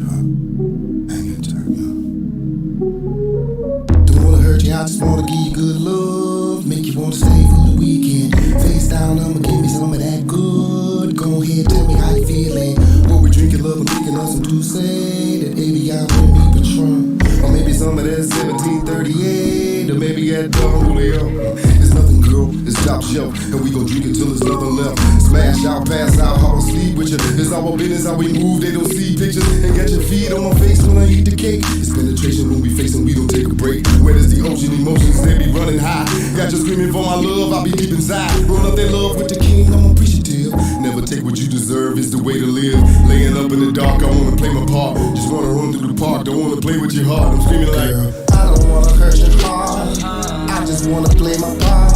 Hang it tight, yo. Don't wanna hurt you, I just wanna give you good love. Make you wanna stay for the weekend. Face down, I'ma give me some of that good. Go ahead, tell me how you feeling. What we drinking, love, and thinking of some Douce. That baby, I'm gonna be Patron. Or maybe some of that 1738. Or maybe that Don Julio. It's nothing, girl, it's top shelf. And we gon' drink it till there's nothing left. Smash out, pass out, how I sleep with you. It's our business, how we move, they don't see pictures. And got your feet on my face when I eat the cake. It's penetration when we facing, we don't take a break. Where does the ocean emotions, they be running high. Got you screaming for my love, I be deep inside. Roll up that love with the king, I'm appreciative. Never take what you deserve, it's the way to live. Laying up in the dark, I wanna play my part. Just wanna run through the park, don't wanna play with your heart. I'm screaming like, girl, I don't wanna hurt your heart. I just wanna play my part.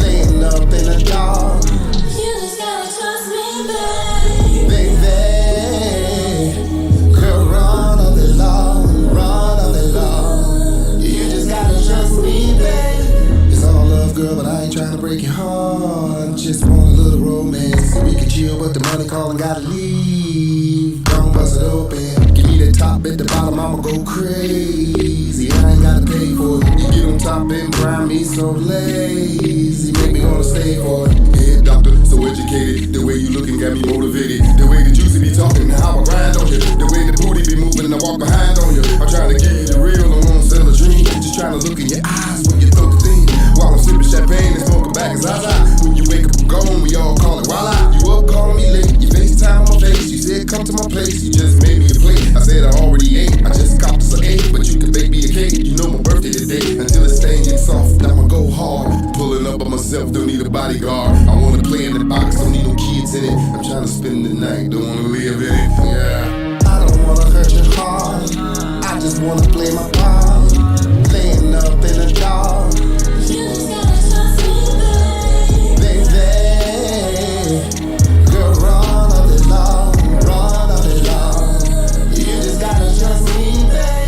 Laying up in the dark. You just gotta trust me, babe. Baby, girl, run up the law, run up the law. You just gotta trust me, babe. It's all love, girl, but I ain't trying to break your heart. Just want a little romance. We can chill, but the money calling, gotta leave. Don't bust it open. Give me that top at the bottom, I'ma go crazy. I ain't gotta pay for it. You get on top and grind me so lazy. Make me wanna stay for it. Yeah, doctor, so educated. The way you looking got me motivated. The way the juicy be talking, how I grind on you. The way the booty be moving and I walk behind on you. I'm trying to give you the real, I wanna sell a dream. Just trying to look in your eyes when you throw the thing. While I'm sipping champagne and smoking back as Zsa Zsa. When you wake up and gone, we all call it voila. You up calling me late, you FaceTime on my face. You said come to my place, you just made me a plate. I said I already ate, I just copped us an 8. But you can bake me a cake, you know my birthday today. Until the stain gets soft, I'ma go hard. Pulling up on myself, don't need a bodyguard. I wanna play in the box, don't need no kids in it. I'm trying to spend the night, don't wanna live in it. Yeah. I don't wanna hurt your heart, I just wanna play my part. Laying up in the dark. You just gotta trust me, babe. Baby, girl, run up the law, run up the law. You just gotta trust me, babe.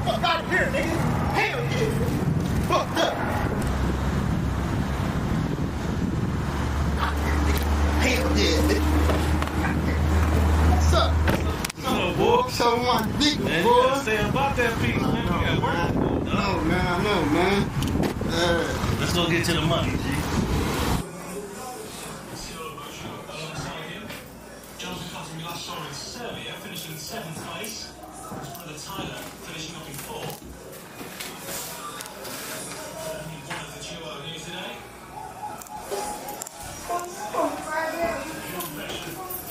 Fuck out of here, nigga. Hell yeah. Fucked up. Hell yeah, nigga. What's up? What's up, boy? Show me my dick, Man, boy. you gotta stay about that piece, man. You got work to do, dog. No, man, I know, man. Let's go get to the money, G. Jonathan Cotton, we last saw in Serbia, finishing 7th place. Brother Tyler finishing up in 4th. One of the duo news today.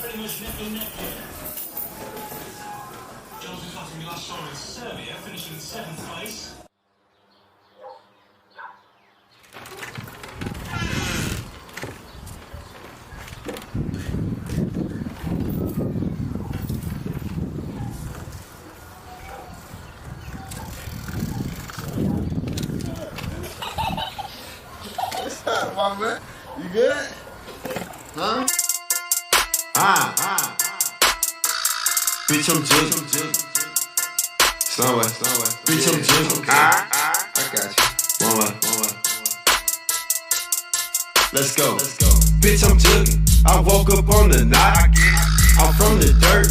Pretty much neck and neck here. Jonathan Cotton, we last saw in Serbia, finishing 7th place. What's up, my man? You good? Huh? Bitch, I'm jigging. Somewhere. Bitch, I'm jigging. I got you. One way. Let's go. Bitch, I'm jigging. I woke up on the knot. I'm from the dirt.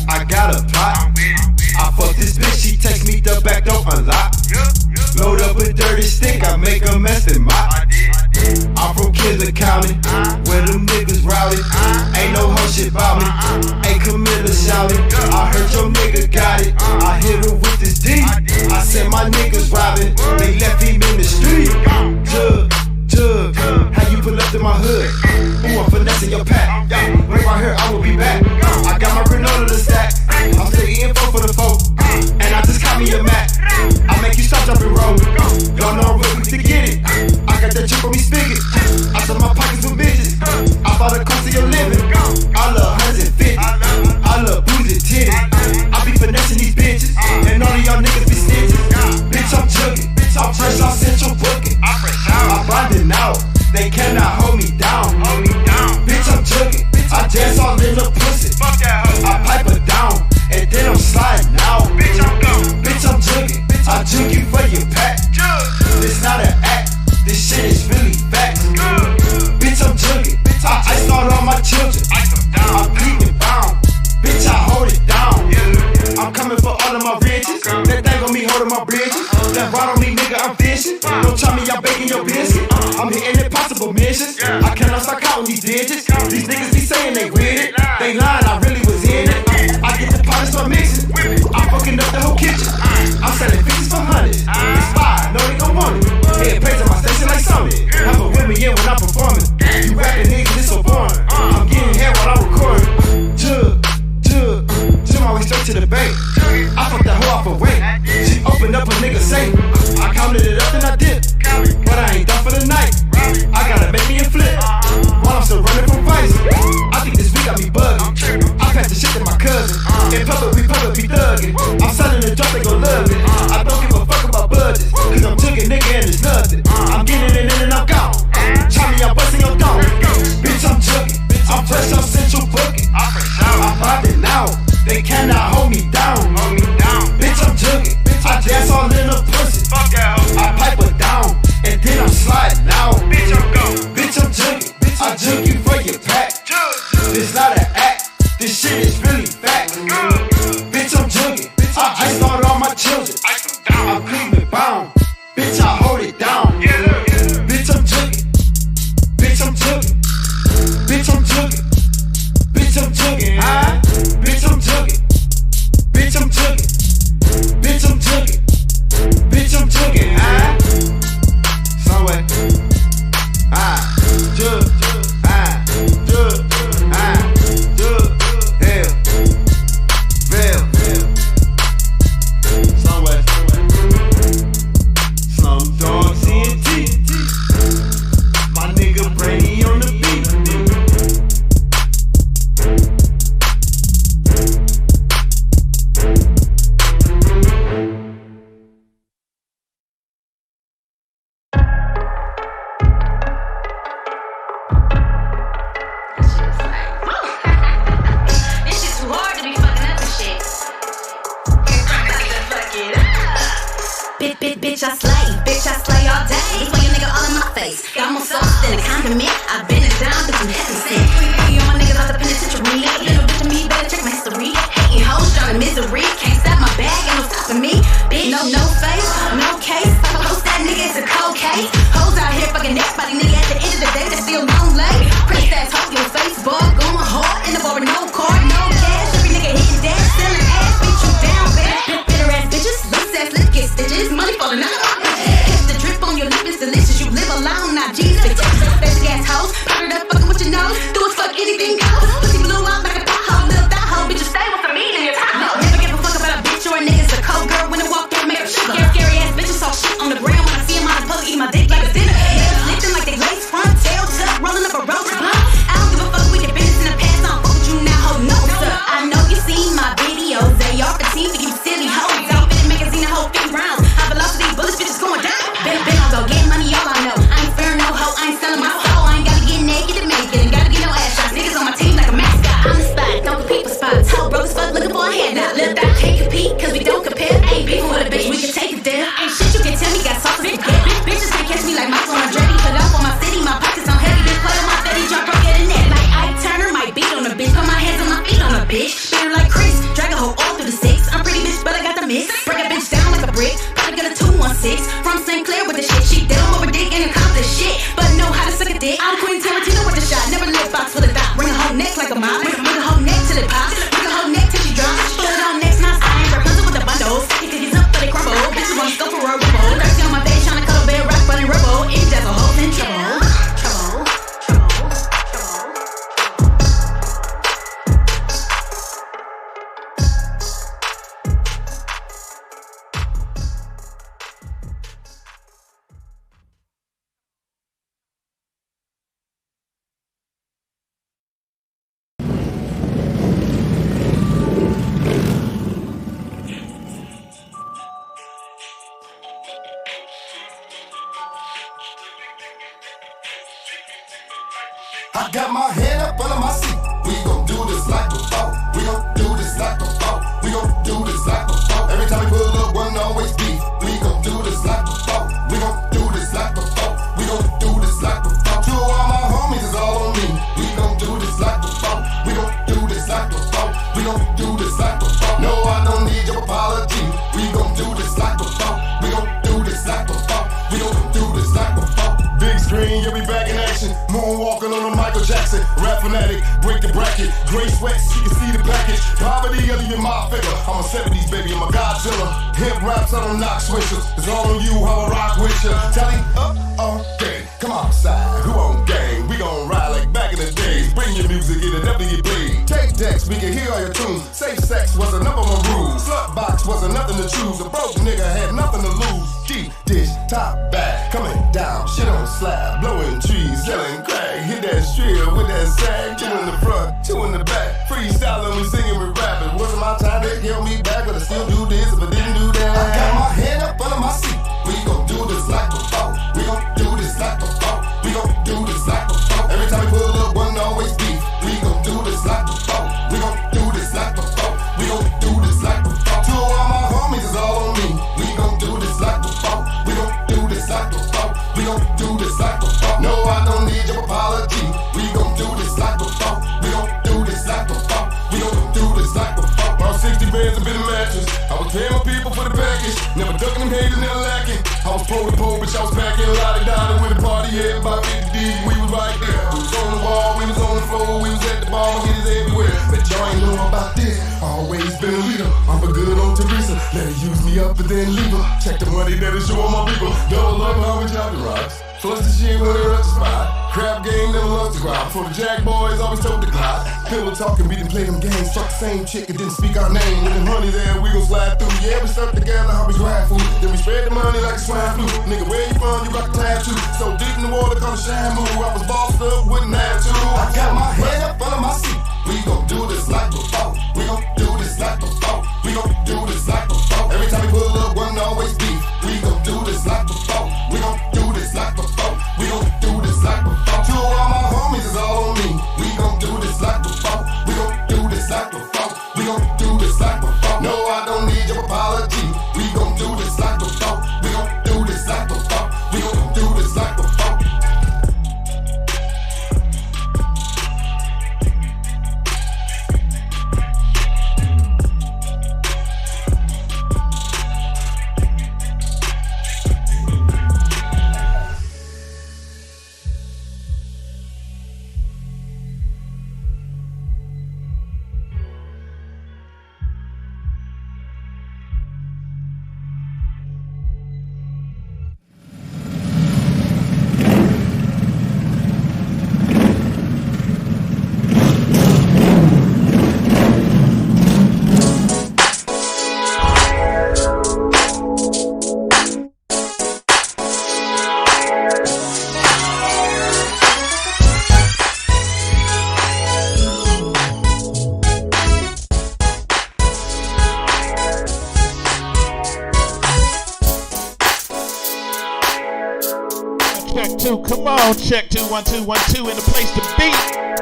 I got a plot. I fuck this bitch, she text me the back door unlock. Load up a dirty stick, I make a mess and mop. I'm from Killer County, where them niggas rowdy. Ain't no hoe shit about me, ain't Camilla shouting. I heard your nigga got it, I hit him with this D. I said my niggas robbing, they left him in the street. Jug, how you pull up to my hood? Ooh, I'm finessing your pack. Right right here, I will be back. I got my granola to stack. I'm still eating four for the folk, and I just caught me a Mac. I make you stop, jumping, roll. Y'all know I'm real quick to get it. I got that chip on me spigot. I fill my pockets with bitches. I bought a cost of your living. I love 150. I love boozy titties. I be finessing these bitches, and all of y'all niggas be snitches. Bitch, I'm jugging. I'm fresh off bitches. That thing gon' be holding my bridges. That ride on me, nigga, I'm fishing. Don't try me, I'm baking your biscuit. I'm hitting impossible missions. I cannot start counting these digits. These niggas be saying they with it. They lying, I really was in it. I get the pot and start mixing. I'm fucking up the whole kitchen. I'm selling 50s for hundreds. It's fire, no they gon' want it. Head pays on my station like something. Have a with me in when I'm performing. You rapping niggas, it's so boring. I'm getting hair while I'm recording. Jug my way straight to the bank. I fucked that hoe off a wing. She opened up a nigga safe. I counted it up and I dipped. But I ain't done for the night. I gotta make me a flip. While I'm still running from vice. I think this week got me bugging. I pass the shit to my cousin. In public, we thugging. I'm selling the drop, they gon' love it. I don't give a fuck about budgets. Cause I'm jugging nigga and it's nothing. I'm getting it in and I'm gone. Try me, I'm busting your dome. Bitch, I'm jugging. I'm fresh off Central Booking. I'm popping now. They cannot hold me down. Bitch, I'm jugging. I dance all in a pussy. I pipe her down. And then I'm sliding out. Bitch, I'm jugging. I jug you for your pack. This not an act. This shit is really fact. Bitch, I'm jugging. I iced out all my children. I'm Cleveland bound. Bitch, I hold it down. Bitch, I'm jugging. Bitch, I'm jugging. Bitch, I'm jugging. Bitch, I'm jugging. Bitch, I'm jugging. Bitch, I'm jugging. Bitch, I'm jugging. Bitch, I'm jugging. Somewhere. Jug. Somewhere. Some dog CNT. My nigga Brady on the beat. Bitch, I slay all day. Play a nigga all in my face. Got more sauce than a condiment. I've been it down, but you haven't seen. All my niggas out the penitentiary. Little bitch of me, better check my history. Hating hoes, drowning misery. Can't stop my bag, ain't no stopping me. Bitch, no face, no case. Post that nigga, it's a cold case. Hoes out here fucking everybody, nigga. At the end of the day, they still long late. Pretty ass hoe, your Facebook, going hard in the bar with no card, no cash. Every nigga hitting dash, selling ass, beat you down, bitch. Bitter ass bitches, loose ass lip get stitches, money falling out. Catch the drip on your lip, it's delicious. You live alone, not Jesus. Basic ass hoes, powdered up, fucking with your nose. Do as fuck anything goes. Pussy blew out like a pothole, little thigh hole. Bitch, you stay with some meat in your top. Never give a fuck about a bitch or a nigga's a cold girl when they walk through, make her shiver. Scary ass bitches talk shit on the ground when I see them on the public, eat my dick like a dinner. Nails lifting like they lace front, tail tuck, rolling up a roach blunt. I don't give a fuck with your business in the past. I don't fuck with you now, ho, no sir. I know you seen my videos. They are fatigued for you silly hoes. Outfit magazine, a whole 50 rounds. High velocity bullets, bitches going down. Been on go, getting money, all I know. I ain't fair, no hoe, I ain't selling my soul. I ain't gotta get naked to make it, ain't gotta get no ass shots. Niggas on my team like a mascot. I'm the spot, don't compete for spots. Hoe broke as fuck, looking for a handout. Left out, can't compete, cause we don't compare. Ain't beefing with a bitch, we can take it there. Ain't shit you can tell me, got sauce to forget. Bitches can't catch me like Michael on Dreddy. Put up on my city, my pockets on heavy. Bitch, play on my fatty, drop rock at the net. Like Ike Turner, might beat on a bitch. Put my hands on my feet on a bitch. Better like Chris, drag a hoe all through the six. I'm pretty bitch, but I got the mix. Break a bitch down like a brick. Probably got a 216 from St. Clair with the shit. She dead on over dick and accomplish shit, but know how to suck a dick. I'm Queen Tarantino with the shot. Never lip box with a dot. Bring a whole neck like a mop. Bring a whole neck till it pops. Bring a whole neck till she drops. Put it on next, not sign. Rapunzel with the bundles. You can get up, but they crumble. Bitches wanna go for a rumble. Thirsty on my face, tryna cuddle bed, rock, running rubble. It does a whole in trouble. I got my hand up under my seat. We gon' do this like before. We gon' do this like before. We gon' do this like before. Every time we pull up, one always beef. We gon' do this like before. We gon' do this like before. We gon' do this like before. Two of all my homies is all on me. We gon' do this like before. We gon' do this like before. We gon' do this like before. No, I don't need your apology. We rap fanatic, break the bracket. Gray sweats, you can see the package. Poverty, other than my figure. I'm a 70s baby, I'm a Godzilla. Hip raps, I don't knock switches. It's all on you, how I rock with ya. Tally up, okay, come outside. Who on gang? We gon' ride like back in the days. Bring your music, it'll never get played. Tape decks, we can hear all your tunes. Safe sex was a number one rule. Slut box wasn't nothing to choose. A broke nigga had nothing to lose. Deep dish, top back, coming down. Shit on slab, blowing trees, selling crack. Hit that strip with that sag. 2 in the front, 2 in the back. Freestyling, we singing, we rapping. Wasn't my time, they held me back, but I still do this if I didn't do that. I got my head up under my seat. We gon' do this like before. We gon' do this like before. We gon' do this like before. Every time we pull up, one always beef. We gon' do this like before. We gon' do this like before. We gon' do this like before. 2 of all my homies is all on me. We gon' do this like before. We gon' do this like before. We gon' do this like before. No, I don't need your apology. We gon' do this like before. We gon' do this like before. We gon' do this like before. About 60 bands up in the mattress. I was paying my people for the package. Never ducking them haters, never lacking. I was pro to pro, bitch, I was packing a lot of dollar with a party. Yeah, about 50 deep, we was right there. We was on the wall, we was on the floor, we was at the bar, hitters everywhere. But y'all ain't know about this. Always been a leader. I'm a good on Teresa. Let her use me up and then leave her. Check the money that is show on my people. Double up how we drop the rocks. Plus the shit when they rush the spot. Crap game never lost the crowd. For the Jack boys, always told the clock. Pillow talking, we didn't play them games. Fuck the same chick and didn't speak our name. With them honey there, we gon' slide through. Yeah, we stuck together, how we grind food. Then we spread the money like a swine flu. Nigga, where you from? You rock a tattoo. So deep in the water, call it shampoo. I was bossed up, wouldn't have to. I got my head up under my seat. We gon' do this like before. We gon' do this like before. We gon' do this like before. Every time we pull up, one always beef. We gon' do this like before. We gon' do this like before. We gon' do this like before. 2 of all my homies is all on me. We gon' do this like before. We gon' do this like before. We gon' do this like before. No, I don't need your apology. We gon' do this like before. We gon' do this like before. We gon' do this like before. Check 2, come on, check 2, 1 2 1 2 in the place to be.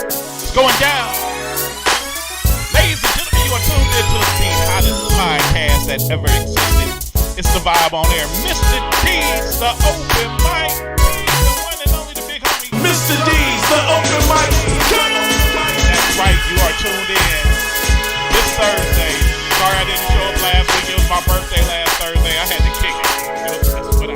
It's going down. Ladies and gentlemen, you are tuned into the hottest podcast that ever existed. It's the vibe on air. Mr. D's, the open mic. The one and only, the big homie. Mr. D's, the open mic. That's right, you are tuned in this Thursday. Sorry I didn't show up last week. It was my birthday last Thursday. I had to kick it. That's what I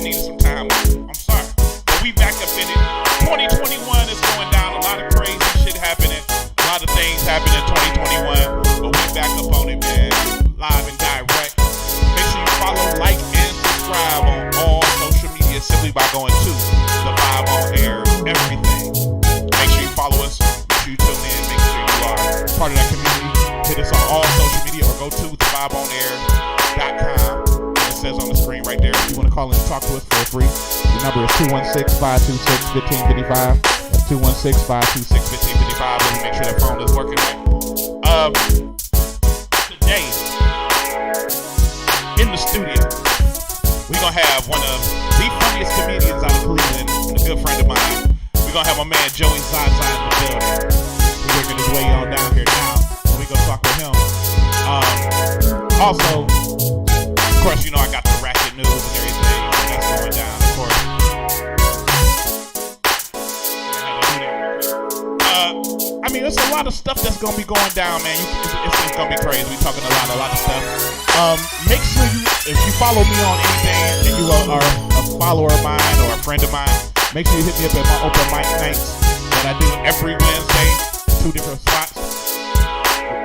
needed some time. I'm sorry. But we back up in it. 2021 is going down. A lot of crazy shit happening. A lot of things happening in 2021. But we back up on it, man. Live and direct. Make sure you follow, like, and subscribe on all social media simply by going to the Vibe on Air. Everything. Make sure you follow us. Make sure you tune in. Make sure you are part of that community. Hit us on all social media or go to thevibeonair.com. It says on the screen right there. If you want to call in and talk to us, feel free. The number is 216-526-1555. That's 216-526-1555. Let me make sure that phone is working right. Today, in the studio, we're going to have one of the funniest comedians out of Cleveland, and a good friend of mine. We're going to have my man Joey Zsa Zsa in the building. He's working his way on down here now. We're going to talk with him. Also, of course, you know I got the ratchet news and everything that's going down, of course. I mean, there's a lot of stuff that's going to be going down, man. It's going to be crazy. We're talking a lot of stuff. Make sure if you follow me on anything and you are a follower of mine or a friend of mine, make sure you hit me up at my open mic nights. that I do every Wednesday, 2 different spots.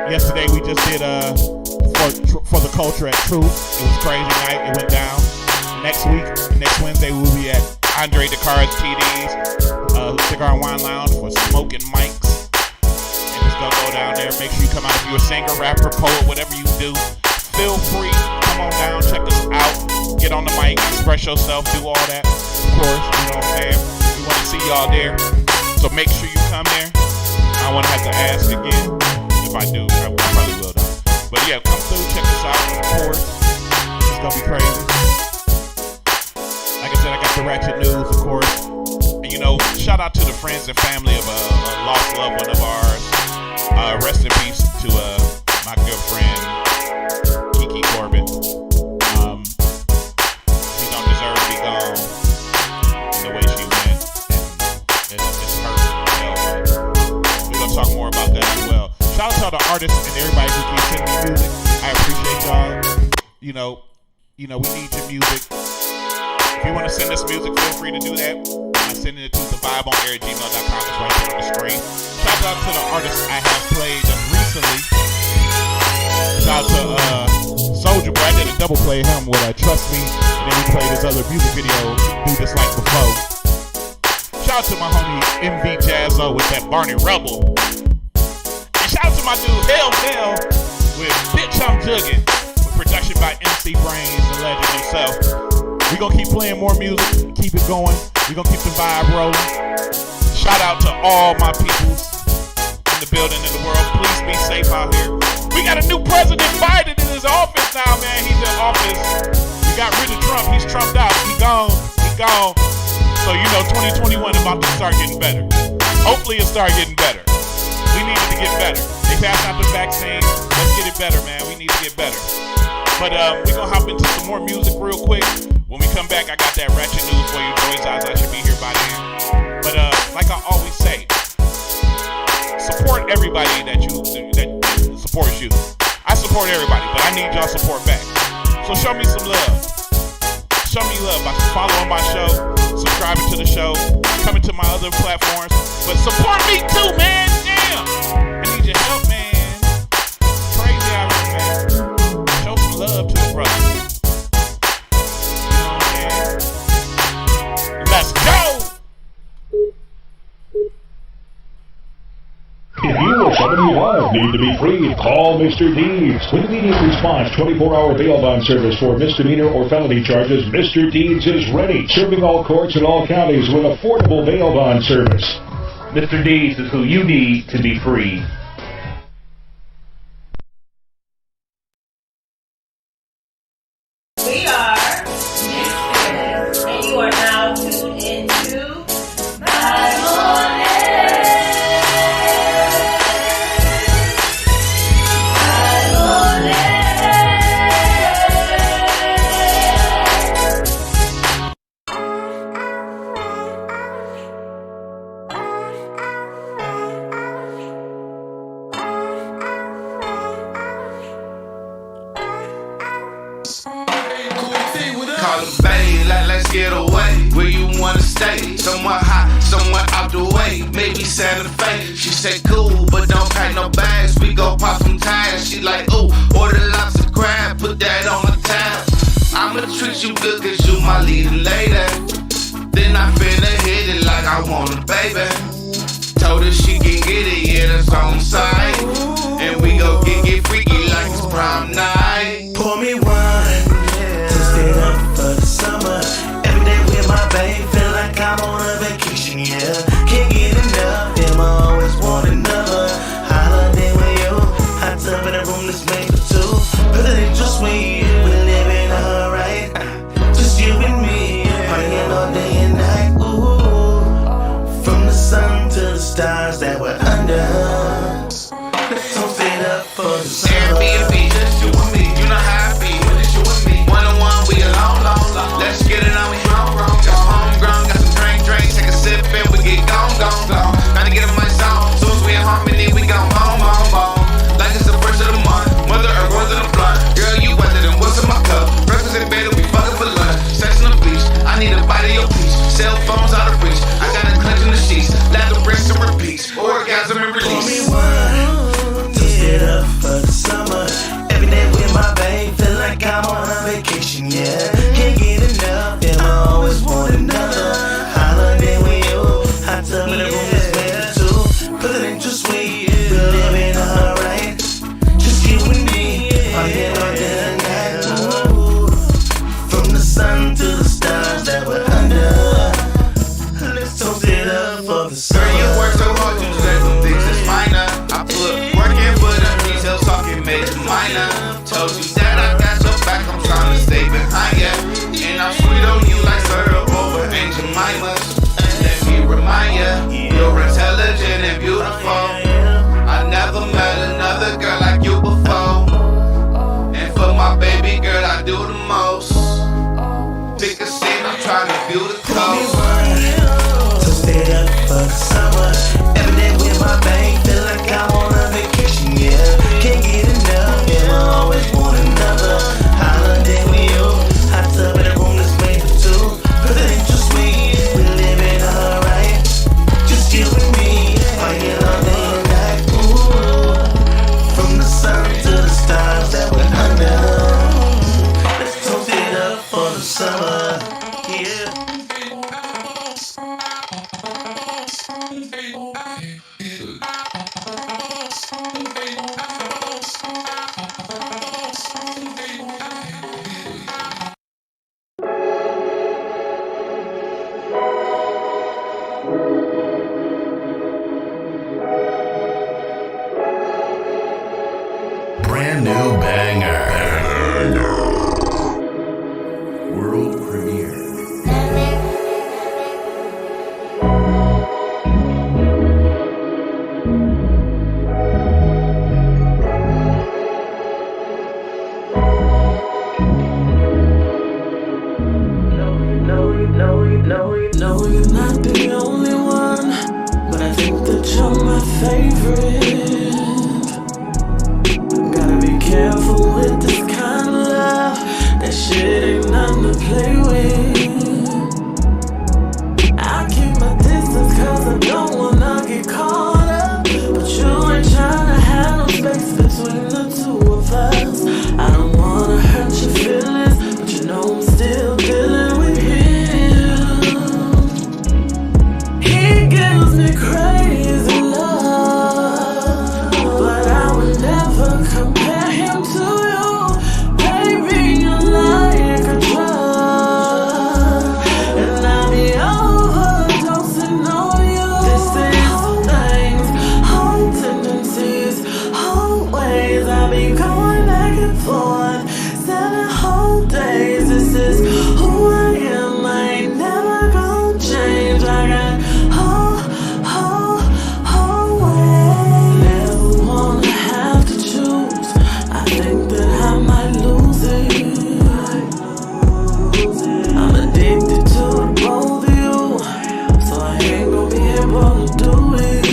Yesterday we just did for the culture at Truth. It was crazy night. It went down. Next Wednesday we'll be at Andre Descartes TD's Cigar and Wine Lounge for smoking mics. And it's gonna go down there. Make sure you come out if you're a singer, rapper, poet, whatever you do. Feel free. Come on down, check us out. Get on the mic, express yourself, do all that. Of course, you know what I'm saying? We want to see y'all there. So make sure you come there. I won't have to ask again. If I do, I probably will though. But yeah, come through, check us out, of course. It's gonna be crazy. Like I said, I got the ratchet news, of course. And you know, shout out to the friends and family of a lost loved one of ours. Rest in peace to my good friend Kiki Corbin. She don't deserve to be gone in the way she went. And it's hurt. We're gonna talk more about that as well. Shout out to all the artists and everybody who keeps sending me music. I appreciate y'all. You know, we need your music. If you want to send us music, feel free to do that. I'm sending it to thevibeonair@gmail.com. It's right there on the screen. Shout out to the artists I have played just recently. Shout out to Soulja Boy. I did a double play of him with Trust Me, and then we played his other music video, Do This Like Before. Shout out to my homie MV Jazzo with that Barney Rubble. And shout out to my dude Hell with Bitch I'm Juggin', with production by MC Brains, the legend himself. We gonna keep playing more music, keep it going. We gonna keep the vibe rolling. Shout out to all my peoples in the building, in the world. Please be safe out here. We got a new president Biden in his office now, man. He's in office. We got rid of Trump. He's trumped out. He gone. So you know 2021 about to start getting better. Hopefully it'll start getting better. We needed to get better. They passed out the vaccine. Let's get it better, man. We need to get better. But we're going to hop into some more music real quick. When we come back, I got that ratchet news for you. Joey Zsa Zsa should be here by then. But like I always say, support everybody that supports you. I support everybody, but I need y'all support back. So show me some love. Show me love by following my show, subscribing to the show, coming to my other platforms. But support me too, man. Damn. I need your help, man. Crazy out here, man. Show some love to the brother. You know what I'm saying? Let's go. If you or somebody you love need to be free, call Mr. Deeds. With immediate response, 24-hour bail bond service for misdemeanor or felony charges, Mr. Deeds is ready, serving all courts in all counties with affordable bail bond service. Mr. Deeds is who you need to be free. We are Misfits, and you are now tuned into Bible on Air. Bible on Air. Call it babe, let's get away. Where you wanna stay? Somewhere hot, somewhere out the way. Maybe Santa Fe. She said cool, but don't pack no bags. We go pop some tags. She like, ooh, order lobster crab, put that on the tab. I'ma treat you good cause you my leading lady. Then I finna hit it like I want it, baby. Told her she can get it, yeah, that's on site. And we go get freaky like it's prom night. Pour me wine, twist it up for the summer. Every day with my babe, feel like I'm on a vacation, yeah. Can't get enough, damn, I always want another holiday with you. Hot tub in a room that's made for two. Better than just we living alright. Just you and me, partying all day and night. Ooh, from the sun to the stars that we're under. Let's toast it up for the summer. Airbnb, just you and me. You know how I be, when it's you and me. One-on-one, we alone. Let's get it on, we wrong. Just homegrown, got some drink, take a sip and we get going. vacation, yeah. Can't get enough, damn, I always want another. Holla, then we you. Hot tub in the room, let's make it two. Cause it ain't too sweet, we live in a hurry. Just you and me, partying all day and night. Ooh. From the sun to the stars that we're under. Let's toast it up for the sun. Girl, you work so hard, you deserve some things that's minor. I put work in for the details, talking major minor. Told you that I got your back, I'm trying to stay behind ya. And I'm sweet on you like syrup over Aunt Jemima's. Let me remind ya, you're intelligent and beautiful. I never met another girl like you before. And for my baby girl, I do the most. Pick a seat, I'm trying to view the coast. Toast it up for the summer. Every day with my bank, feel like I'm on a vacation, yeah. Can't get enough, and I always want another. Holiday with you, hot tub in the room, let's make it two. Cause it ain't too sweet, we live in a hurry. Just you and me, fighting all day and night. Ooh. From the sun to the stars that we're under. Let's toast it up for the summer, yeah. Brand new banger. World premiere. No, you're not the only one, but I think that you're my favorite. Gotta be careful with this kind of love. That shit ain't nothing to play with. I keep my distance cause I don't wanna get caught up. But you ain't tryna have no space between the two of us. I don't wanna hurt your feelings, but you know I'm still dealing with him. He gives me crazy love, but I would never compare him to you. Baby, you're like a drug, and I'll be overdosing on you. This is things, whole tendencies, whole ways. I'll be going back and forth 7 whole days. This is who I am, I ain't never gonna change. I got whole ways. Never wanna have to choose. I think that I might lose it. I'm addicted to the both of you, so I ain't gonna be able to do it.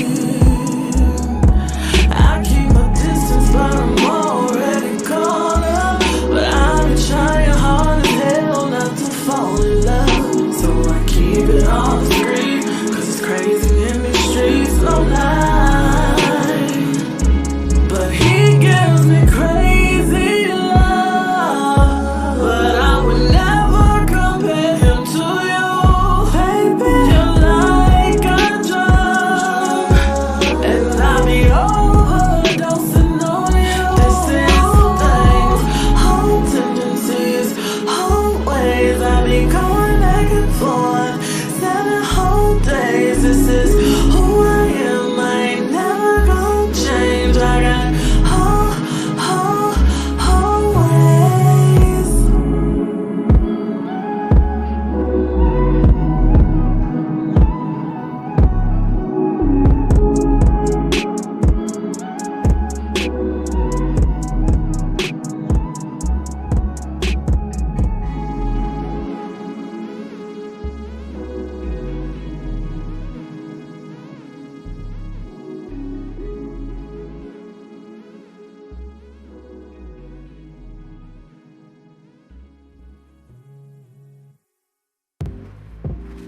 I keep my distance, but I'm already caught up. But I've been trying hard as hell not to fall in love, so I keep it all discreet. Cause it's crazy in these streets, no lie. But he gives me crazy love, but I would never compare him to you. Baby, you're like a drug, and I'll be overdosing on you. This is things, whole tendencies, whole ways. I'll be going back and forth 7 whole days. This is who I am, I ain't never gonna change. I got whole ways.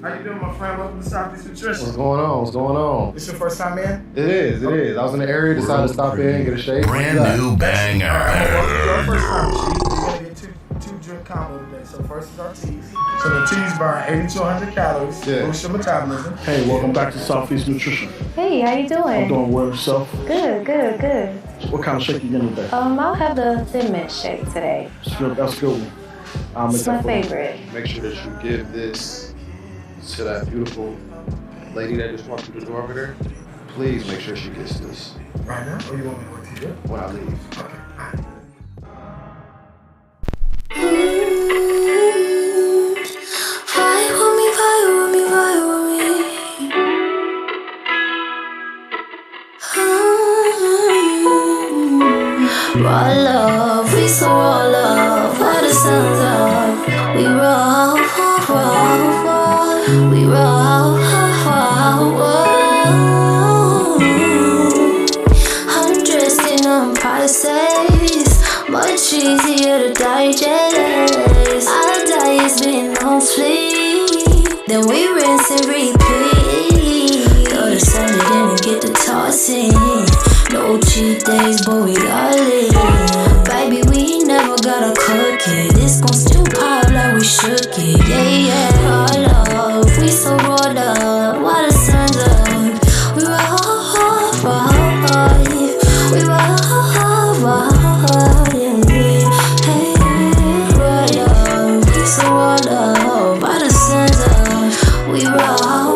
How you doing, my friend? Welcome to Southeast Nutrition. What's going on? What's going on? This your first time in? It is. It is. I was in the area, decided to stop in, get a shave. Brand new banger. Welcome to our first time, Chief. You're gonna get two drink combo today. So first is our teas. So the teas burn 80 to 100 calories, boost your metabolism. Hey, welcome back to Southeast Nutrition. Hey, how you doing? I'm doing well yourself. Good. What kind of shake you getting today? I'll have the Thin Mint shake today. That's good. I'll make It's my that for you. favorite. Make sure that you give this to that beautiful lady that just walked through the door over there. Please make sure she gets this. Right now? Or you want me to wait till you? When I leave. Okay. Raw love, we so raw love. What the sounds of? We raw, we raw. I'm dressed in Pisces, much easier to digest. Our diet's been on fleek, then we rinse and repeat. Throw the salad in and get the tossing. No cheat days, but we got it. Baby, we never gotta cook it. This gon' still pop like we shook it. Yeah. Raw love, we so raw love. Why the sun's up? We raw, we raw, yeah. Hey, raw love, we so raw love. Why the sun's up? We raw,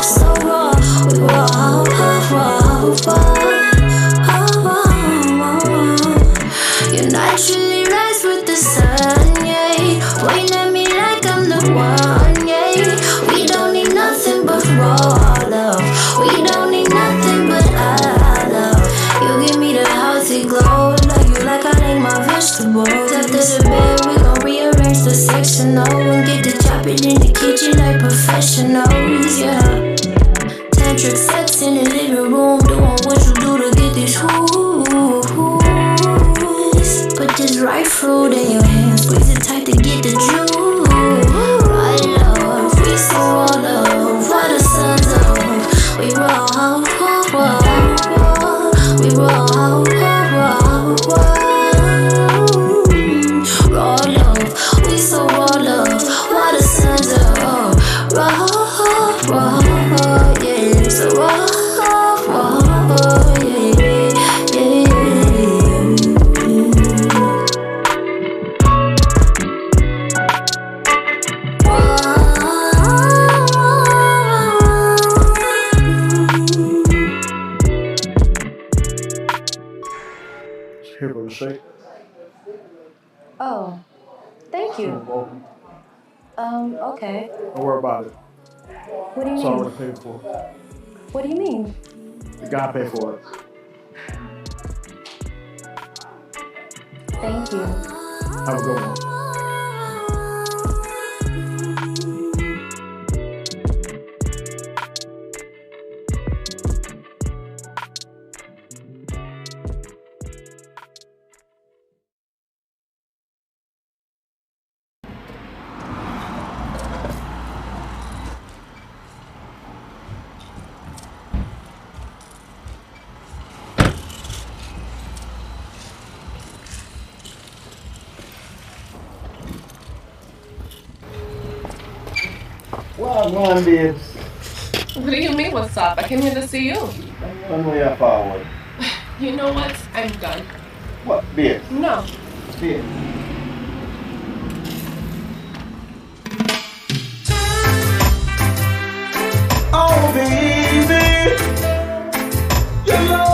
so raw. We raw. You naturally rise with the sun, yeah. Point at me like I'm the one, yeah. We don't need nothing but raw love. We don't need nothing but I love. You give me the healthy glow, like you like I like my vegetables. After the bed, we gon' rearrange the sectional and get to chopping in the kitchen like professionals, yeah. Tantric sex in the living room, doing what you do to get these whoos. Put this right fruit in your hand, squeeze it tight to get the juice. I love, we so raw love, why the sun's up? We raw, we raw, raw love, we so raw love, why the sun's up? Raw, yeah, so raw, yeah. Here for the shake. Oh, thank you. Okay. Don't worry about it. What do you It's mean? already paid for. What do you mean? The guy paid for it. Thank you. Have a good one. One babes. What do you mean, what's up? I came here to see you. One way forward. You know what? I'm done. What, babe? No. Babe. Oh, baby, you know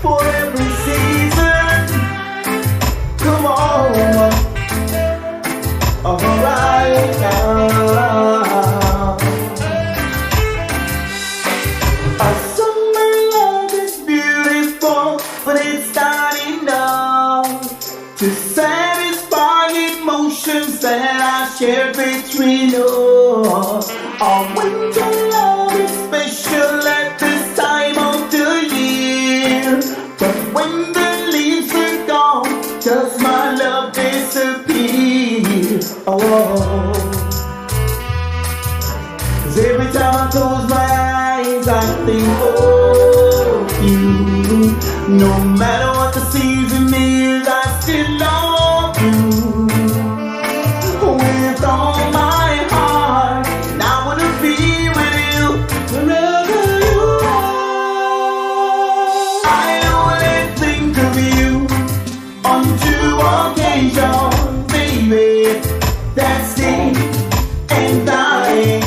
for every season, come on, right now. A summer love is beautiful, but it's starting now to satisfy emotions that I share between us. Our winter love is special at this time of the year, but when the leaves are gone, does my love disappear? Oh, 'cause every time I close my eyes, I think of you. No matter what the season is, I still love you with all my heart. And I wanna be with you wherever you are. I only think of you on 2 occasions, baby. That's day and night.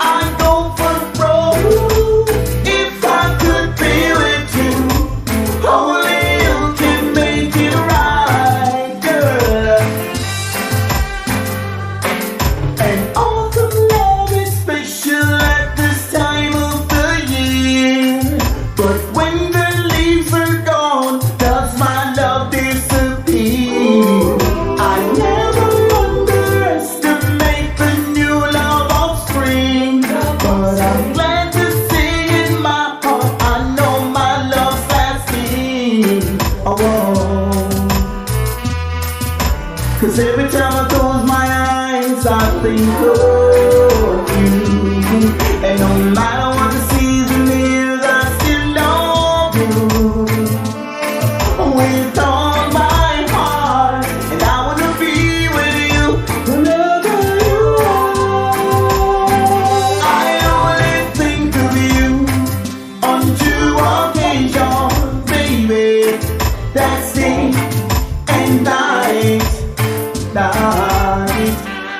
I'd go for broke if I could be with you. Only you can make it right, girl. And autumn love is special at this time of the year. But when the leaves are gone, does my love disappear? I never underestimate the new love of spring. But I'm glad to see in my heart, I know my love's lasting. Oh, 'cause every time I close my eyes, I think of you. And no matter what the season is, I still love you with all my heart. And I wanna be with you wherever you are. I only think of you on 2 occasions, baby. That's day and night.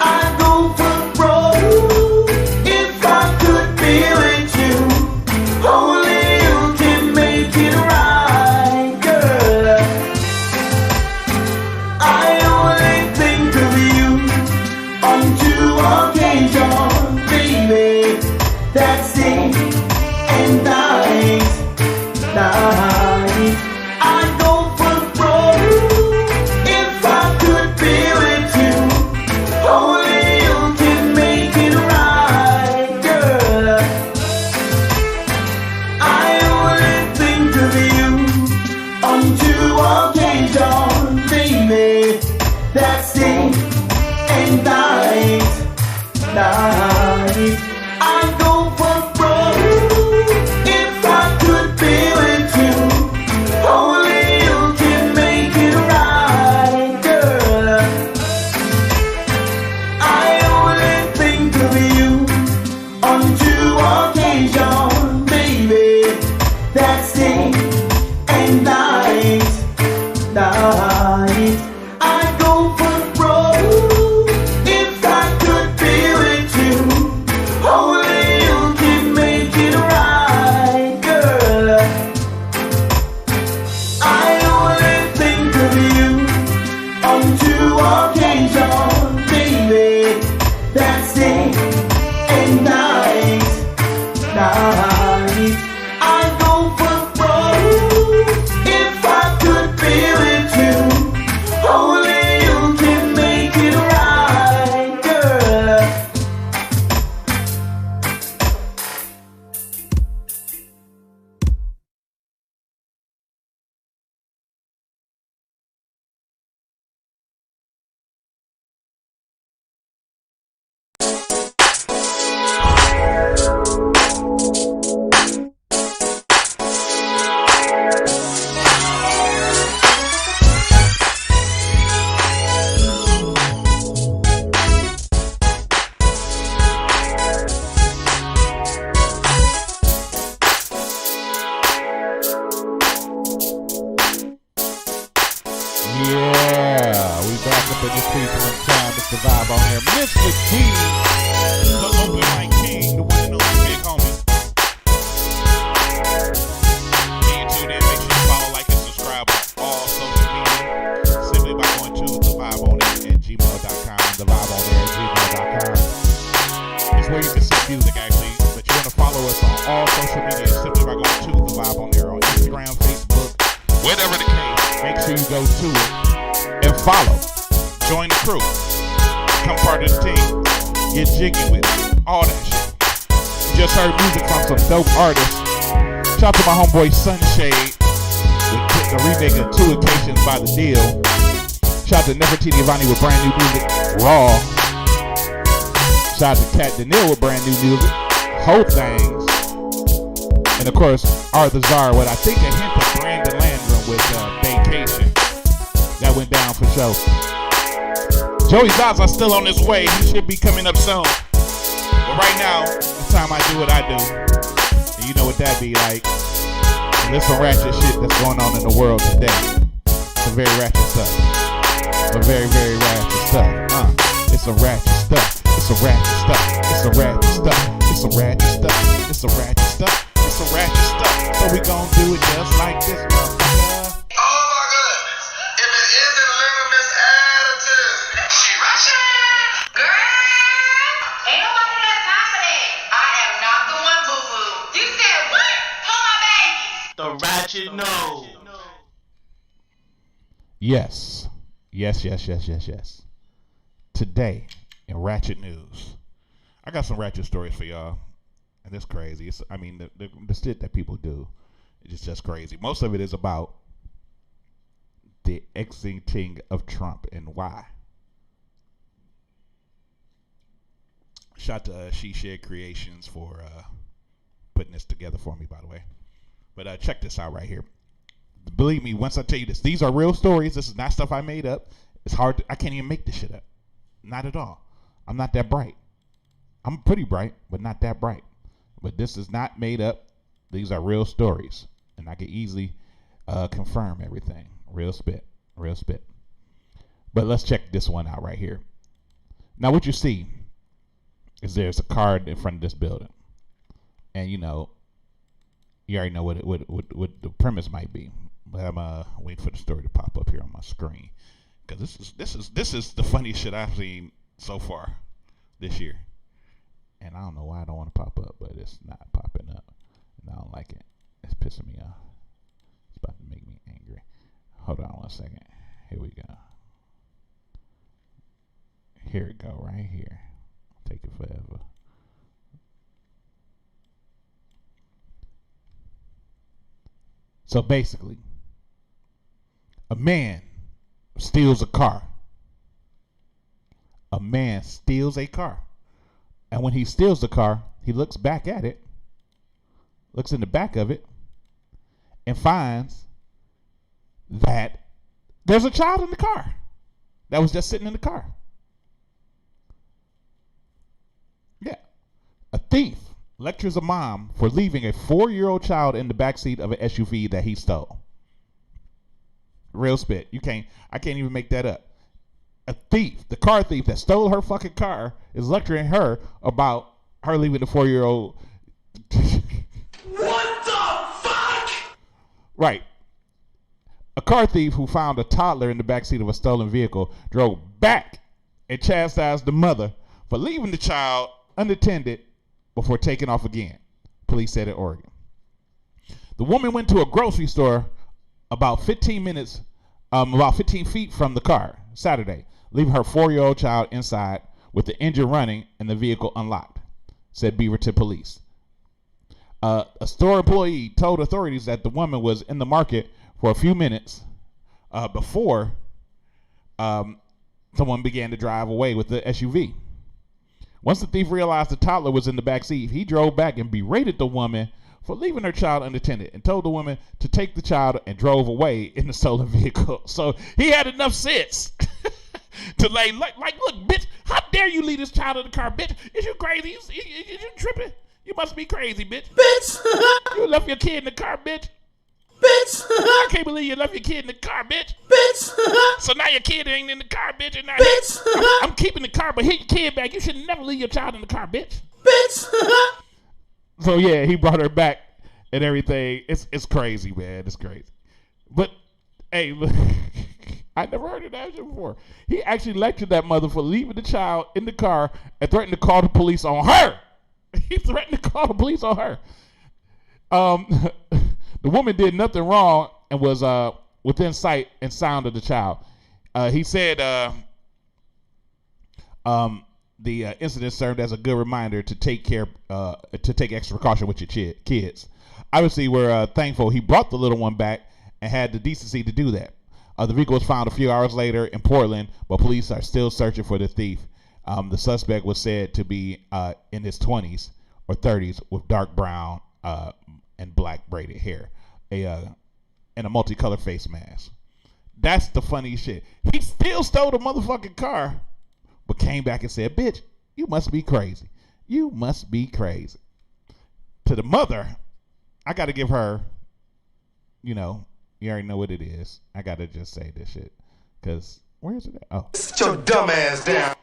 I'd go for broke if I could be with you. Only you can make it right, girl. I only think of you on 2 occasions, baby. That's day and night. I'd go for broke if I could be with you. Only you can make it right, girl. I only think of you on 2 occasions, baby. That's day and night. I'd go for broke if I could be with you. Only you can make it right, girl. I only think of you on 2 occasions, baby. That's day and night. I'd go for broke if I could be with you. Only you can make it right, girl. I only think of you on 2 occasions, baby. That's day and night. I'd go for broke if I could be with you. Only you can make it right, girl. Yeah, we back up in this piece one time. It's the vibe on here. Mr. T, the open mic king, the one and only big homie. Can you tune in? Make sure you follow, like, and subscribe on all social media. Simply by going to thevibeonair@gmail.com. Thevibeonair@gmail.com. It's where you can send music, actually. But you want to follow us on all social media simply by going to The Vibe on Air on Instagram, Facebook, whatever the case. Make sure you go to it and follow. Join the crew. Become part of the team. Get jiggy with it. All that shit. You just heard music from some dope artists. Shout out to my homeboy Sunshade with the remake of 2 Occasions by The Deal. Shout out to Nefertiti Ivani with brand new music, Raw. Shout out to Kat Daniel with brand new music, Whole Things. And of course, Arthur Czar, what I think a hint of Brandon Landrum with Vacation. That went down for sure. Joey Zsa Zsa still on his way. He should be coming up soon. But right now, it's time I do what I do. And you know what that be like. And there's some ratchet shit that's going on in the world today. Some very ratchet stuff. Some very, very ratchet stuff. It's some ratchet stuff. It's some ratchet stuff. It's some ratchet stuff. It's some ratchet stuff. It's some ratchet stuff. It's some ratchet stuff. So we gon' do it just like this, motherfucker. The ratchet no. Yes. Today in Ratchet News, I got some ratchet stories for y'all. And it's crazy. The shit that people do is just crazy. Most of it is about the exiting of Trump and why. Shout to She Shared Creations for putting this together for me, by the way. But check this out right here. Believe me, once I tell you this, these are real stories. This is not stuff I made up. It's hard. I can't even make this shit up. Not at all. I'm not that bright. I'm pretty bright, but not that bright. But this is not made up. These are real stories. And I can easily confirm everything. Real spit. But let's check this one out right here. Now what you see is there's a card in front of this building. And you already know what the premise might be. But I'm waiting for the story to pop up here on my screen. Because this is the funniest shit I've seen so far this year. And I don't know why I don't want to pop up, but it's not popping up. And I don't like it. It's pissing me off. It's about to make me angry. Hold on 1 second. Here we go. Here it go, right here. Take it forever. So basically, a man steals a car. A man steals a car. And when he steals the car, he looks back at it, looks in the back of it, and finds that there's a child in the car that was just sitting in the car. Yeah. A thief lectures a mom for leaving a 4-year-old child in the backseat of an SUV that he stole. Real spit. I can't even make that up. A thief, the car thief that stole her fucking car, is lecturing her about her leaving the 4-year-old. What the fuck? Right. A car thief who found a toddler in the backseat of a stolen vehicle drove back and chastised the mother for leaving the child unattended before taking off again, police said in Oregon. The woman went to a grocery store about 15 feet from the car Saturday, leaving her 4-year-old child inside with the engine running and the vehicle unlocked, said Beaverton police. A store employee told authorities that the woman was in the market for a few minutes before someone began to drive away with the SUV. Once the thief realized the toddler was in the back seat, he drove back and berated the woman for leaving her child unattended and told the woman to take the child and drove away in the stolen vehicle. So he had enough sense to like, look, bitch, how dare you leave this child in the car, bitch? Is you crazy? Is you tripping? You must be crazy, bitch. Bitch! You left your kid in the car, bitch. Bitch! I can't believe you left your kid in the car, bitch. Bitch! So now your kid ain't in the car, bitch. And now Bitch! I'm keeping the car, but hit your kid back. You should never leave your child in the car, bitch. Bitch! So yeah, he brought her back and everything. It's crazy, man. It's crazy. But hey, look, I never heard of that shit before. He actually lectured that mother for leaving the child in the car and threatened to call the police on her. He threatened to call the police on her. The woman did nothing wrong and was within sight and sound of the child. He said the incident served as a good reminder to take extra precaution with your kids. Obviously, we're thankful he brought the little one back and had the decency to do that. The vehicle was found a few hours later in Portland, but police are still searching for the thief. The suspect was said to be in his 20s or 30s with dark brown and black braided hair, and a multicolored face mask. That's the funny shit. He still stole the motherfucking car, but came back and said, "Bitch, you must be crazy. You must be crazy." To the mother, I got to give her, you already know what it is. I got to just say this shit. Because, where is it at? Oh. Sit your dumb ass down.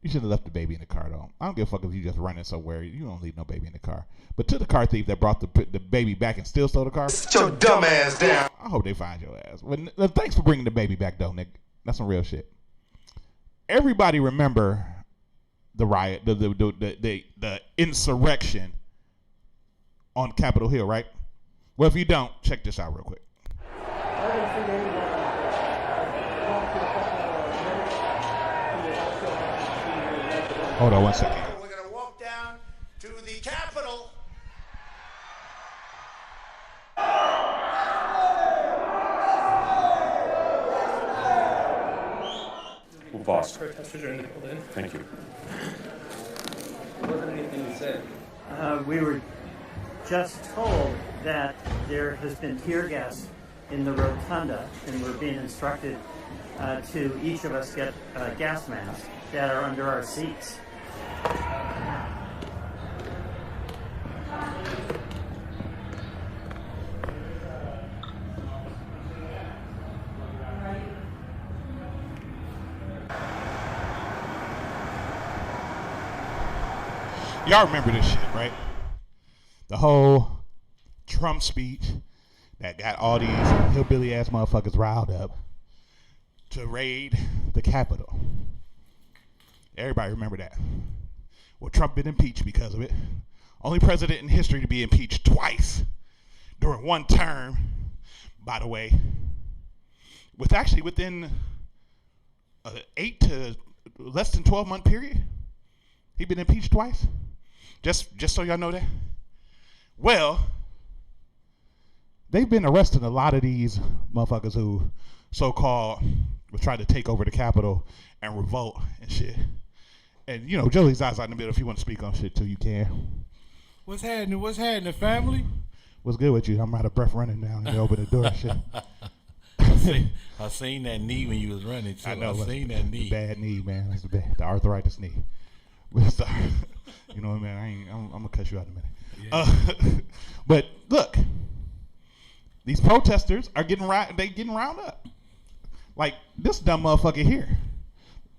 You should have left the baby in the car, though. I don't give a fuck if you just running somewhere. You don't leave no baby in the car. But to the car thief that brought the baby back and still stole the car. Sit your dumb ass down. I hope they find your ass. Well, thanks for bringing the baby back, though, Nick. That's some real shit. Everybody remember the riot, the insurrection on Capitol Hill, right? Well, if you don't, check this out real quick. Hold on one second. We're going to walk down to the Capitol. Move fast. Protesters are in the building. Thank you. There wasn't anything you said. We were just told that there has been tear gas in the rotunda, and we're being instructed to each of us get gas masks that are under our seats. Y'all remember this shit, right? The whole Trump speech that got all these hillbilly ass motherfuckers riled up to raid the Capitol. Everybody remember that. Well, Trump been impeached because of it. Only president in history to be impeached twice during one term, by the way. Within 8 to less than 12-month period, he been impeached twice. Just so y'all know that. Well, they've been arresting a lot of these motherfuckers who so-called was trying to take over the Capitol and revolt and shit. And Joey Zsa Zsa in the middle. If you want to speak on shit too, you can. What's happening? What's happening, family? What's good with you? I'm out of breath running down and you open the door and shit. I seen that knee when you was running too. I know. I seen that knee. Bad knee, man. That's the arthritis knee. You know what, man? I'm gonna cut you out in a minute. But look, these protesters are getting round up. Like this dumb motherfucker here.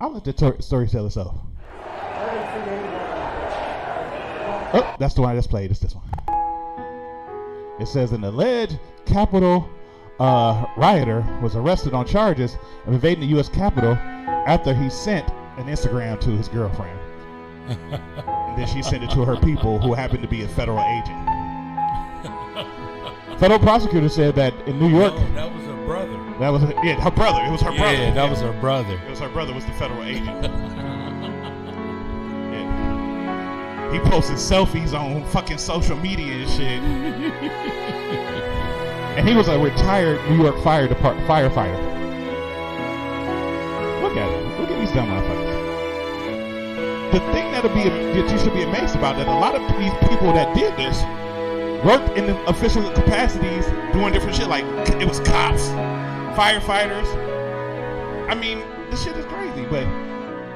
I'll let the story tell itself. Oh, that's the one I just played. It's this one. It says an alleged Capitol rioter was arrested on charges of invading the U.S. Capitol after he sent an Instagram to his girlfriend. And then she sent it to her people who happened to be a federal agent. Federal prosecutor said that in New York... No, that was her brother. That was her brother. It was her brother. Yeah, that was her brother. It was her brother was the federal agent. Yeah. He posted selfies on fucking social media and shit. And he was a retired New York firefighter. Look at it. Look at these dumb motherfuckers. The thing that you should be amazed about that a lot of these people that did this worked in the official capacities doing different shit. Like it was cops, firefighters. I mean, this shit is crazy. But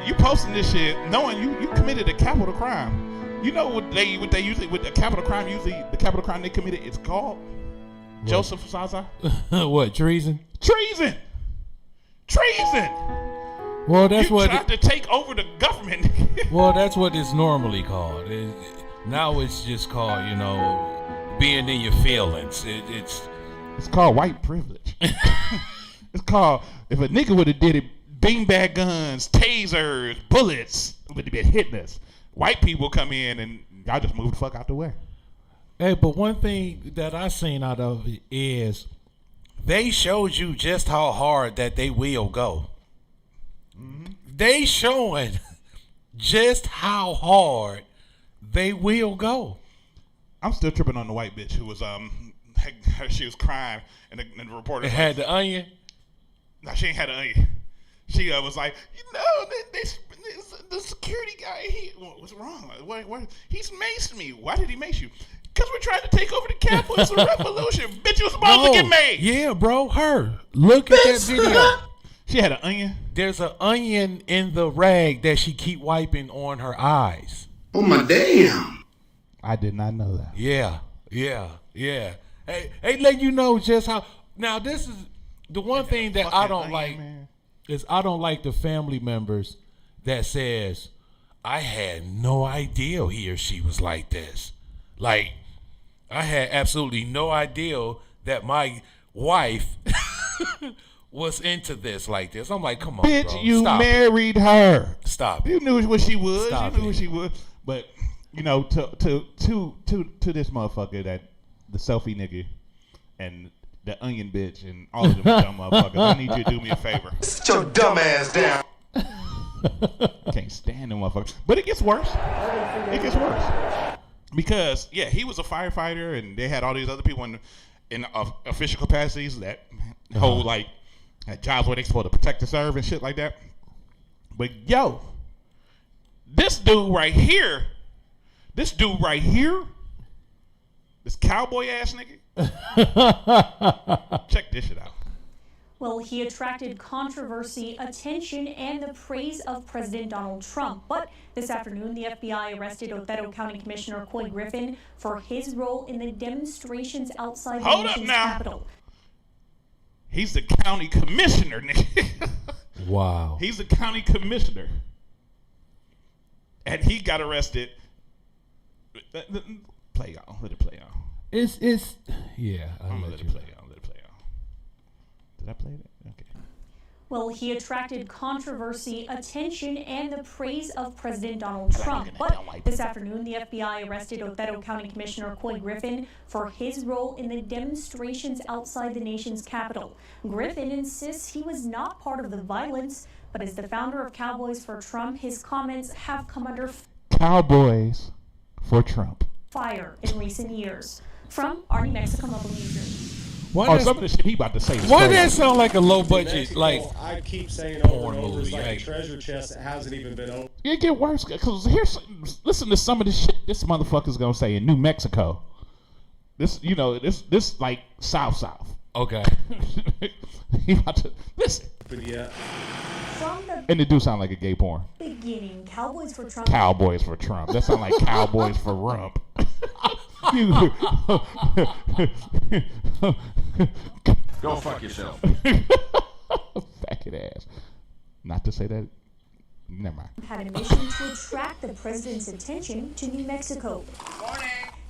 you posting this shit knowing you committed a capital crime. You know what they usually with the capital crime they committed it's called what? Joseph Zsa Zsa. What, treason? Treason. Well, that's what tried to take over the government. Well, that's what it's normally called. Now it's just called, being in your feelings. It's called white privilege. It's called if a nigga would have did it, beanbag guns, tasers, bullets would have been hitting us. White people come in and y'all just move the fuck out the way. Hey, but one thing that I seen out of it is they showed you just how hard that they will go. Mm-hmm. They showing just how hard they will go. I'm still tripping on the white bitch who was she was crying and the reporter had the onion. No, she ain't had an onion. She was like, the security guy. What's wrong? What? He's maced me. Why did he mace you? Because we're trying to take over the capital. It's a revolution. Bitch, you was supposed to get made. Yeah, bro, her. Look at that video. She had an onion. There's an onion in the rag that she keep wiping on her eyes. Oh my damn. I did not know that. Yeah. Hey, letting you know just how. Now, this is the one thing that I don't like is I don't like the family members that says, I had no idea he or she was like this. Like, I had absolutely no idea that my wife was into this like this. I'm like, come on, bitch, bro. you Stop married it. her. Stop it. You knew what she was. Stop you knew it. what she was. But you know, to this motherfucker, that the selfie nigga and the onion bitch and all of them dumb motherfuckers, I need you to do me a favor. Sit your dumb ass down. Can't stand them motherfuckers. But it gets worse. It gets worse. Because he was a firefighter, and they had all these other people in official capacities that hold like had jobs where they supposed to protect and serve and shit like that. But this dude right here, this cowboy ass nigga. Check this shit out. Well, he attracted controversy, attention, and the praise of President Donald Trump. But this afternoon, the FBI arrested Othello County Commissioner Coy Griffin for his role in the demonstrations outside the nation's capital. He's the county commissioner, nigga. Wow. He's the county commissioner. And he got arrested. Play on. Let it play on. It's yeah. I'm gonna let it play on. Did I play that? Okay. Well, he attracted controversy, attention, and the praise of President Donald Trump. But this afternoon, the FBI arrested Othello County Commissioner Coy Griffin for his role in the demonstrations outside the nation's capital. Griffin insists he was not part of the violence, but as the founder of Cowboys for Trump, his comments have come under Cowboys for Trump. fire in recent years. From Arnie, Mexico, Mobile, New Jersey. Some of the shit he about to say. Why that sound like a low budget, like I keep saying over porn and over, it's movie? like a treasure chest that hasn't even been opened. It get worse because listen to some of the shit this motherfucker's gonna say in New Mexico. This like South. Okay. He about to listen. But yeah. And it do sound like a gay porn. Beginning, Cowboys for Trump. Cowboys for Trump. That sound like Cowboys for Rump. Go fuck yourself. Faggot ass. Not to say that. Never mind. Had a mission to attract the president's attention to New Mexico.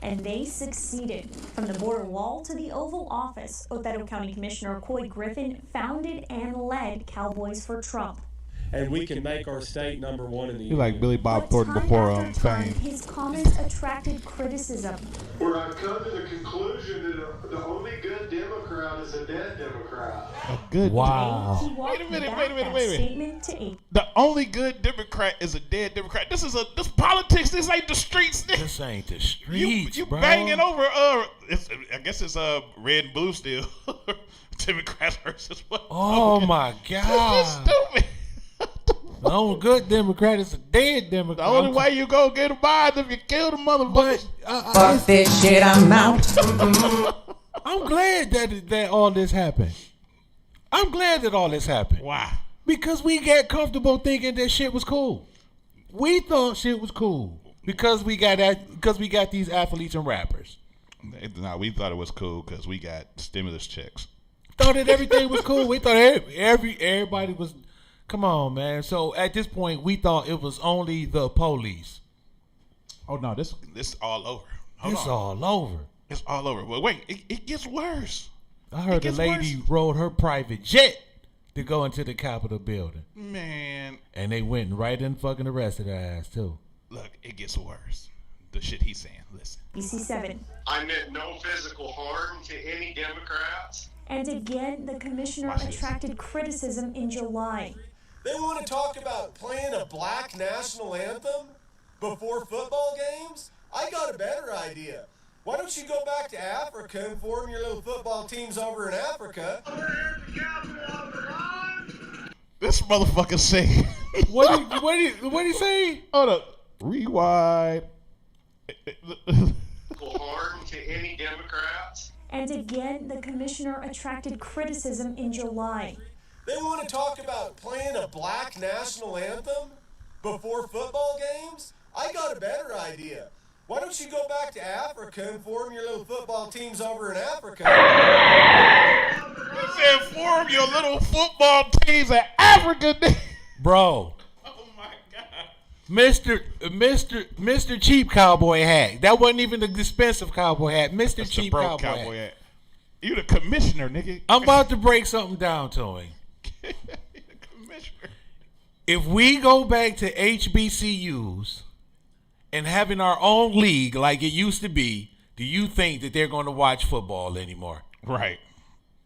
And they succeeded. From the border wall to the Oval Office, Othello County Commissioner Coy Griffin founded and led Cowboys for Trump. And we can make our state number one in the You like Billy Bob Thornton before fame. His comments attracted criticism. Where I've come to the conclusion that the only good Democrat is a dead Democrat. A good wow. Wait a minute. Statement to 8. The only good Democrat is a dead Democrat. This politics. This ain't the streets. This ain't the streets, you bro. banging over. I guess it's red and blue still. Democrats versus what? Oh my God. This is stupid. The only good Democrat is a dead Democrat. The only way you go get a bond if you kill the motherfucker. Fuck this shit, I'm out. I'm glad that all this happened. I'm glad that all this happened. Why? Because we got comfortable thinking that shit was cool. We thought shit was cool because we got these athletes and rappers. No, we thought it was cool because we got stimulus checks. Thought that everything was cool. We thought everybody was. Come on, man. So at this point, we thought it was only the police. Oh no, this all over. All over. It's all over. Well, wait, it gets worse. I heard the lady rode her private jet to go into the Capitol building. Man. And they went right and fucking arrested her ass too. Look, it gets worse. The shit he's saying. Listen. BC7. I meant no physical harm to any Democrats. And again, the commissioner attracted criticism in July. They want to talk about playing a black national anthem before football games? I got a better idea. Why don't you go back to Africa and form your little football teams over in Africa? This motherfucker say. What did he say? Hold up. Rewind. Harm to any Democrats. And again, the commissioner attracted criticism in July. They want to talk about playing a black national anthem before football games? I got a better idea. Why don't you go back to Africa and form your little football teams over in Africa? You said form your little football teams in Africa. Bro. Oh my God. Mr. Cheap Cowboy Hat. That wasn't even the expensive cowboy hat. Mr. That's Cheap the broke Cowboy hat. You the commissioner, nigga. I'm about to break something down to him. The commissioner. If we go back to HBCUs and having our own league like it used to be, do you think that they're going to watch football anymore? Right.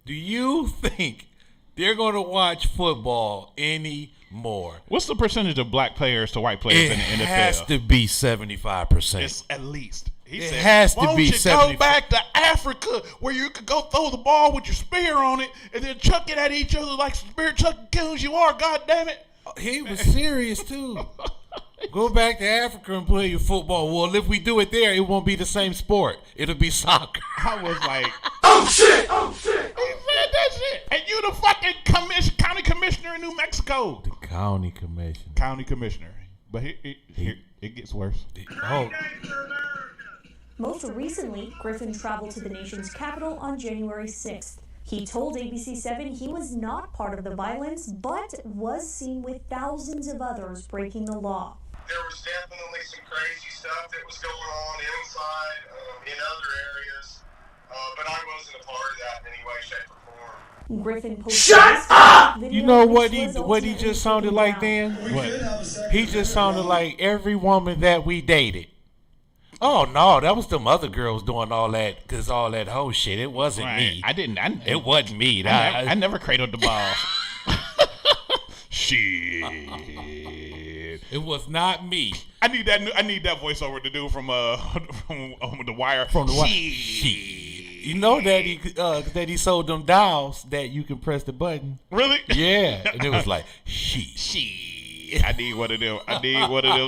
Do you think they're going to watch football anymore? What's the percentage of black players to white players in the NFL? It has to be 75%. It's at least. He It said, has to why don't be you 75%. go back to Africa where you could go throw the ball with your spear on it and then chuck it at each other like spear chucking coons you are, God damn it. He was serious too. Go back to Africa and play your football. Well, if we do it there, it won't be the same sport. It'll be soccer. I was like, Oh shit! Oh shit! he said that shit. And you the fucking county commissioner in New Mexico. The county commissioner. County commissioner. But it gets worse. Oh. Most recently, Griffin traveled to the nation's capital on January 6th. He told ABC7 he was not part of the violence, but was seen with thousands of others breaking the law. There was definitely some crazy stuff that was going on inside, in other areas, but I wasn't a part of that in any way, shape, or form. Griffin posted Shut up! You know what he just sounded like then? What? He just sounded like every woman that we dated. Oh no, that was them other girls doing all that because all that whole shit. It wasn't me. It wasn't me. I never cradled the ball. Shit. It was not me. I need that voiceover to do from The Wire. From The Wire. Shit. You know that he sold them dolls that you can press the button. Really? Yeah. And it was like shit. I need one of them.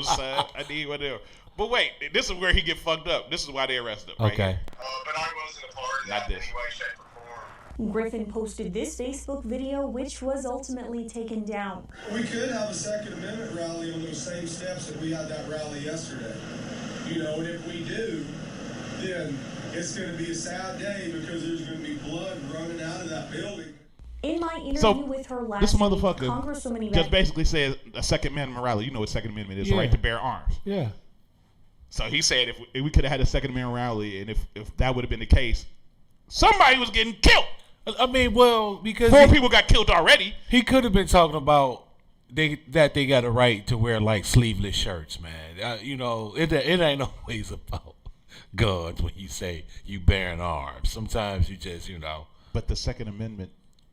Son. I need one of them. But wait, this is where he get fucked up. This is why they arrested him. Right Okay. here. But I wasn't a part of that in any way, shape, or form. Griffin posted this Facebook video, which was ultimately taken down. We could have a Second Amendment rally on those same steps that we had that rally yesterday. You know, and if we do, then it's going to be a sad day because there's going to be blood running out of that building. In my interview with her last this week, motherfucker Congresswoman just basically says a Second Amendment rally. You know what Second Amendment is, the right to bear arms. Yeah. So he said if we could have had a Second Amendment rally, and if that would have been the case, somebody was getting killed. I mean, well, because 4 people got killed already. He could have been talking about that they got a right to wear like sleeveless shirts, man. You know, it ain't always about guns when you say you bearing arms. Sometimes you just, you know. But the Second Amendment.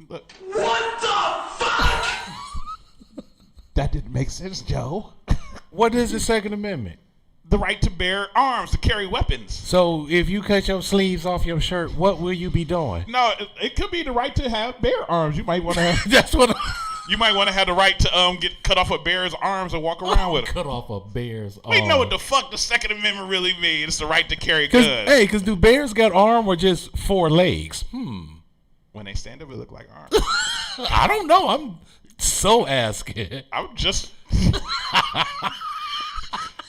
Look. What the fuck? That didn't make sense, Joe. What is the Second Amendment? The right to bear arms, to carry weapons. So if you cut your sleeves off your shirt, what will you be doing? No, it could be the right to have bear arms. You might want to have. That's what. You might want to have the right to get cut off a bear's arms and walk around with them. Cut off a bear's arm. We know what the fuck the Second Amendment really means. It's the right to carry guns. Hey, because do bears got arm or just 4 legs? When they stand up, it look like arms. I don't know. I'm so asking. I'm just.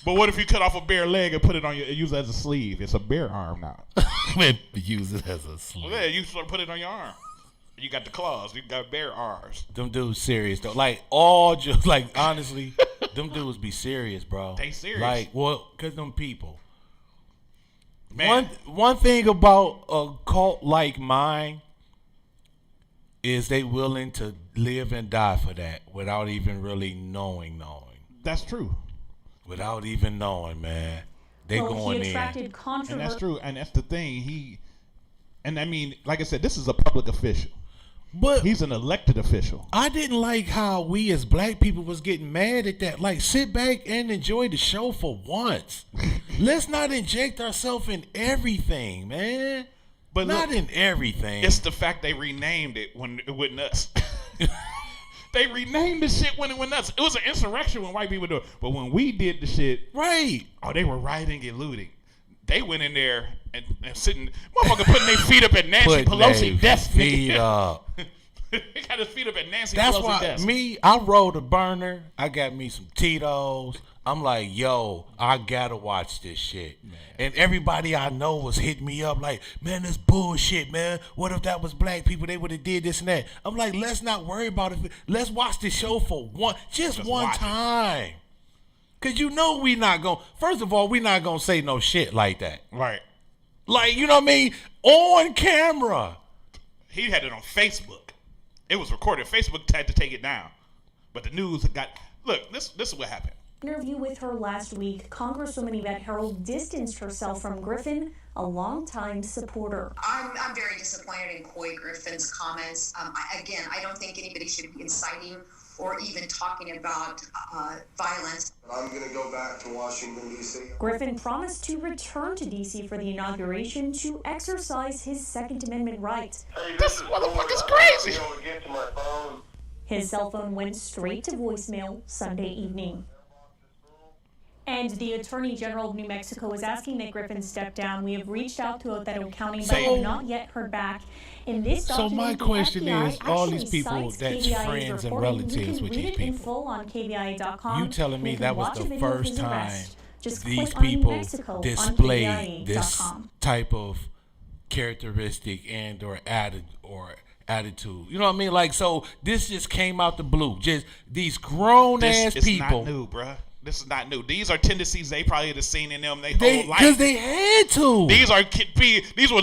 But what if you cut off a bear leg and put it on your, use it as a sleeve? It's a bear arm now. Use it as a sleeve. Well, yeah, you sort of put it on your arm. You got the claws. You got bear arms. Them dudes serious though. Like all just like honestly, them dudes be serious, bro. They serious. Like cause them people. Man. One thing about a cult like mine is they willing to live and die for that without even really knowing. That's true. Without even knowing, man. They going he attracted in. controversy. And that's true. And that's the thing. And I mean, like I said, this is a public official. But he's an elected official. I didn't like how we as black people was getting mad at that. Like, sit back and enjoy the show for once. Let's not inject ourselves in everything, man. But not look, in everything. It's the fact they renamed it when it went nuts. They renamed the shit when it went nuts. It was an insurrection when white people do it. But when we did the shit, right? Oh, they were rioting and looting. They went in there and sitting, motherfucker putting their feet up at Nancy Pelosi's desk. Feet up. He got his feet up at Nancy That's Pelosi's why desk. I rolled a burner. I got me some Tito's. I'm like, yo, I gotta watch this shit. Man. And everybody I know was hitting me up like, man, this bullshit, man. What if that was black people? They would have did this and that. I'm like, let's not worry about it. Let's watch this show for one time. Cause you know we not gonna. First of all, we not gonna say no shit like that. Right. Like, you know what I mean? On camera. He had it on Facebook. It was recorded. Facebook had to take it down. But the news got. Look, this is what happened. Interview with her last week, Congresswoman Yvette Harold distanced herself from Griffin, a longtime supporter. I'm very disappointed in Coy Griffin's comments. I don't think anybody should be inciting or even talking about violence. I'm going to go back to Washington, D.C. Griffin promised to return to D.C. for the inauguration to exercise his Second Amendment right. Hey, this motherfucker's crazy. His cell phone went straight to voicemail Sunday evening. And the Attorney General of New Mexico is asking that Griffin step down. We have reached out to Otero County, but have not yet heard back. In this document, my question is, all these people that's KVIA's friends and reporting. relatives with these You can read it in people. full on KVIA.com. You telling me that was the first time Just these click on New people Mexico on displayed this KVIA.com. type of characteristic and or attitude. You know what I mean? Like, so this just came out the blue. Just these grown ass This is people. not new, bruh. This is not new. These are tendencies they probably have seen in them their whole life. Because they had to. These was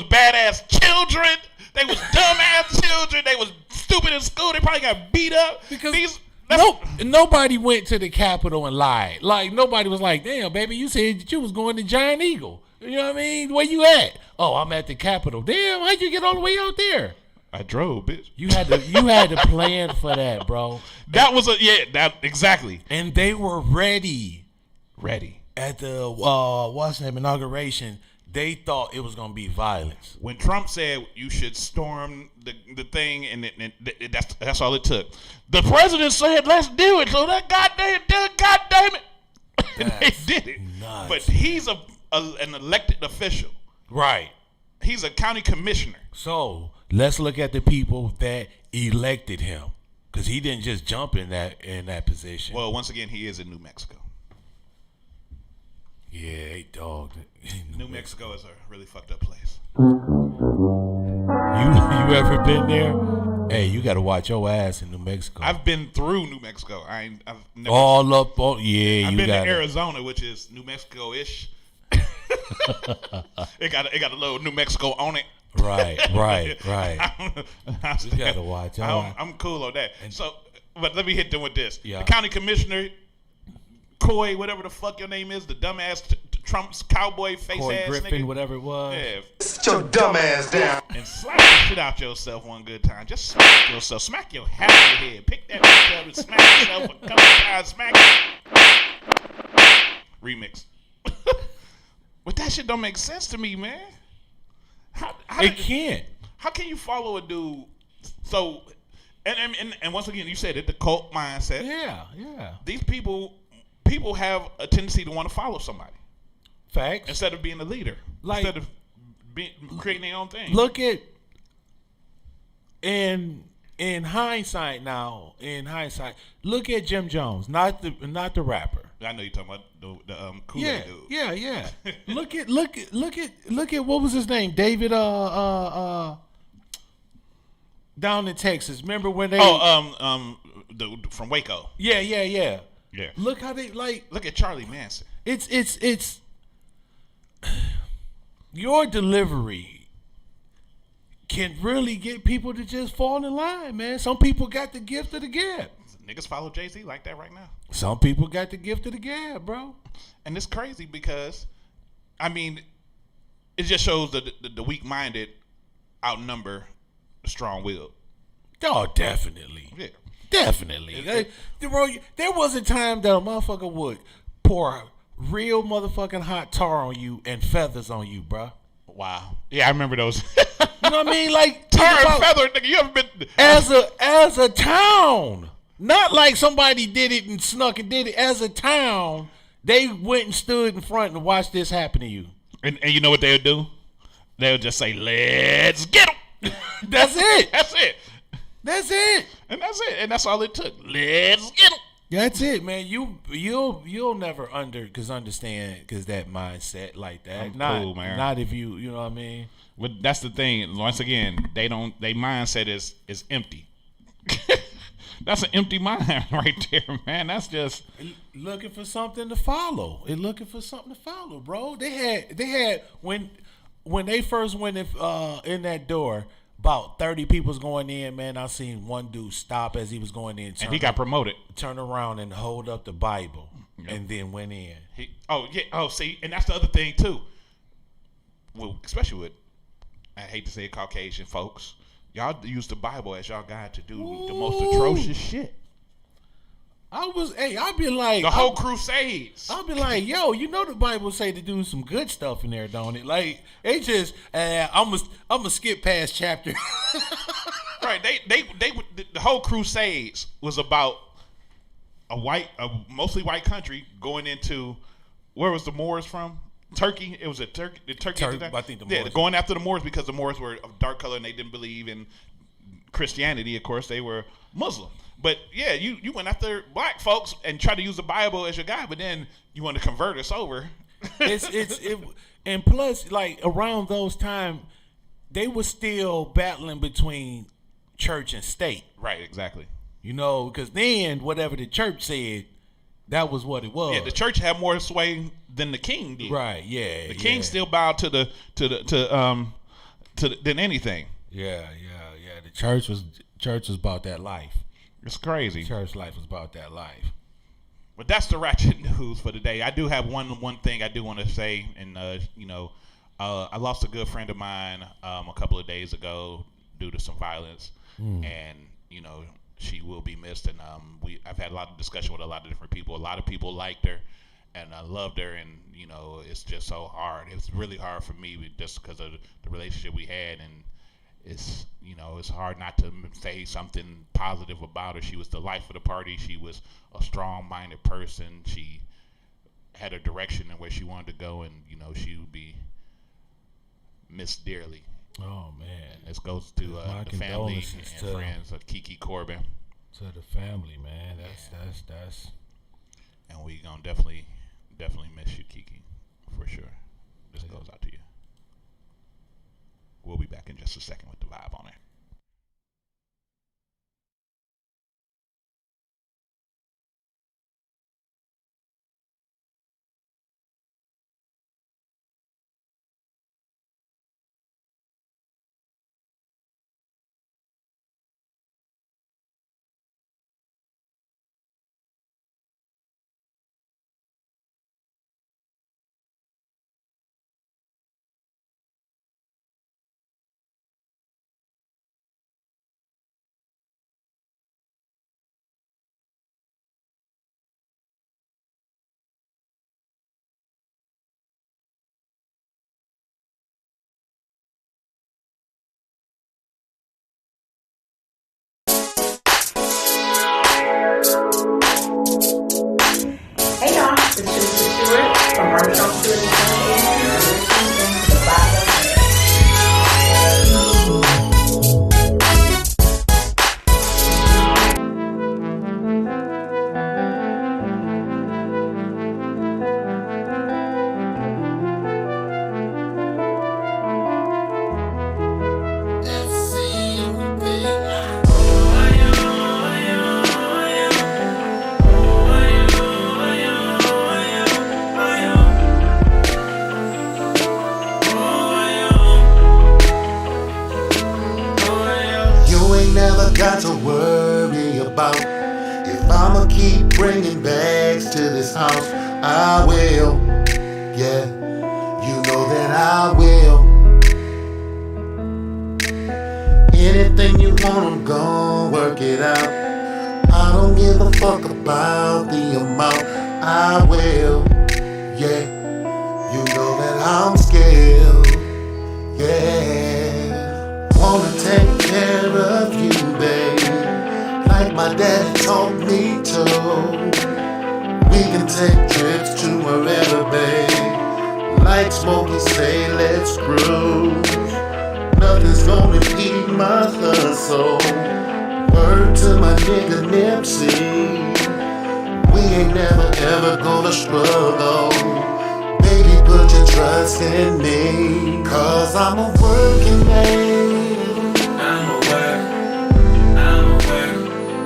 badass children. They was dumbass children. They was stupid in school. They probably got beat up. Because nobody went to the Capitol and lied. Like, nobody was like, damn, baby, you said that you was going to Giant Eagle. You know what I mean? Where you at? Oh, I'm at the Capitol. Damn, how'd you get all the way out there? I drove, bitch. You had to plan for that, bro. That was exactly. And they were ready. Ready. At the inauguration, they thought it was gonna be violence. When Trump said you should storm the thing, and that's all it took. The president said let's do it, so that goddamn it, and they did it. Nuts. But he's an elected official, right? He's a county commissioner. So let's look at the people that elected him, because he didn't just jump in that position. Well, once again, he is in New Mexico. Yeah, they dogged it. New Mexico is a really fucked up place. You ever been there? Hey, you got to watch your ass in New Mexico. I've been through New Mexico. I've never all up. Oh, yeah, I've been to Arizona, which is New Mexico-ish. It got a little New Mexico on it. Right. You gotta watch. I'm cool on that. But let me hit them with this. Yeah. The county commissioner, Coy, whatever the fuck your name is, the dumbass Trump's cowboy face Coy ass Griffin, nigga. whatever it was. Yeah. Sit your dumb ass down. And slap the shit out yourself one good time. Just smack yourself. Smack your hat on your head. Pick that bitch up and smack yourself a couple times. Smack it. Remix. But that shit don't make sense to me, man. It can't. How can you follow a dude? So, and once again, you said it, the cult mindset. Yeah. These people have a tendency to want to follow somebody. Facts. Instead of being a leader. Like, instead of creating their own thing. Look at in hindsight, look at Jim Jones, not the rapper. I know you're talking about the Kool-Aid dude. Yeah. look at what was his name? David down in Texas. Remember when they from Waco. Yeah. Yeah. Look how they look at Charlie Manson. It's your delivery can really get people to just fall in line, man. Some people got the gift of the gab. Niggas follow Jay-Z like that right now. Some people got the gift of the gab, bro. And it's crazy because, I mean, it just shows that the weak-minded outnumber the strong-willed. Oh, definitely. Yeah. Definitely. There was a time that a motherfucker would pour real motherfucking hot tar on you and feathers on you, bro. Wow. Yeah, I remember those. You know what I mean? Like, tar and feather, nigga. You ever been as a town? Not like somebody did it and snuck and did it. As a town, they went and stood in front and watched this happen to you. And you know what they'll do? They'll just say, "Let's get them." That's it. That's it. That's it. And that's it. And that's all it took. Let's get them. That's it, man. You'll never understand that mindset like that. I'm cool, man. Not if you know what I mean. But that's the thing. Once again, their mindset is empty. That's an empty mind right there, man. That's just looking for something to follow. Bro. They had when they first went in that door. About 30 people's going in, man. I seen one dude stop as he was going in. And he got promoted. Turn around and hold up the Bible. Yep. And then went in. See, and that's the other thing, too. Well, especially with, I hate to say it, Caucasian folks. Y'all use the Bible as y'all guide to do the most atrocious shit. I'd be like the whole Crusades. I'll be like, yo, you know the Bible say to do some good stuff in there, don't it? Like they just, I'm gonna skip past chapter. Right? They the whole Crusades was about a mostly white country going into, where was the Moors from? Turkey. It was Turkey. I think the Moors. Going after the Moors because the Moors were of dark color and they didn't believe in Christianity. Of course, they were Muslim. But yeah, you went after black folks and tried to use the Bible as your guide, but then you want to convert us over. And plus, like around those times, they were still battling between church and state. Right, exactly. You know, because then whatever the church said, that was what it was. Yeah, the church had more sway than the king did. Right. Yeah. The king still bowed to than anything. Yeah. The church was about that life. It's crazy. Church life was about that life. But that's the ratchet news for today. I do have one thing I do want to say, and I lost a good friend of mine a couple of days ago due to some violence, and she will be missed. And I've had a lot of discussion with a lot of different people. A lot of people liked her, and I loved her, and it's just so hard. It's really hard for me just because of the relationship we had, and it's hard not to say something positive about her. She was the life of the party. She was a strong-minded person. She had a direction and where she wanted to go, and she would be missed dearly. Oh man! This goes to the family and friends of Kiki Corbin. To the family, man. That's. And we gonna definitely miss you, Kiki, for sure. This goes out to you. We'll be back in just a second with the vibe on it. Hey y'all, this is Stuart from Armstrong Stewart and listening into the Bible. Got to worry about if I'ma keep bringing bags to this house. I will, yeah, you know that I will. Anything you want, I'm gon' work it out. I don't give a fuck about the amount. I will, yeah, you know that I'm scared, yeah. Wanna take care of you, babe, like my daddy taught me to. We can take trips to wherever, babe, Like Smokey say, let's cruise. Nothing's gonna impede my hustle. Word to my nigga Nipsey. We ain't never ever gonna struggle. Baby, put your trust in me, cause I'm a working man. I'ma work,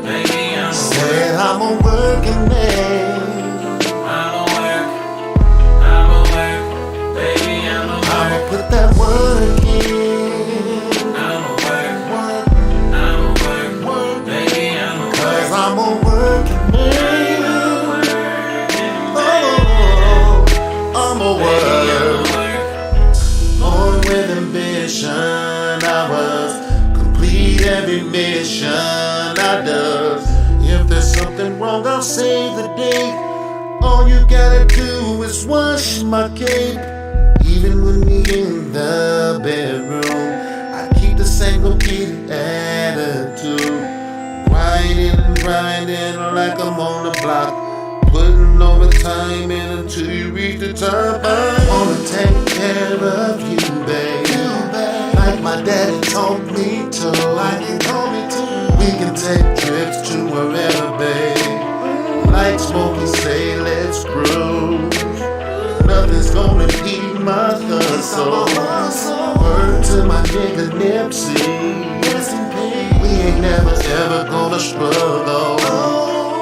baby, I'ma Said I'm a working man. I'ma work, baby, I'ma put that work in. I'ma work, baby, I'ma Cause I'm a working man. I'm a work. Born with ambition, I was complete every mission I does. If there's something wrong, I'll save the day. All you gotta do is wash my cape. Even with me in the bedroom, I keep the same complete attitude. Grinding like I'm on the block. Putting overtime in until you reach the top. I wanna take care of you, babe. Like my daddy told me to. We can take trips to wherever, babe. Like Smokey say, let's cruise. Nothing's gonna impede my hustle. Word to my nigga Nipsey. We ain't never ever gonna struggle.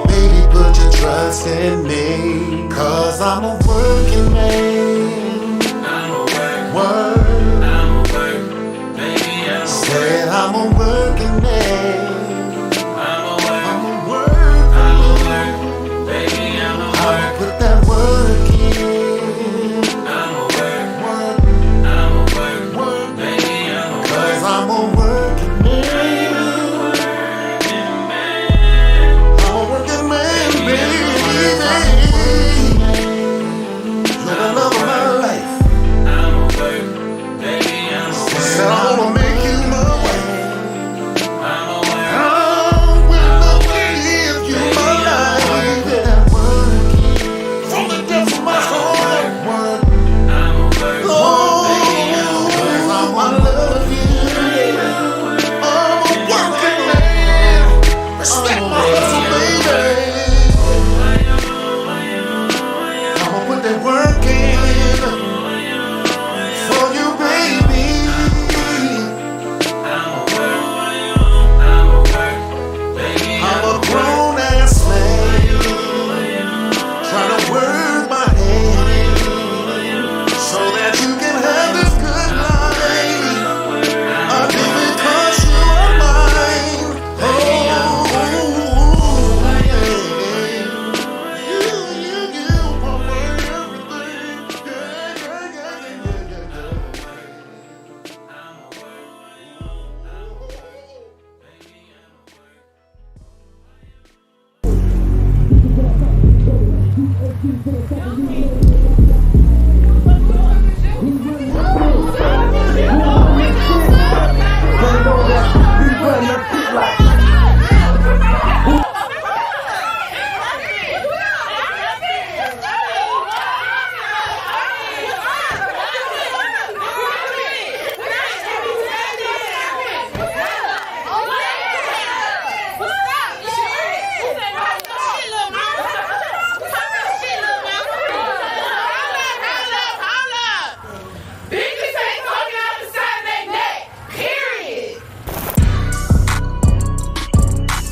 Baby, put your trust in me, cause I'm a working man. I'ma work, baby, I'ma said I'm a working man. I'ma work, baby, I'ma put that work in. I'ma work, baby, I'ma Cause I'm a working man. I'm a working man, baby. You're the love of my life. I'ma work, baby, I'ma Said I wanna make you my wife. I'ma work, I will give you my life. From the depths of my heart. I'ma work, Oh, I love you. I'm a working man. Respect my hustle, baby. I'ma put that work in for you, baby. I'm a grown ass man trying to work my hand so that you can have this good life. I do it 'cause you are mine. Oh, yeah. You are my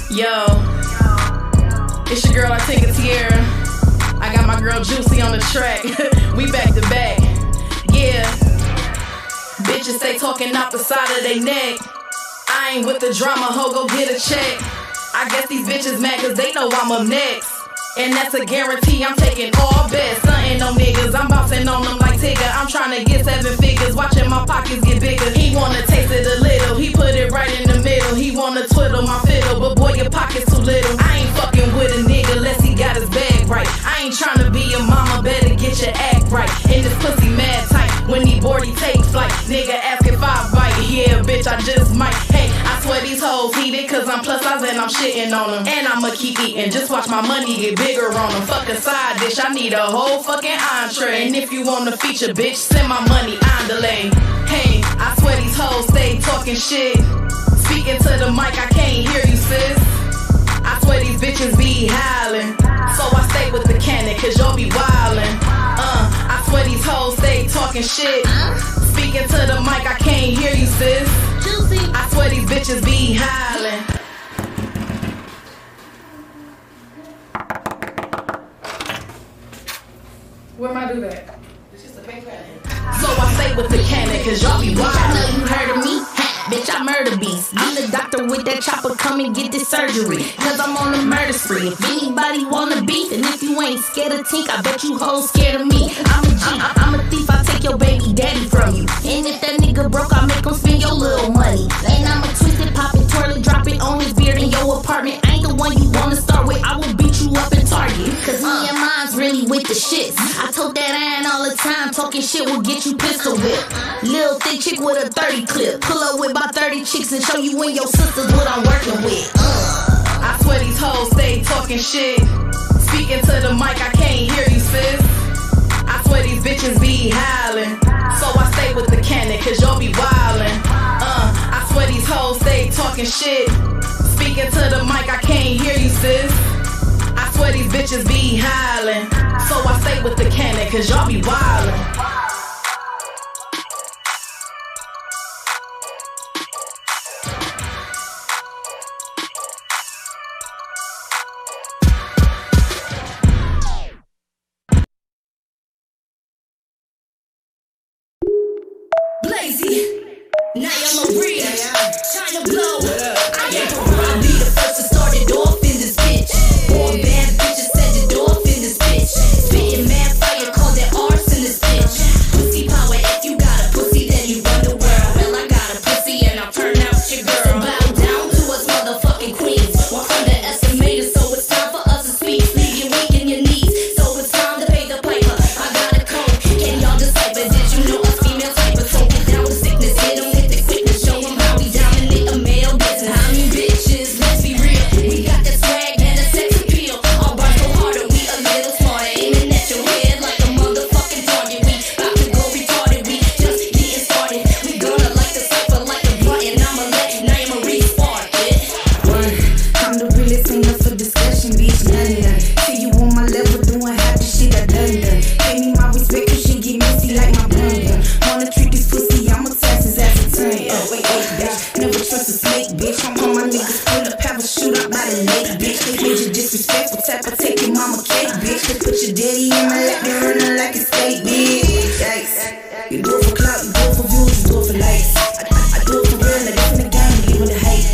Yo, it's your girl, I think it's Tierra. I got my girl Juicy on the track. We back to back. Yeah. Bitches stay talking out the side of their neck. I ain't with the drama, ho, go get a check. I guess these bitches mad cause they know I'm up next. And that's a guarantee, I'm taking all bets. Stuntin' on niggas, I'm bouncing on them like Tigger. I'm tryna get 7 figures, watching my pockets get bigger. He wanna taste it a little, he put it right in the middle. He wanna twiddle my fiddle, but boy, your pocket's too little. I ain't fucking with a nigga unless he got his bag right. I ain't tryna be your mama, better get your act right. And this pussy mad tight, when he bored he take flight. Nigga ask if I bite, yeah bitch I just might. Hey, I swear these hoes heated, cause I'm plus size and I'm shitting on them. And I'ma keep eating, just watch my money get bigger on them. Fuck a side dish, I need a whole fucking entree. And if you wanna feature, bitch, send my money on delay. Hey, I swear these hoes stay talking shit. Speaking to the mic, I can't hear you, sis. I swear these bitches be howling. So I stay with the cannon, cause y'all be wildin'. I swear these hoes stay talking shit. Speaking to the mic, I can't hear you, sis. I swear these bitches be howling. Where am I do that? So I stay with the cannon, cause y'all be wild. I know you heard of me. Bitch, I murder beast. I'm the doctor with that chopper, come and get this surgery. Cause I'm on a murder spree. If anybody wanna beef, and if you ain't scared of Tink, I bet you hoes scared of me. I'm a thief, I take your baby daddy from you. And if that nigga broke, I make him spend your little money. And I'm a twisted, pop it, twirl it, drop it on his beard in your apartment. I ain't the one you wanna start with, I will beat you up in Target. Cause me and mine's really with the shits. I told that iron all the time, talking shit will get you pistol whipped. Lil thick chick with a 30 clip, pull up with about 30 chicks and show you and your sisters what I'm working with. I swear these hoes stay talking shit. Speaking to the mic, I can't hear you, sis. I swear these bitches be howling. So I stay with the cannon, cause y'all be wildin'. I swear these hoes stay talking shit. Speaking to the mic, I can't hear you, sis. I swear these bitches be howling. So I stay with the cannon, cause y'all be wildin'. Now y'all know breathe. China blow. I am Peru. I'll be the first to start it off in this bitch. Born bad bitches set it off in this bitch. Spitting mad fire, call that arse in this bitch. Pussy power, if you got a pussy, then you run the world. Well, I got a pussy and I'll turn out your girl. So bow down to us motherfucking queens. Walk underestimated, so it's time for us to speak. Leave you weak in your knees, so it's time to pay the piper. I got a code, can y'all decipher? Did you know us female type? So get down with sickness, hit 'em with the quickness. Show 'em how we dominate a male business. I mean bitches, let's be real. We got that swag and a sex appeal. All bars go harder, we a little smarter. Aiming at your head like a motherfucking target. We about to go retarded, we just getting started. We gonna like the cipher like a button. I'ma let Naima respark it. I'm the realest, ain't up for discussion, bitch, none of that. See you on my level, doing half the shit I done. Pay me my respect, you shit get messy like my blunder. Wanna treat this pussy, I'ma test his ass a turn. Wait, bitch, never trust a snake, bitch. I'm on my niggas, pull up, have a shootout by the lake, bitch. They made you disrespectful, type of take your mama cake, bitch. They put your daddy in my lap, they running like a skate, bitch. Yikes. You do it for clout, you do it for views, you do it for likes. I do it for real, like this in the game, give it a hate.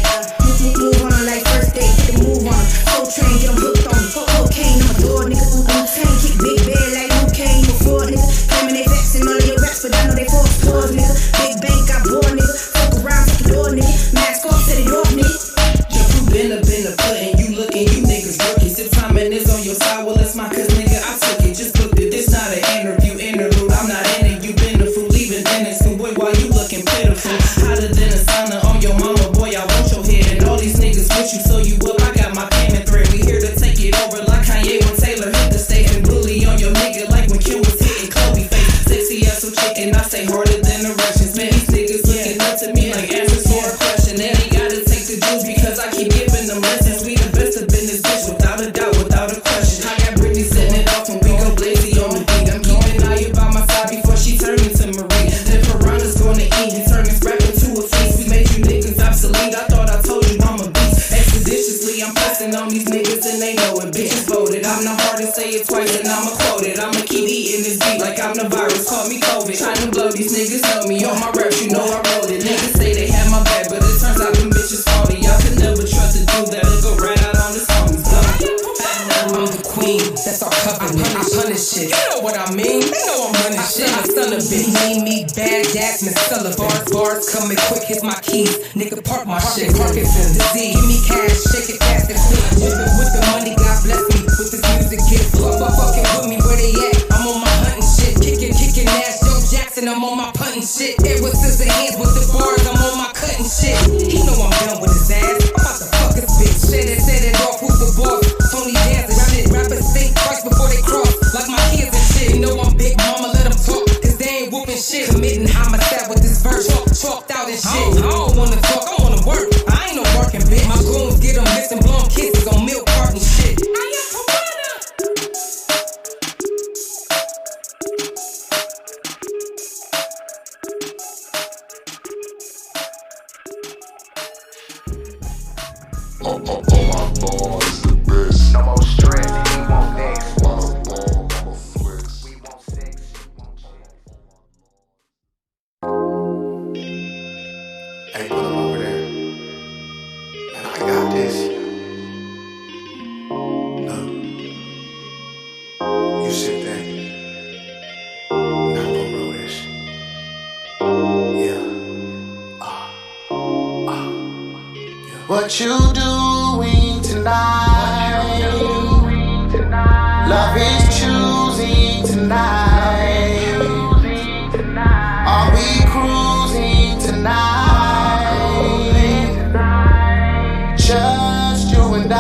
Move on her like first date, get the move on her. Whole train, get them hooked on me. Cocaine, I'm a door, nigga. Tank, kick big bed like cocaine. You a fraud, nigga. Claiming they vexing all of your raps, but I know they false stores, nigga. Big bank, got bored, nigga. Fuck around, fuck the door, nigga. Mask off, set it off, nigga. You been up in the pudding, you looking, you niggas rookies. If timing is on your side, well, it's mine, cause nigga, I took it. Just booked it, this not an interview, interlude. I'm not in it, you been the fool, leaving Dennis. And boy, why you looking pitiful? Hotter than a sauna on your mama, boy, I want your head. And all these niggas with you, so you up, I got my pen and thread. We here to take it over like Kanye when Taylor hit the stage. And bully on your nigga like when Kim was hitting Kobe face. Sexy ass so chicken, I say harder than the Russians. Man, these niggas looking up to me like answers for a question. And they gotta take the juice because I keep giving them lessons. We the best up in this bitch without a doubt, without a question. I got Britney setting it off and we go blazy on the beat. I'm keeping Aya by my side before she turned into Marie. Then Piranha's gonna eat and turn this rap into a feast. We made you niggas obsolete, I thought I told you I'm a beast. Expeditiously, I'm pressing on these niggas and they know it. Bitches voted, I'm the hardest, say it twice and I'ma quote it. I'ma keep eating this beat like I'm the virus, call me COVID. Trying to blow, these niggas know me, on my raps, you know I wrote it. Niggas say they had my back, but it turns out them bitches faulty. Y'all could never trust a dude that'll go right out on his homies, I'm the queen, that's our covenant. I punish shit, you know what I mean? They know I'm running shit. I stun a bitch, me, bad Jasmine, Stella. Bars coming quick, hit my keys. Nigga, park my shit. Parkinson, disease, give me cash, shake it fast and quick. With the money, God bless me. With this music gift, fucking with me, where they at? I'm on my hunting shit. Kicking ass, Joe Jackson, I'm on my punting shit. It was scissor hands with the bars, I'm on my cutting shit. He know I'm done with Oh my God, it's the best. No more stress, he won't next. I'ma flex. We want sex, you want sex. Hey, put him over there. Man, I got this. Look, you sit back. Now I'm gonna roll this. Yeah. What you doing tonight? Love is choosing tonight. Are we cruising tonight? Just you and I.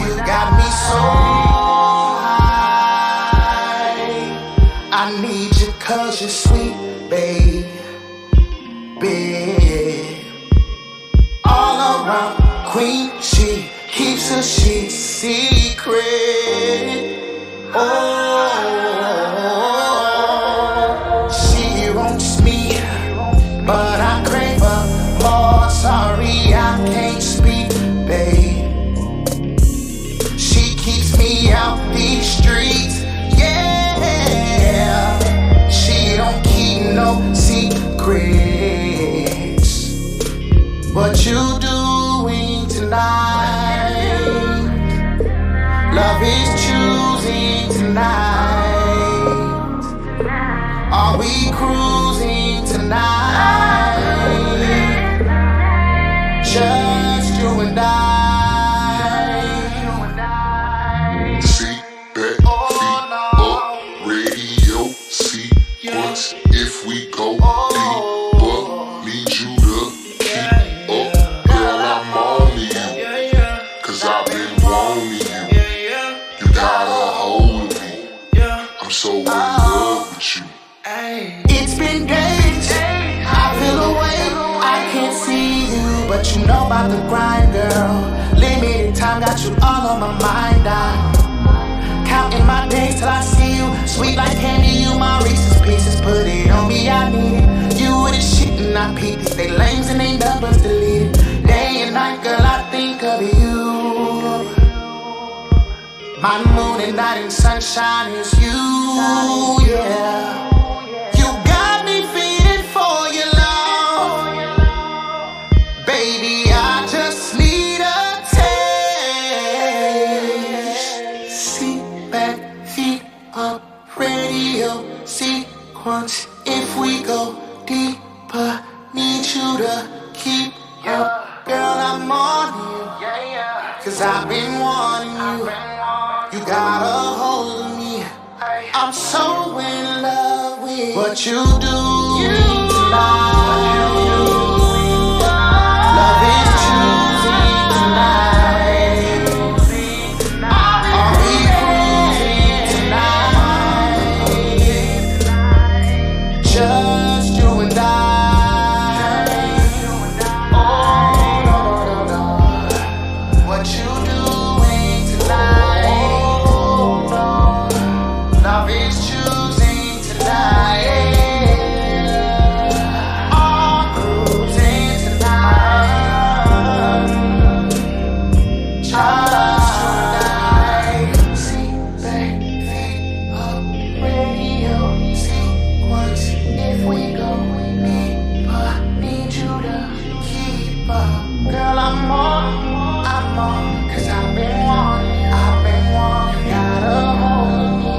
You got me so high. I need you 'cause you're sweet, babe. All around Queen, she keeps her sheets secret. Oh, she wants me, but I crave her more. Sorry, I can't speak, babe. She keeps me out these streets, yeah. She don't keep no secrets. What you doing tonight? Love is choosing tonight. Are we cruising tonight? Just you and I. Seat back, feet up, radio sequence. If we go deeper, need you to keep up. Girl, I'm on you, 'cause I've been wanting you. You got a hold of me, I'm so in love with you. It's been days, I feel away, I can't see you, but you know about the grind, girl. Limited time got you all on my mind. I'm counting my days till I see you. Sweet like candy, you my Reese's Pieces. Put it on me, I need it. You with the shit and I peep it. They lames and they numbers deleted. Day and night, girl, I think of you. My moon and night and sunshine is you, yeah. You got me feeling for your love. Baby, I just need a taste. Sit back, feet up, radio sequence. If we go deeper, need you to keep up. Girl, I'm on you, 'cause I've been wanting you. You got a hold of me. I'm so in love with what you do tonight. Love is choosing tonight. Are we cruising tonight? Just you and I. Oh, no, no, no. What you doing tonight? Love is choosing tonight. All cruising tonight. Just tonight. See, baby, up radio sequence. If we go deeper, need you to keep up. Girl, I'm on, 'cause I've been wanting, you got a hold of me.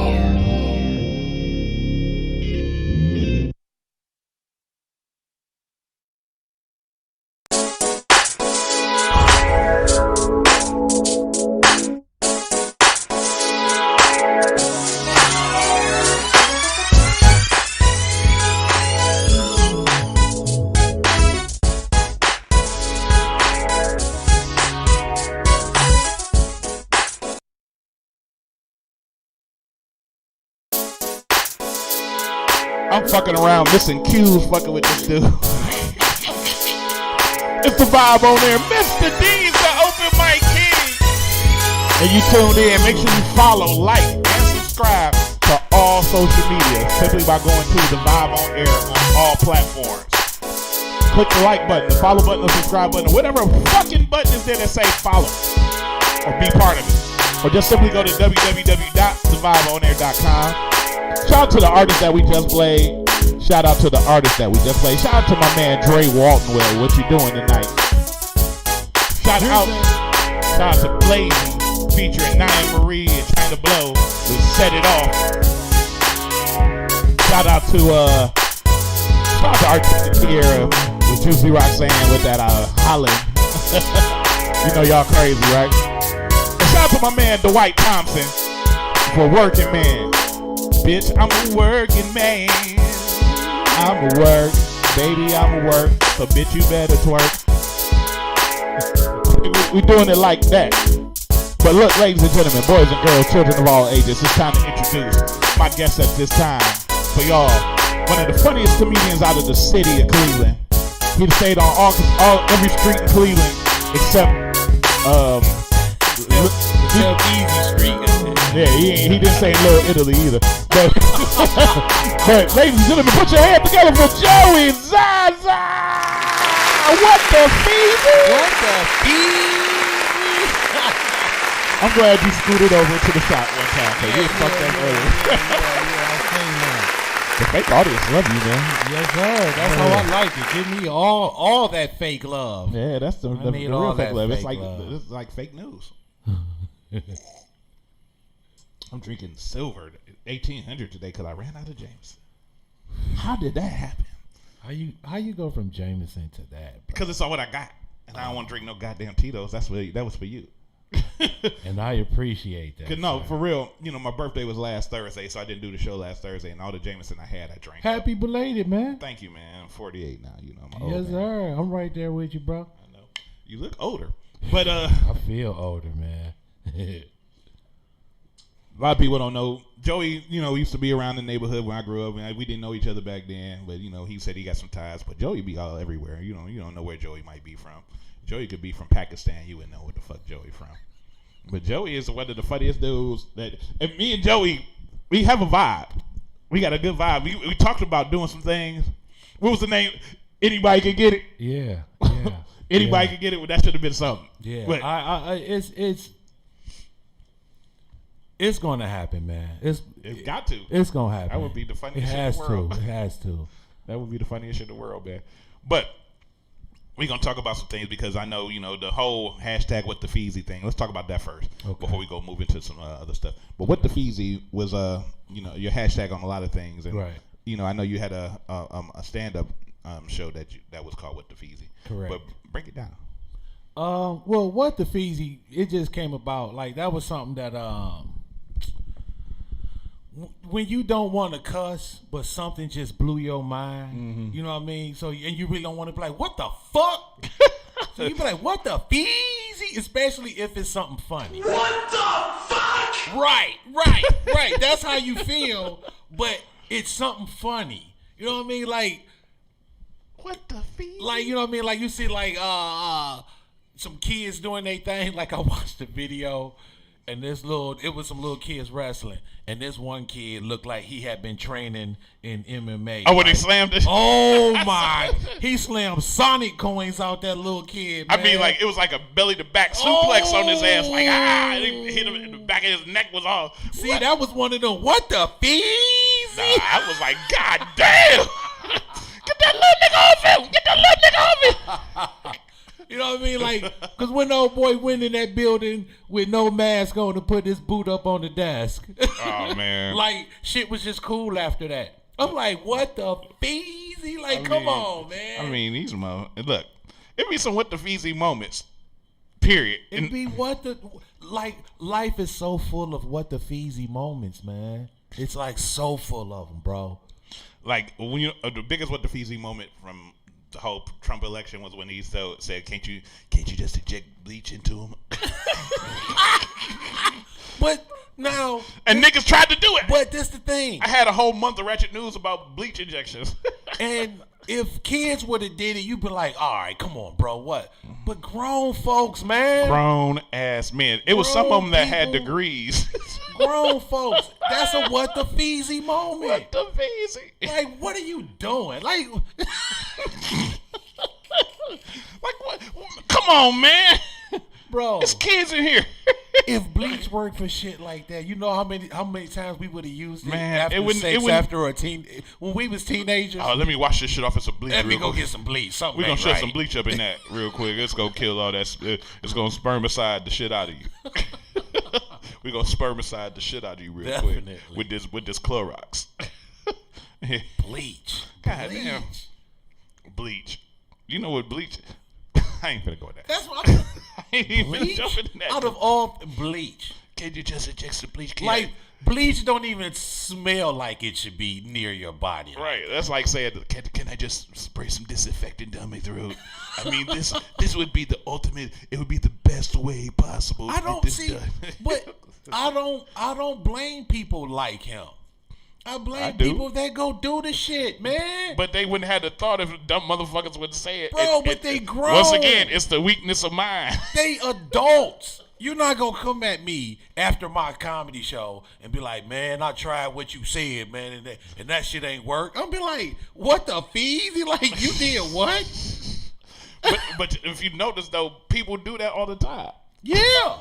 I'm fucking around missing cues fucking with this dude. It's the vibe on there. Mr. D's the open mic king. And you tuned in. Make sure you follow, like, and subscribe to all social media simply by going to the vibe on air on all platforms. click the like button, the follow button, the subscribe button, or whatever fucking button is there that say follow or be part of it. Or just simply go to www.thevibeonair.com. Shout out to the artist that we just played. Shout out to the artist that we just played. Shout out to my man Dre Waltonwell. What you doing tonight? Shout out to Blaze featuring Nia Marie and China Blow with Set It Off. Shout out to Artistic Tierra with Juicy Roxanne with that Holland. You know y'all crazy, right? And shout out to my man Dwight Thompson for Working Man. Bitch, I'm a working man. I'm a work, baby, I'm a work. So bitch, you better twerk. We doing it like that. But look, ladies and gentlemen, boys and girls, children of all ages, it's time to introduce my guest at this time. For y'all, one of the funniest comedians out of the city of Cleveland. He stayed on every street in Cleveland except Easy Street. Yeah, he didn't say Little Italy either. But, but ladies and gentlemen, put your hands together for Joey Zsa Zsa. What the feezy? What the feezy? I'm glad you scooted over to the shot one time because you fucked that earlier. The fake audience love you, man. Yes, sir. That's how I like it. Give me all that fake love. Yeah, that's the real fake love. It's like fake news. I'm drinking silver 1800 today because I ran out of Jameson. How did that happen? How you go from Jameson to that? Bro? Because it's all what I got, and I don't want to drink no goddamn Tito's. That was for you. And I appreciate that. No, for real. You know, my birthday was last Thursday, so I didn't do the show last Thursday, and all the Jameson I had, I drank. Happy belated, man. Thank you, man. I'm 48 now. You know, I'm old. Yes, sir. I'm right there with you, bro. I know. You look older, but I feel older, man. A lot of people don't know. Joey, you know, used to be around the neighborhood when I grew up, and we didn't know each other back then. But you know, he said he got some ties. But Joey be all everywhere. You don't know where Joey might be from. Joey could be from Pakistan. You wouldn't know where the fuck Joey from. But Joey is one of the funniest dudes. And me and Joey, we have a vibe. We got a good vibe. We talked about doing some things. What was the name? Anybody can get it. Yeah. Anybody can get it. Well, that should have been something. Yeah. But it's gonna happen, man. It's got to. It's gonna happen. That would be the funniest shit in the world. It has to. That would be the funniest shit in the world, man. But we're gonna talk about some things because I know, you know, the whole hashtag What the Feezy thing. Let's talk about that first before we go move into some other stuff. But What the Feezy was you know, your hashtag on a lot of things, and right. You know, I know you had a stand-up show that was called What the Feezy. Correct. But break it down. Well, What the Feezy, it just came about. Like, that was something that when you don't want to cuss, but something just blew your mind, you know what I mean? So, and you really don't want to be like, what the fuck? So you be like, what the feezy? Especially if it's something funny. What the fuck? Right. That's how you feel, but it's something funny. You know what I mean? Like, what the feezy? Like, you know what I mean? Like, you see, like, some kids doing their thing. Like, I watched the video, and it was some little kids wrestling, and this one kid looked like he had been training in MMA. Oh, when he slammed it? Oh my! He slammed Sonic coins out that little kid, man. I mean, like, it was like a belly to back suplex on his ass, like and he hit him in the back of his neck was off. See, that was one of them. What the feezy? Nah, I was like, God damn! Get that little nigga off him! Get that little nigga off him! You know what I mean? Like, because when the old boy went in that building with no mask on to put his boot up on the desk. Oh, man. Like, shit was just cool after that. I'm like, what the feezy? Like, come on, man. I mean, these moments. Look, it be some what the feezy moments. Period. It be life is so full of what the feezy moments, man. It's like so full of them, bro. Like, when the biggest what the feezy moment from the whole Trump election was when he said, "Can't you just inject bleach into him?" But now, and niggas tried to do it. But this the thing. I had a whole month of ratchet news about bleach injections. And if kids would have did it, you'd be like, "All right, come on, bro, what?" But grown folks, man, grown ass men. It was some of them that had degrees. Grown folks. That's a what the feezy moment. What the feezy? Like, what are you doing? Like, Like what? Come on, man. Bro, there's kids in here. If bleach worked for shit like that, you know how many times we would have used it Man, after it wouldn't- sex it wouldn't- after a teen when we was teenagers. Oh, let me wash this shit off with some bleach. Let me real go quick. get some bleach. Something We're gonna ain't shove right. some bleach up in that real quick. It's gonna kill all that. It's gonna spermicide the shit out of you. We're gonna spermicide the shit out of you real Definitely. quick with this Clorox. Bleach. God damn. Bleach. You know what bleach? I ain't finna go with that. That's what I'm I ain't even bleach? jumping in that. Out of all bleach. Can you just inject some bleach? Can Like bleach don't even smell like it should be near your body. Right. That's like saying, can I just spray some disinfectant down my throat? I mean, this would be the ultimate. It would be the best way possible. I to get don't this see, done. but I don't blame people like him. I blame I do. people that go do the shit, man. But they wouldn't have the thought if dumb motherfuckers would say it. Bro, but they grown. Once again, it's the weakness of mine. They adults. You're not gonna come at me after my comedy show and be like, man, I tried what you said, man, and that shit ain't work. I'm be like, what the fees? He like, you did what? but if you notice though, people do that all the time. Yeah.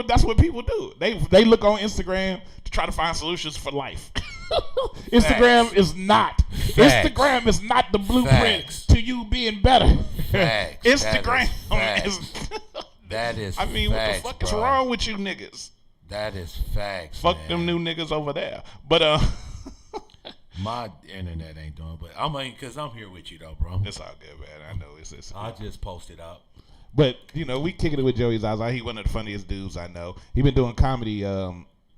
That's what people do. They look on Instagram to try to find solutions for life. Instagram is not. Instagram is not the blueprint to you being better. Facts. Instagram is. That is. I mean, facts, what the fuck is bro. wrong with you niggas? That is facts. Fuck man. them new niggas over there. But My internet ain't doing, but cause I'm here with you though, bro. It's all good, man. I know it's. I just posted up. But we kicking it with Joey Zsa Zsa. He one of the funniest dudes I know. He been doing comedy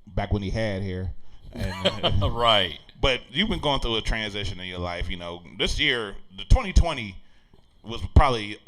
back when he had hair. And, right. But you've been going through a transition in your life. This year, the 2020 was probably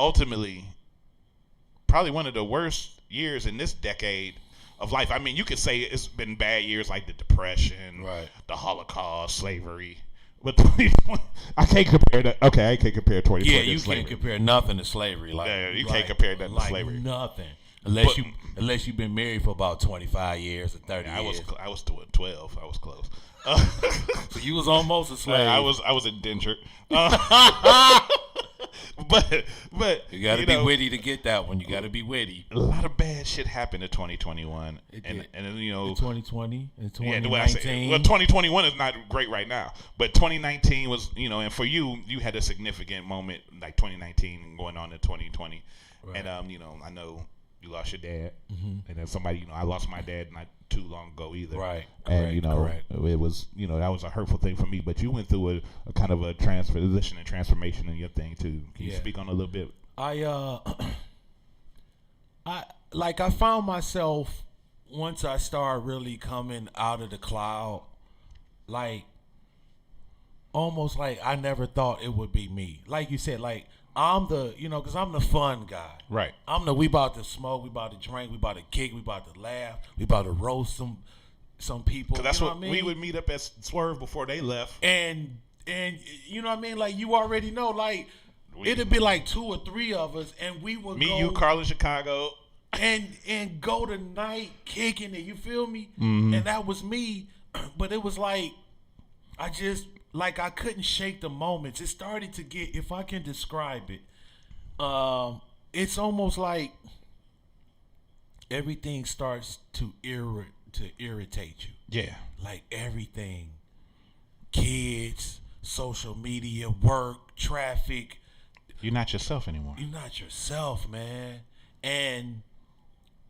one of the worst years in this decade of life. I mean, you could say it's been bad years like the Depression, the Holocaust, slavery. But 2020, I can't compare that. Okay, I can't compare 2020 Yeah, to you slavery. can't compare nothing to slavery. You can't compare that to slavery. Nothing. Unless you've been married for about 25 years or 30 years. I was 12. I was close. So you was almost a slave. I was indentured. But you got to be witty to get that one. You got to be witty. A lot of bad shit happened in 2021, and 2020 and 2019. Yeah, the way I say it. Well, 2021 is not great right now, but 2019 was, and for you had a significant moment like 2019 going on to 2020, right. And I know you lost your dad, and then somebody, I lost my dad not too long ago either, right? And correct. it was, that was a hurtful thing for me. But you went through a kind of a transition and transformation in your thing too. Can you speak on a little bit? I found myself once I started really coming out of the cloud, like almost like I never thought it would be me. Like you said, like I'm the, because I'm the fun guy. Right. We about to smoke, we about to drink, we about to kick, we about to laugh, we about to roast some people. Because that's you know what I mean? we would meet up at Swerve before they left. And you know what I mean? Like you already know, like it'd be like 2 or 3 of us, and we would me, you, Carl in Chicago, and go to night kicking it. You feel me? Mm-hmm. And that was me, but it was like I couldn't shake the moments. It started to get, if I can describe it, it's almost like everything starts to irritate you. Yeah. Like everything. Kids, social media, work, traffic. You're not yourself anymore. You're not yourself, man. And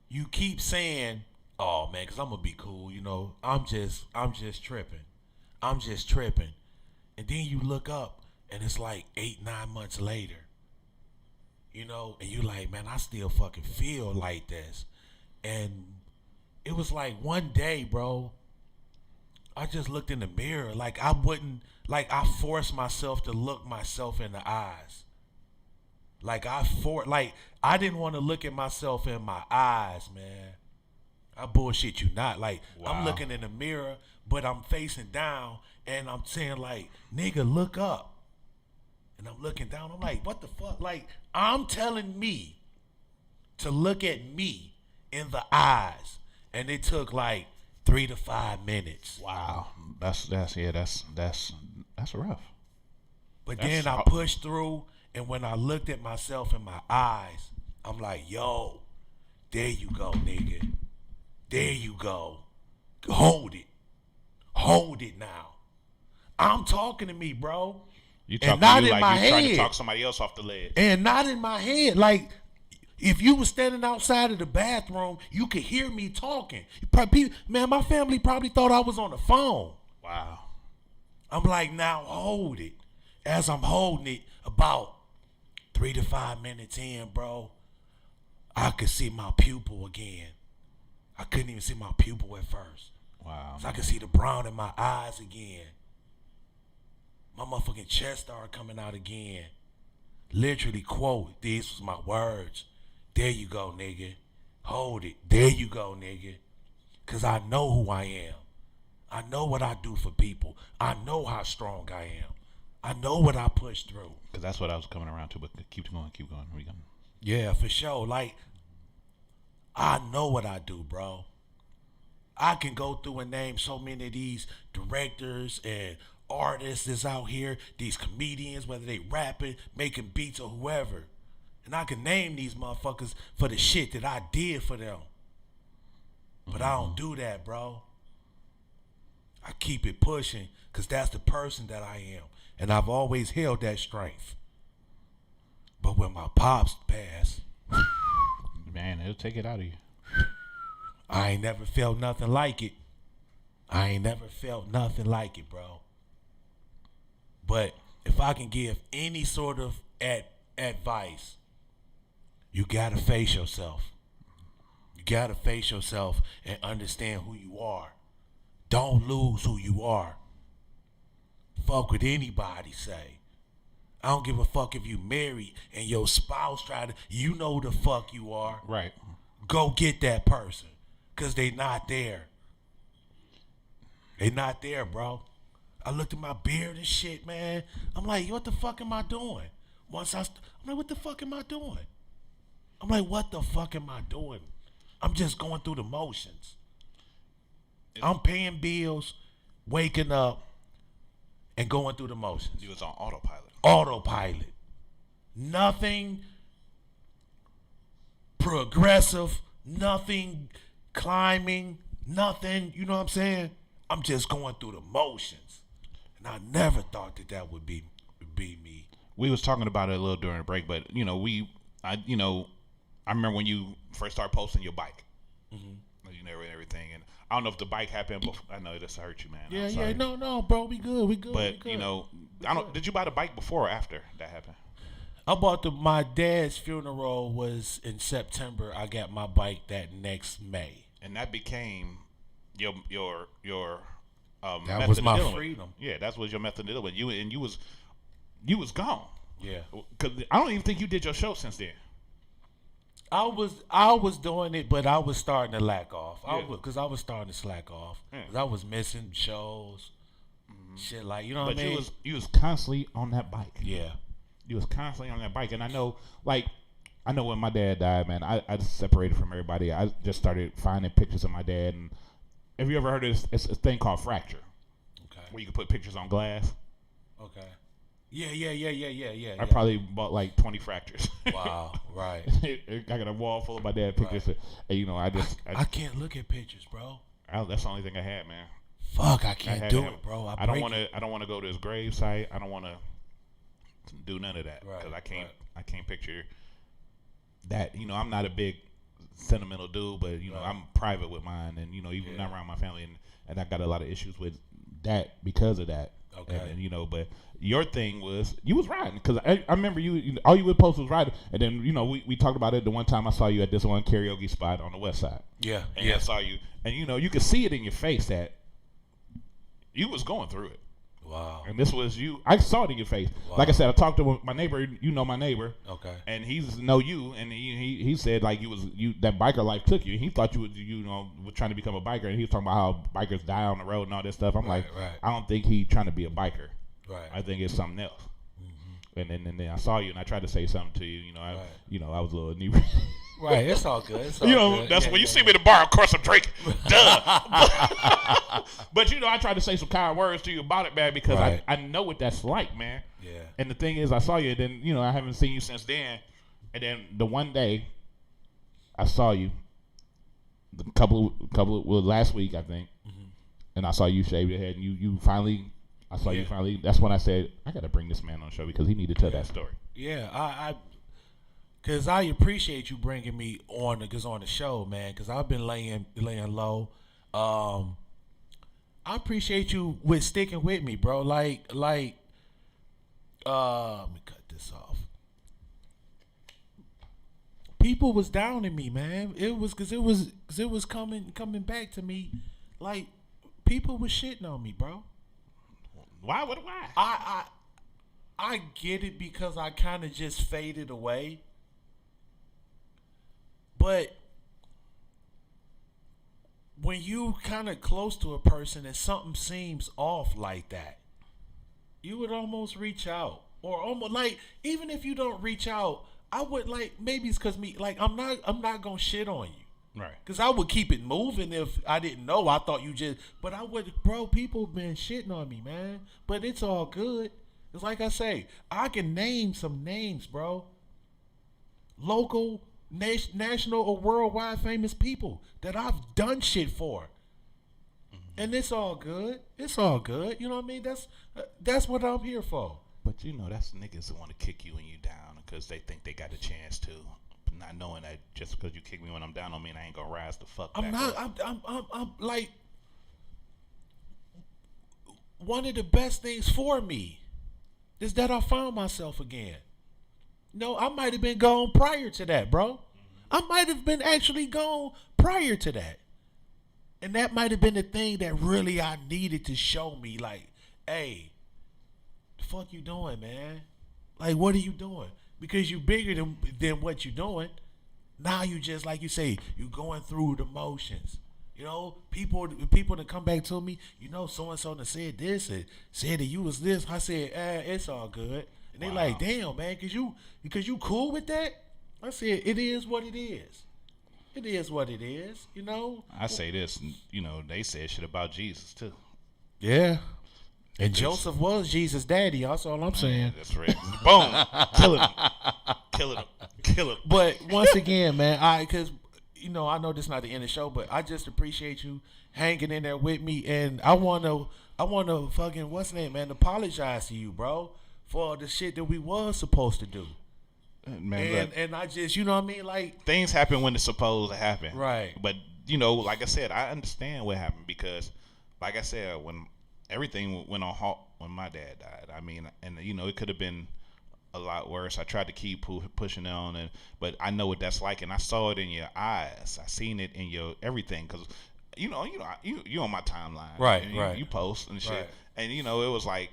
you keep saying, oh man, because I'm gonna be cool, I'm just tripping. I'm just tripping. And then you look up and it's like 8-9 months later. And you're like, man, I still fucking feel like this. And it was like one day, bro, I just looked in the mirror. Like I forced myself to look myself in the eyes. I didn't want to look at myself in my eyes, man. I bullshit you not. Like, wow. I'm looking in the mirror, but I'm facing down, and I'm saying, like, nigga, look up. And I'm looking down. I'm like, what the fuck? Like, I'm telling me to look at me in the eyes. And it took, like, 3 to 5 minutes. Wow. That's rough. But then I pushed through, And when I looked at myself in my eyes, I'm like, yo, there you go, nigga. There you go. Hold it. Hold it now. I'm talking to me, bro. You talking and not to you in like my you head. trying to talk somebody else off the ledge. And not in my head. Like, if you were standing outside of the bathroom, you could hear me talking. Man, my family probably thought I was on the phone. Wow. I'm like, now hold it. As I'm holding it, about 3 to 5 minutes in, bro, I could see my pupil again. I couldn't even see my pupil at first. Wow. So I could see the brown in my eyes again. My motherfucking chest started coming out again. Literally, quote, these was my words. There you go, nigga. Hold it. There you go, nigga. Because I know who I am. I know what I do for people. I know how strong I am. I know what I push through. Because that's what I was coming around to, but keep going. We going. Yeah, for sure. Like, I know what I do, bro. I can go through and name so many of these directors and artists that's out here, these comedians, whether they rapping, making beats, or whoever. And I can name these motherfuckers for the shit that I did for them. But I don't do that, bro. I keep it pushing because that's the person that I am. And I've always held that strength. But when my pops passed, man, it'll take it out of you. I ain't never felt nothing like it. I ain't never felt nothing like it, bro. But if I can give any sort of advice, you gotta face yourself. You gotta face yourself and understand who you are. Don't lose who you are. Fuck what anybody say. I don't give a fuck if you married and your spouse try to, you know the fuck you are. Right. Go get that person. Cause they not there. They not there, bro. I looked at my beard and shit, man. I'm like, what the fuck am I doing? I'm like, what the fuck am I doing? I'm like, what the fuck am I doing? I'm just going through the motions. I'm paying bills, waking up, and going through the motions. You was on autopilot. Autopilot. Nothing progressive, nothing climbing, nothing, you know what I'm saying? I'm just going through the motions. And I never thought that would be me. We was talking about it a little during the break, but I remember when you first started posting your bike. Mm-hmm. You know, and everything. And I don't know if the bike happened before. I know this hurt you, man. Yeah, no, bro, we good. But did you buy the bike before or after that happened? I bought my dad's funeral was in September. I got my bike that next May. And that became your that method was of my dealing freedom. With. Yeah, that was your method of dealing with. You was gone. Yeah. Cause I don't even think you did your show since then. I was doing it, but I was starting to lack off. Yeah. Because I was starting to slack off. Because I was missing shows, shit like, you know what I mean? But you was constantly on that bike. Yeah. You was constantly on that bike. And I know when my dad died, man, I just separated from everybody. I just started finding pictures of my dad. And have you ever heard of this? It's a thing called fracture. Okay. Where you can put pictures on glass. Okay. Yeah. I probably bought like 20 fractures. Wow, right. I got a wall full of my dad pictures. Right. And, I can't look at pictures, bro. That's the only thing I had, man. Fuck, I can't do it, bro. I don't want to go to his grave site. I don't want to do none of that because I can't picture that. I'm not a big sentimental dude, but I'm private with mine, and even not around my family, and I got a lot of issues with that because of that. Okay. And but your thing was you was riding because I remember you all you would post was riding, and then we talked about it the one time I saw you at this one karaoke spot on the west side. Yeah. And I saw you, and you could see it in your face that you was going through it. Wow. And this was you. I saw it in your face. Wow. Like I said, I talked to my neighbor. My neighbor. Okay. And he's know you, and he said like that biker life took you. He thought you was trying to become a biker, and he was talking about how bikers die on the road and all this stuff. I'm right. I don't think he trying to be a biker. Right. I think it's something else. Mm-hmm. And then I saw you, and I tried to say something to you. I was a little inebriated. Right, it's all good. It's all good. That's when you see me in the bar. Of course, I'm drinking. Duh. But I tried to say some kind words to you about it, man, because Right. I know what that's like, man. Yeah. And the thing is, I saw you, and then I haven't seen you since then. And then the one day I saw you, last week I think, and I saw you shave your head, and you finally. I saw you finally. That's when I said I got to bring this man on the show because he need to tell that story. Yeah, because I appreciate you bringing me on the show, man. Because I've been laying low. I appreciate you with sticking with me, bro. Let me cut this off. People was down in me, man. It was because it was coming back to me. Like people was shitting on me, bro. Why? I get it because I kind of just faded away. But when you kind of close to a person and something seems off like that, you would almost reach out, or almost like even if you don't reach out, I would maybe it's because me I'm not gonna shit on you. Right. Because I would keep it moving if I didn't know. I thought you just, but I would, bro, people been shitting on me, man. But it's all good. It's like I say, I can name some names, bro. Local, national, or worldwide famous people that I've done shit for. Mm-hmm. And it's all good. It's all good. You know what I mean? That's what I'm here for. But that's niggas that want to kick you when you down because they think they got a chance to. Not knowing that just because you kick me when I'm down don't mean I ain't gonna rise the fuck back up. I'm like, one of the best things for me is that I found myself again. I might have been gone prior to that, bro. I might have been actually gone prior to that. And that might have been the thing that really I needed to show me, like, hey, the fuck you doing, man? Like, what are you doing? Because you bigger than what you're doing. Now you just, like you say, you going through the motions. People that come back to me, so-and-so that said this and said that you was this. I said, it's all good. And they like, damn, man, because you cool with that? I said, it is what it is. It is what it is, I say this, they said shit about Jesus, too. Yeah. And Joseph was Jesus' daddy. That's all I'm saying. That's right. Boom. Killing him. But once again, man, because I know this is not the end of the show, but I just appreciate you hanging in there with me, and I wanna fucking what's the name, man? Apologize to you, bro, for the shit that we was supposed to do. Man, and I just, you know what I mean, like things happen when it's supposed to happen, right? But like I said, I understand what happened because, like I said, when everything went on halt when my dad died. I mean, and it could have been a lot worse. I tried to keep pushing on, but I know what that's like, and I saw it in your eyes. I seen it in your everything, because you on my timeline, right? And you post and shit, right. And it was like,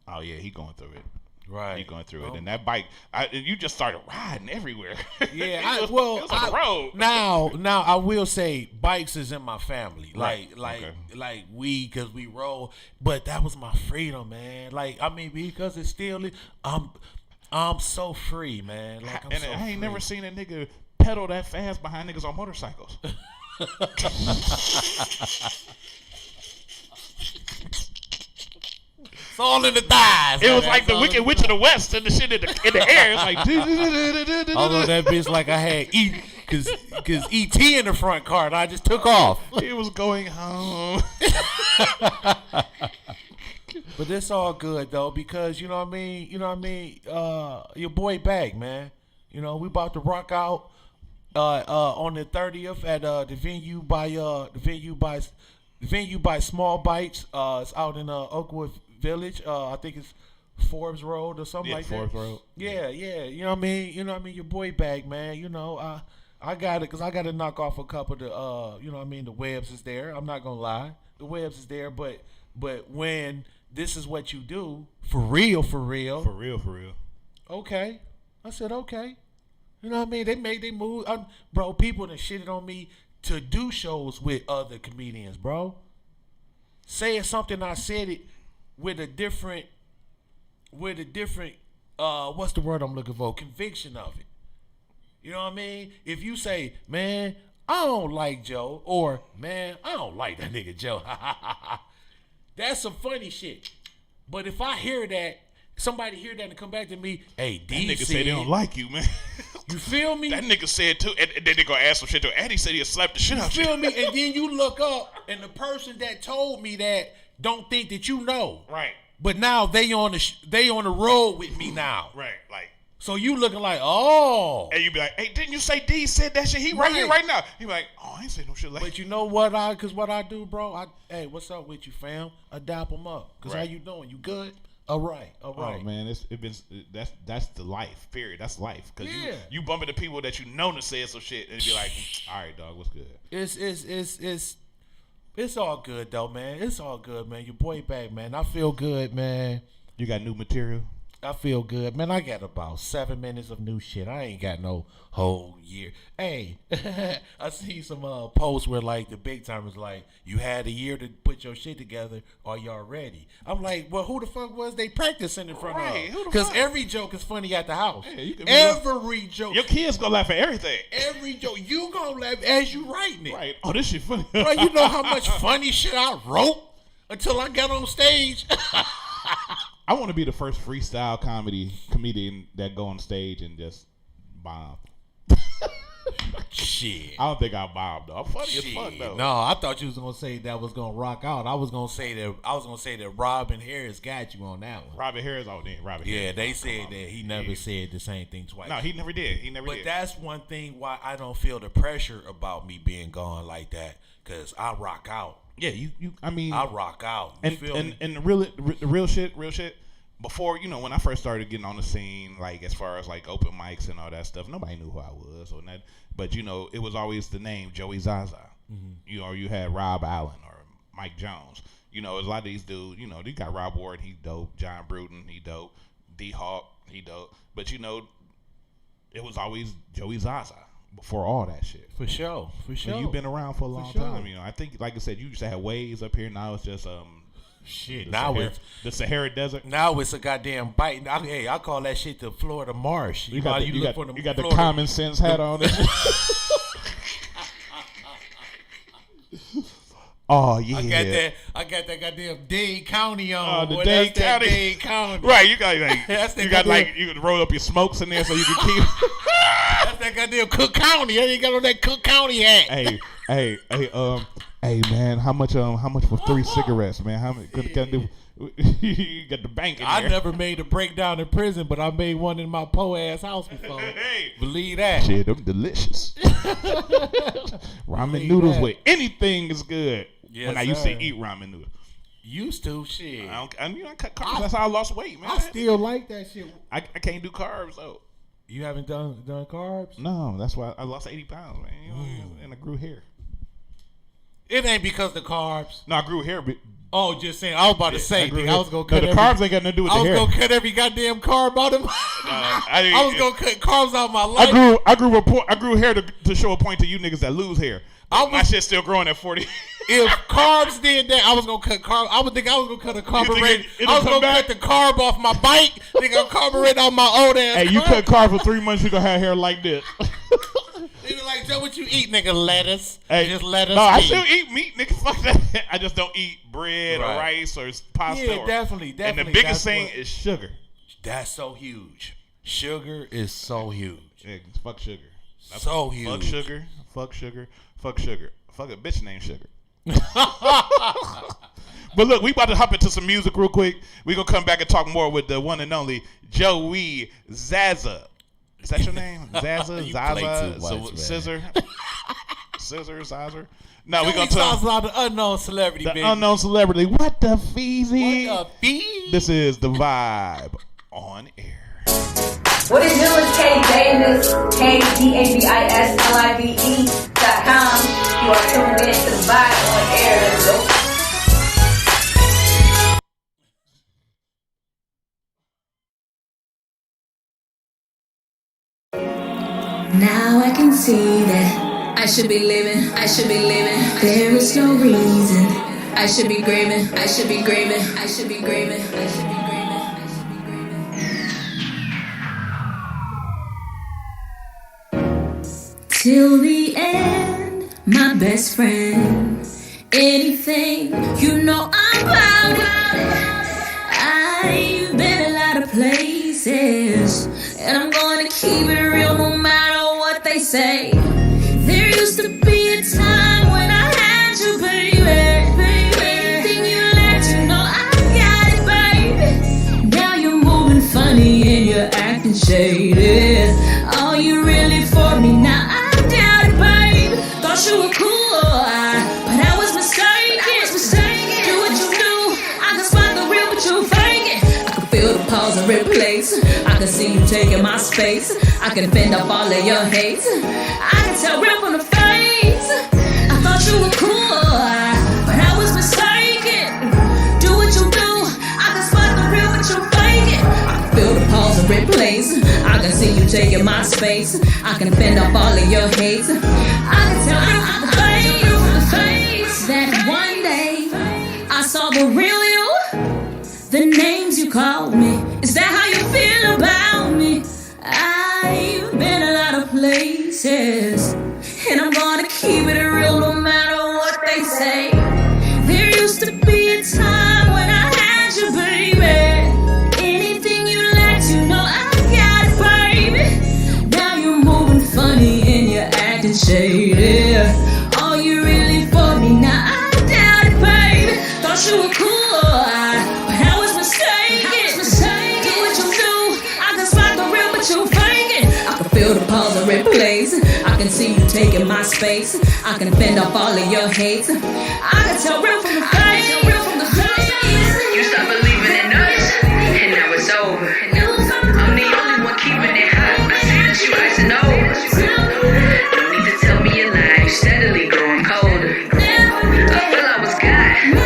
oh yeah, he going through it. Right, he going through it, and that bike, you just started riding everywhere. Yeah, it was on the road. Now I will say, bikes is in my family, right. like because we roll, but that was my freedom, man. Like I mean, because it's still, I'm so free, man. Like I ain't free. Never seen a nigga pedal that fast behind niggas on motorcycles. It's all in the thighs. It was like the Wicked Witch of the West and the shit in the air. It's like. Although that bitch like I had because E.T. in the front car and I just took off. He was going home. But it's all good though, because you know what I mean. Your boy back, man. We about to rock out on the 30th at the venue by Small Bites. It's out in Oakwood Village. I think it's Forbes Road or something like Forbes that. Road. Yeah. You know what I mean. Your boy back, man. I got it because I got to knock off a couple of the the webs is there. I'm not gonna lie, the webs is there, but when this is what you do for real. Okay, I said okay. You know what I mean? They made they move, bro. People that shitted on me to do shows with other comedians, bro. Saying something I said it with a different what's the word I'm looking for? Conviction of it. You know what I mean? If you say, man, I don't like Joe, or man, I don't like that nigga Joe. That's some funny shit. But if I hear that, somebody hear that and come back to me, hey, D That nigga said say they don't like you, man. You feel me? That nigga said too, and then they gonna ask some shit to Eddie said he'll slap the shit out you. Feel me? And then you look up, and the person that told me that don't think that you know. Right. But now they on the road with me now. Right. Like. So you looking like, oh. And you be like, hey, didn't you say D said that shit? He right here right now. He be like, oh, I ain't say no shit like that. But you know what what I do, bro? Hey, what's up with you, fam? I dap them up. Cause Right. how you doing? You good? All right. Oh man, that's the life. Period. That's life. Cause Yeah. you bump into people that you know to say some shit and be like, all right, dog, what's good? It's all good though, man. It's all good, man. Your boy back, man. I feel good, man. You got new material? I feel good, man. I got about 7 minutes of new shit. I ain't got no whole year. Hey, I see some posts where like the big timers like, you had a year to put your shit together. Are y'all ready? I'm like, well, who the fuck was they practicing in front of? Because every joke is funny at the house. Yeah, every joke. Your kids gonna laugh at everything. Every joke you gonna laugh as you writing it. Right. Oh, this shit funny. Bro, you know how much funny shit I wrote until I got on stage. I want to be the first freestyle comedian that go on stage and just bomb. Shit. I don't think I'll bomb though. I'm funny as fuck though. No, I thought you was gonna say that was gonna rock out. I was gonna say that Robin Harris got you on that one. Robin Harris, Harris. Yeah, they said that he never said the same thing twice. No, he never did. But that's one thing why I don't feel the pressure about me being gone like that, cause I rock out. Yeah, I mean, I rock out. And the real shit. Before, when I first started getting on the scene, like as far as like open mics and all that stuff, nobody knew who I was or that. But it was always the name Joey Zsa Zsa. Mm-hmm. Or you had Rob Allen or Mike Jones. A lot of these dudes. You got Rob Ward, he dope. John Bruton, he dope. D Hawk, he dope. But it was always Joey Zsa Zsa before all that shit. For sure. So you've been around for a long time. I think, like I said, you used to have waves up here. Now it's just shit. The Sahara Desert. Now it's a goddamn bite. Hey, I call that shit the Florida Marsh. You got the common sense hat on. Oh yeah. I got that goddamn Dade County on. The Dade County. Right, you can roll up your smokes in there so you can keep. That's that goddamn Cook County. I ain't got on that Cook County hat. Hey man, how much for 3 cigarettes, man? How much can I do? You got the bank in there. I never made a breakdown in prison, but I made one in my po ass house before. Hey, believe that. Shit, them delicious. Ramen noodles with anything is good. Yes, when I used to eat ramen noodles. Used to, shit. I cut carbs. That's how I lost weight, man. I still like that shit. I can't do carbs though. You haven't done carbs? No, that's why I lost 80 pounds, man. And I grew hair. It ain't because the carbs. No, I grew hair. Oh, just saying. I was about to say. I was gonna cut. No, the carbs ain't got nothing to do with the hair. I was gonna cut every goddamn carb out of my. I was gonna cut carbs out of my life. I grew hair to show a point to you niggas that lose hair. My shit's still growing at 40. If carbs did that, I was gonna cut carbs. I was gonna cut a carburetor. I was gonna cut the carb off my bike. Nigga, carburetor on my old ass. Hey, you cut carbs for 3 months, you gonna have hair like this. They be like, Joe, what you eat, nigga? Lettuce. Hey, just lettuce. No, I still eat meat, nigga. Fuck that. I just don't eat bread or rice or pasta. Yeah, definitely. And the biggest thing is sugar. That's so huge. Sugar is so huge. Yeah, fuck sugar. That's so huge. Fuck sugar. Fuck sugar. Fuck sugar. Fuck a bitch named Sugar. But look, we about to hop into some music real quick. We gonna come back and talk more with the one and only Joey Zsa Zsa. Is that your name? Zsa Zsa? Zaza? Scissor? Zaza? No, we gonna talk about the unknown celebrity, the baby. unknown celebrity. What the feezy? What the feezy? This is The Vibe on air. What is new is K Davis, KDAVISLIVE.com. You are tuned in to The Vibe on air. Let's go. Now I can see that I should be living. There is no reason I should be grieving. Till the end, my best friend. Anything, you know I'm about it. I've been a lot of places, and I'm gonna keep it real no matter what they say. There used to be a time when I had you, baby. Anything you let, you know I got it, baby. Now you're moving funny and you're acting shady. Are you really for me now? I doubt it, baby. Thought you were cool, but I was mistaken. Do what you do, I can spot the real, but you fake it. I can feel the pause and replace. I can see you taking my space. I can fend off all of your hate. I can tell real from the face. I thought you were cool, but I was mistaken. Do what you do, I can spot the real, but you fake it. I can feel the pause and replace. I can see you taking my space. I can fend off all of your hate. I can tell real from the face. That one day I saw the real you. The names you called me. Is that how you feel about me? I've been a lot of places, and I'm gonna keep it real no matter what they say. There used to be a time when I had you, baby. Anything you let, you know I got it, baby. Now you're moving funny and you're acting shady. Are you really for me now? I doubt it, baby. Thought you were cool, but I was mistaken. Do what you do, I can spot the real, but you fake it. I can feel the pause and replace. I can see you taking my space. I can fend off all of your hate. I can tell real from the face. You stopped believing in us, and now it's over. I'm the only one keeping it hot. I see that you icing over. No need to tell me your life steadily growing colder. I feel I was God. I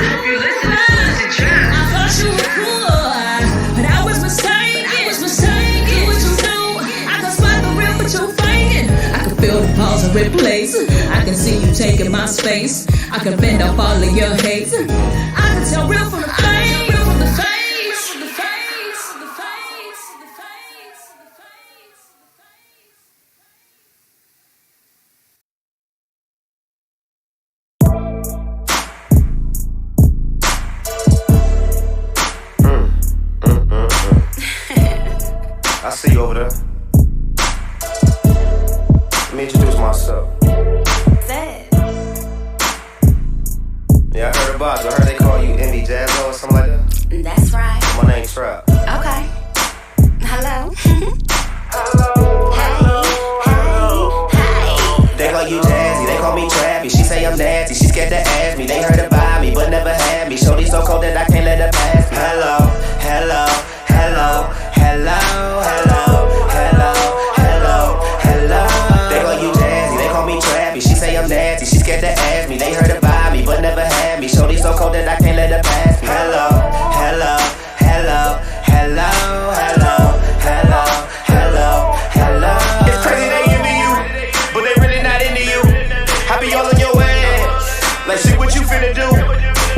hope you listen as soon as it drops. I thought you were cool, but I was mistaken. Do what you do, I can spot the real, but you fake it. I can feel the pause and replace. I can see you taking my space. I can bend off all of your hate. I can tell real from the face. I see you over there. Let me introduce myself. Yeah, I heard about you. I heard they call you Zsa Zsa or something like that. That's right. My name's Trap. Okay. Hello. They call you Jazzy, they call me Trappy. She say I'm nasty, she scared to ask me. They heard about me, but never had me. Shorty so cold that I can't let her pass me. Hello, hello, hello, hello, hello, hello, hello, hello. They call you Jazzy, they call me Trappy. She say I'm nasty, she scared to ask me. They heard about me, but never had me. Shorty so cold that I can't let her pass me. Hello, hello, hello, hello, hello, hello, hello, hello. It's crazy they into you, but they really not into you. I be all in your ass, like shit, what you finna do?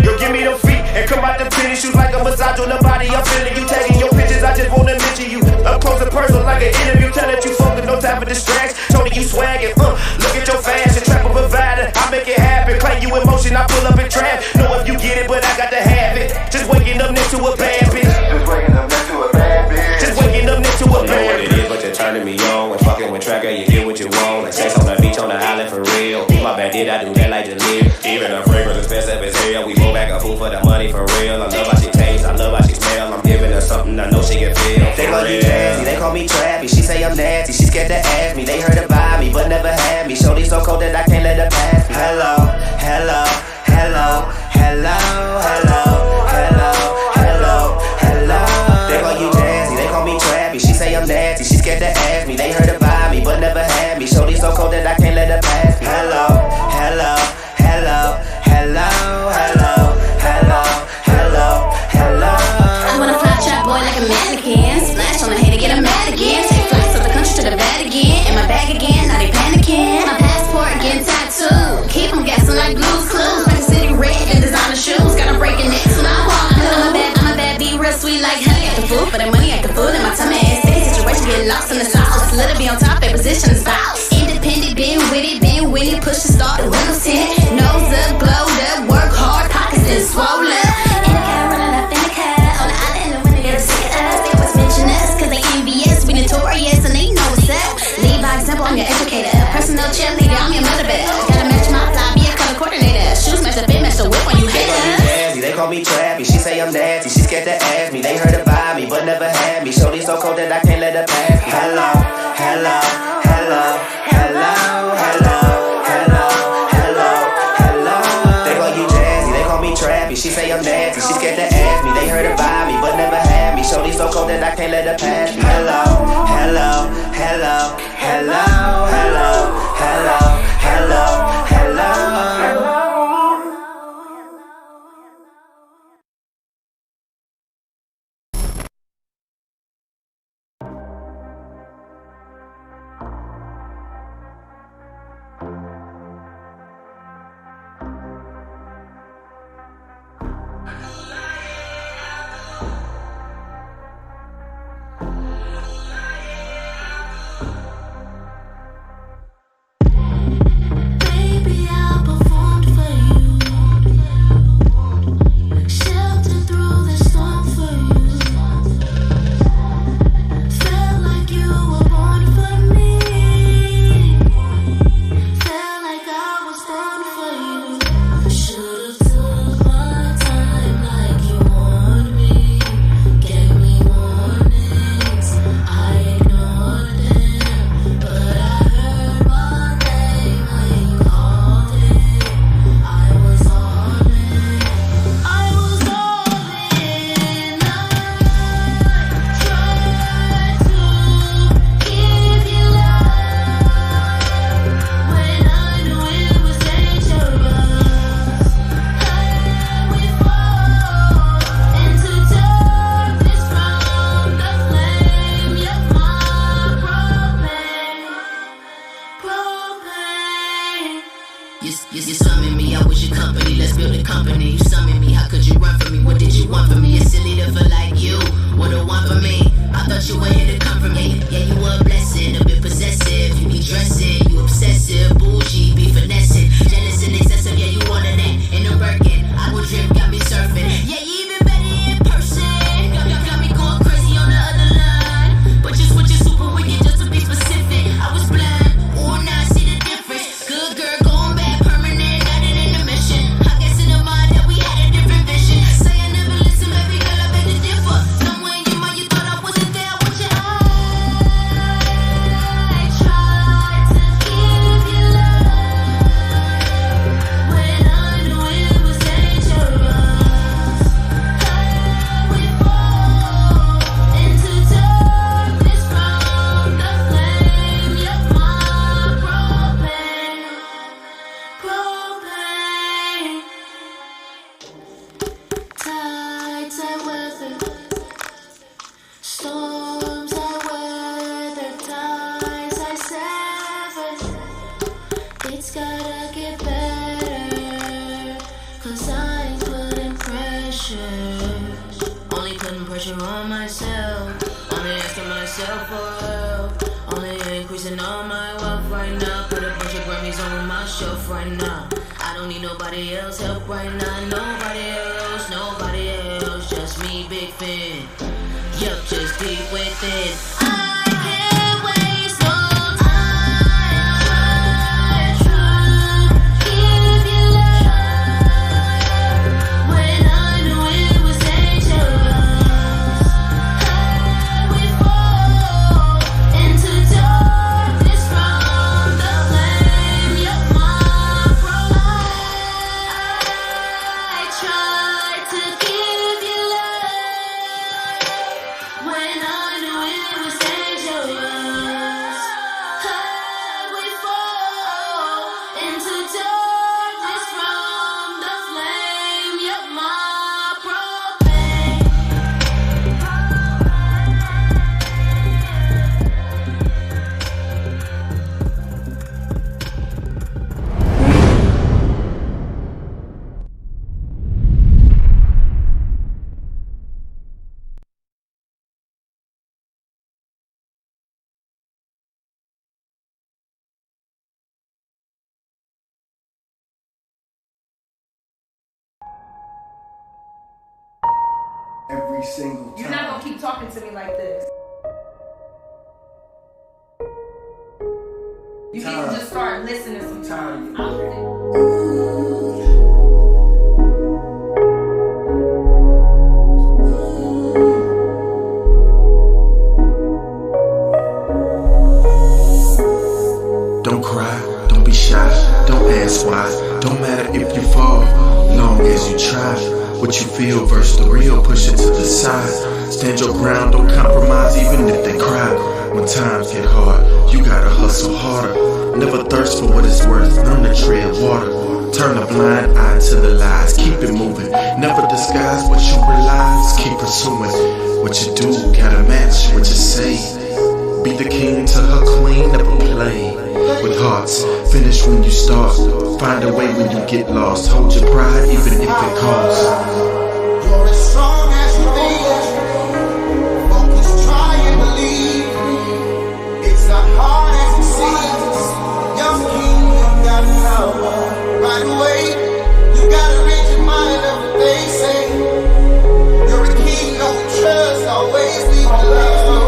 Yo, give me them feet and come out the tennis shoes like a massage on the body. I'm feeling you, taking your pictures. I just wanna mention you up close and personal, like an interview. Tell that you focus, no time for distraction. Tony, you swaggin', look at your fashion, trap a provider. I make it happen, claim you in motion. I pull up and trap. Know if you get it, but I got to have it. Just waking up next to a bad bitch. Just waking up next to a bad bitch. Just waking up next to a bad bitch. You know what it is, but you're turning me on. When fucking with Tracker, you get what you want. Like sex on the beach, on the island for real. My bad, did I do that like to live? Even the fragrance expensive as hell. We go back and fool for the money for real. I love how she tastes, I love how she smell. I'm giving her something I know she can feel. They call you Jazzy, they call me Trappy. She say I'm nasty, she scared to ask me. They heard about me, but never had me. Shorty so cold that I can't let her pass me. Hello, hello, hello, hello, hello, hello, hello, hello. They call you Jazzy, they call me Trappy. She say I'm nasty, she scared to ask me. They heard about me, but never had me. Shorty so cold that I can't let her pass me. Hello, hello, hello, hello, hello, hello, hello, hello. I wanna fly trap boy like a mannequin. Splash on the head to get a mad again. Take flights to the country to the Vatican. In my bag again, now they panicking. My passport getting tattooed. Keep them guessing like Blue's Clues. Like a city red and designer shoes. Got them breaking necks when I walk. I'm a bad, be real sweet like honey. Acting food for that money, acting food in my tummy. Situation get lost in the sauce. Let it be on top, their position is boss. Independent, been with it, push to start the windows tinted. Nose up, glowed up, work hard, pockets and swollen. In the car, running up in the car. On the island, the window, get sick of us. They always mention us, cause they envious. We notorious and they know what's up. Lead by example, I'm your educator. Personal cheerleader, I'm your motivator. Gotta match my fly, be a color coordinator. Shoes match the fit, match the whip when you hit us. They call me Trappy, she say I'm nasty, she scared to ask me. They heard about me, but never had me. Shorty so cold that I can't let her pass me. Hello, hello, hello, hello, hello, hello, hello, hello. They call you Jazzy, they call me Trappy, she say I'm nasty, she scared to ask me. They heard about me, but never had me. Shorty so cold that I can't let her pass me. Hello, hello, hello, hello, hello, hello, hello, hello. You summon me, I was your company, let's build a company. You summon me, how could you run from me? What did you want from me? It's silly to feel like you would have want for me. I thought you were here to come from me. Yeah, you were a blessing, a bit possessive. You be dressing, you obsessive, bougie, be finessing. Jealous and excessive, yeah, you wanted that. In a Birkin, I would drip, got me surfing. Yeah, you even better in person. Got me going crazy on the other line. But you switching super wicked just to be specific. I was blind, oh, now I see the difference. Good girl, going bad, permanent, got it in the mission. I guess in the mind that we had a different vision. Say I never listen, baby girl, I beg to differ. Somewhere in your mind you thought I wasn't there with your I tried to give you love when I knew it was dangerous. We fall into darkness from the flame. You're my propane. Tides I weather, storms I weather, ties I sever. It's gotta get better, 'cause I ain't putting pressure. Only putting pressure on myself. Only asking myself for help. Only increasing all my wealth right now. Put a bunch of Grammys on my shelf right now. I don't need nobody else help right now. Nobody else, nobody else. Just me, big fan. Yup, just deep within. I can't waste no time. Try to give you love when I knew it was dangerous. We fall into darkness from the flame. You're my I tried to give you love when I knew it was dangerous. every single time. You're not gonna keep talking to me like this. You need to just start listening sometimes. Don't cry, don't be shy, don't ask why. Don't matter if you fall, long as you try. What you feel versus the real, push it to the side. Stand your ground, don't compromise even if they cry. When times get hard, you gotta hustle harder. Never thirst for what it's worth, learn to tread water. Turn a blind eye to the lies, keep it moving. Never disguise what you realize, keep pursuing. What you do, gotta match what you say. Be the king to her queen, never play with hearts. Finish when you start, find a way when you get lost. Hold your pride even if it costs. You're as strong as you think. Focus, try and believe. It's not hard as it seems. Young king, you got power. Right away, you gotta read your mind of what they say. You're a king, no trust, always leave love.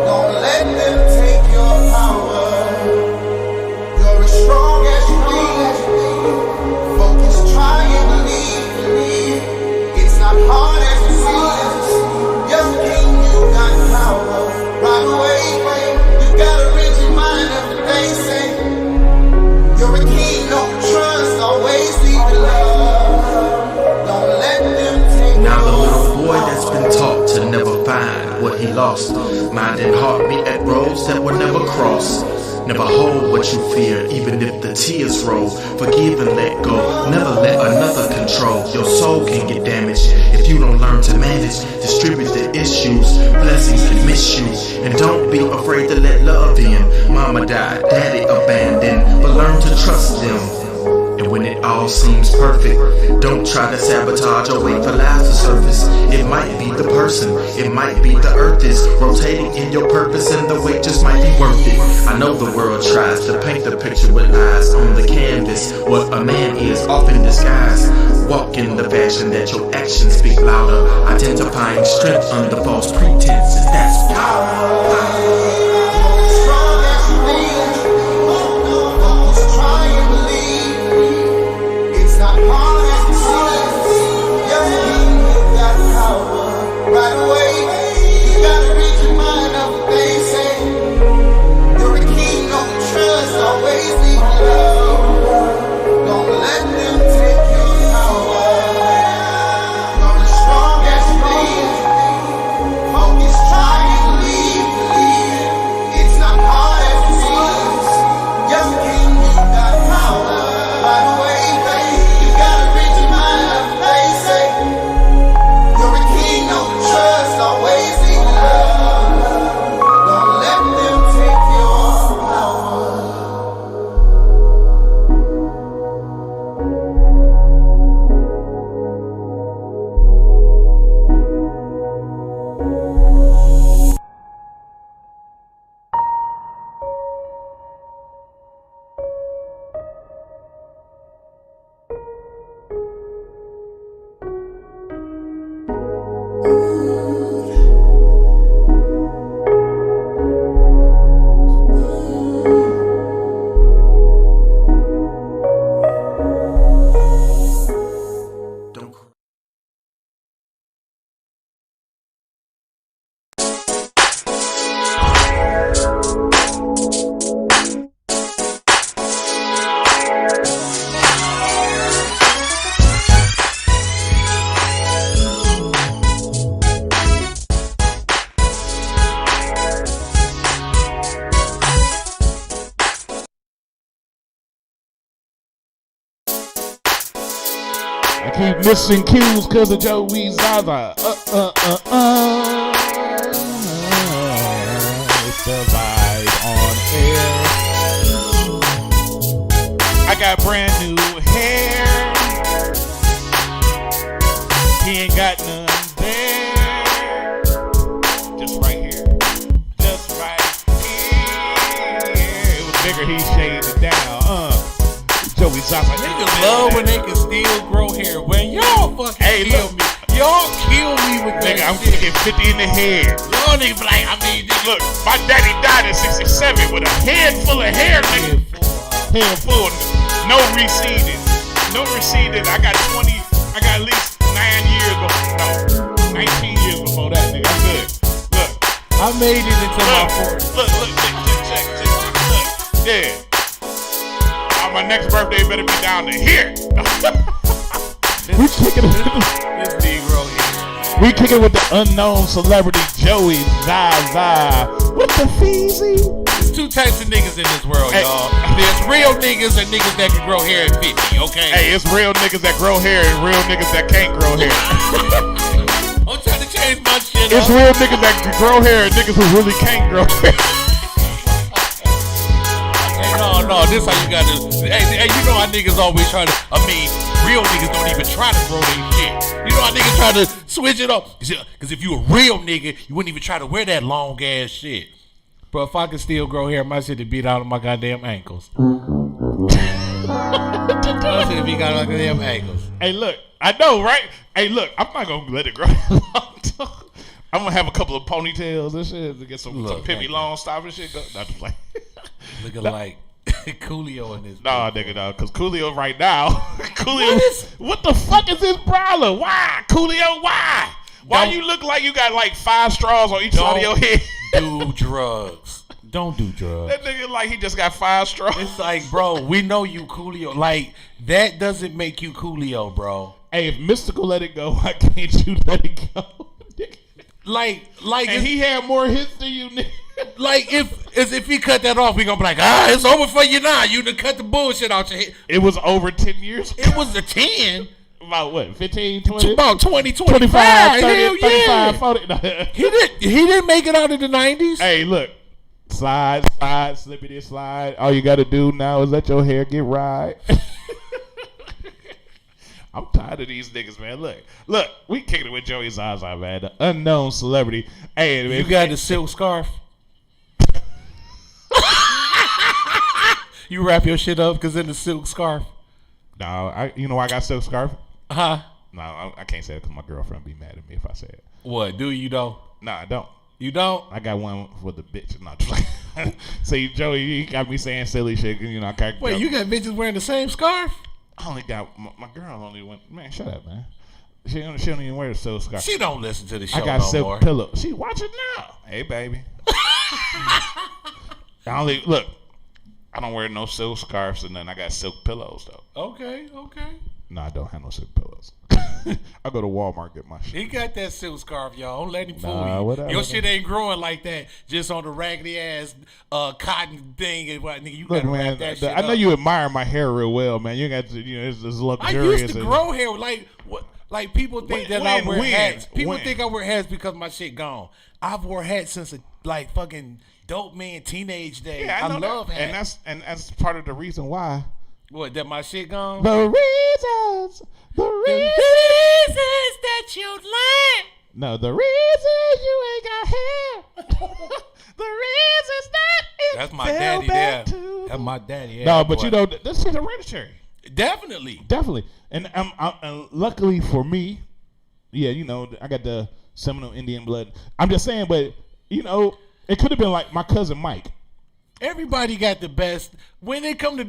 Don't let them take your power. You're as strong as you think. Focus, try and believe. It's not hard as it seems. Young king, you got power. Right away, you gotta read your mind of what they say. You're a king, no trust, always leave love. Don't let them take Now the little boy that's been taught to never find what he lost. Mind and heart meet at roads that will never cross. Never hold what you fear, even if the tears roll. Forgive and let go, never let another control. Your soul can get damaged if you don't learn to manage. Distribute the issues, blessings can miss you. And don't be afraid to let love in. Mama died, daddy abandoned, but learn to trust them. And when it all seems perfect, don't try to sabotage or wait for lies to surface. It might be the person, it might be the earth is rotating in your purpose, and the wait just might be worth it. I know the world tries to paint the picture with lies on the canvas. What a man is often disguised. Walk in the fashion that your actions speak louder. Identifying strength under false pretenses, that's power. Right away, you gotta read your mind of what they say. You're a king, no trust, always leave love. Don't let them take your power. You're as strong as you think. Focus, try and believe. It's not hard as it seems. Young king, you got power. Right away, you gotta read your mind of what they say. You're a king, no trust, always leave love. Don't let them take your power. I keep missing cues because of Joey Zsa Zsa. It's the vibe on air. I got brand new hair. He ain't got none there. Just right here. Just right here. It was bigger, he shaved it down. Joey Zsa Zsa. Niggas love when they can still grow hair. When y'all fucking kill me. Y'all kill me with that Nigga, I'm shit. kicking 50 in the head. Y'all niggas be like, I mean, Look, my daddy died at 67 with a head full of hair, nigga. Head full. No receding. No receding. I got at least 9 years before. No, 19 years before that, nigga. I'm good. Look. I made it into my 40s. Look, check. Look. Yeah. My next birthday better be down to here. We kicking it with this Negro here. We kicking with the unknown celebrity Joey Zsa Zsa. What the feezy? There's two types of niggas in this world, y'all. There's real niggas and niggas that can grow hair at 50, okay? Hey, it's real niggas that grow hair and real niggas that can't grow hair. I'm trying to change my shit It's real niggas that can grow hair and niggas who really can't grow hair. No, this how you gotta. Hey, you know how niggas always try to. Real niggas don't even try to grow their shit. You know how niggas try to switch it up. Because if you a real nigga, you wouldn't even try to wear that long ass shit. Bro, if I could still grow hair, my shit would beat out of my goddamn ankles. My shit would beat out of my goddamn ankles. Hey, look, I know, right? Hey, look, I'm not gonna let it grow long. I'm gonna have a couple of ponytails and shit to get some Pippi Longstop and shit. Not just like looking like Coolio in this. Nah, nigga, no, because Coolio right now. Coolio, what the fuck is his problem? Why, Coolio? Why? Why you look like you got like 5 straws on each side of your head? Do drugs. Don't do drugs. That nigga like he just got 5 straws. It's like, bro, we know you Coolio. Like that doesn't make you Coolio, bro. Hey, if Mystical let it go, why can't you let it go? Like, and he had more hits than you, nigga. Like if he cut that off, we gonna be like, it's over for you now. You done cut the bullshit out your head. It was over 10 years ago. It was a 10. About what, 15, 20? About 20, 25, 30, 35, 40. No. He didn't make it out of the 90s. Hey, look. Slide, slippity slide. All you gotta do now is let your hair get right. I'm tired of these niggas, man. Look, we kicking it with Joey Zsa Zsa, man. The unknown celebrity. Hey, man. You got the silk scarf? You wrap your shit up because in the silk scarf? No, I got silk scarf? Huh? No, I can't say it because my girlfriend be mad at me if I say it. What? Do you though? No, I don't. You don't? I got one for the bitch. Not like, see, Joey, you got me saying silly shit. I can't. Wait, you got bitches wearing the same scarf? I only got my girl. Only went. Man, shut up, man. She don't even wear the silk scarf. She don't listen to the show. I got no silk more. pillow. She watching now. Hey, baby. Look. I don't wear no silk scarves and then I got silk pillows though. Okay. No, I don't have no silk pillows. I go to Walmart get my shit. He got that silk scarf, y'all. Don't let him fool Nah, you. whatever. Your shit ain't growing like that. Just on the raggedy ass cotton thing and what, nigga. You Look, gotta man, wrap that shit I know up. you admire my hair real well, man. You got to, it's I luxurious. used to grow hair like what? Like people think that I wear hats. People think I wear hats because my shit gone. I've wore hats since like fucking dope man teenage days. Yeah, I love hats. and that's part of the reason why. What? That my shit gone? The reasons that you like. No, the reasons you ain't got hair. The reasons that that's my daddy there. That's my daddy. No, but you know this is hereditary. Definitely. And and luckily for me, yeah, I got the Seminole Indian blood. I'm just saying, but it could have been like my cousin Mike. Everybody got the best when it come to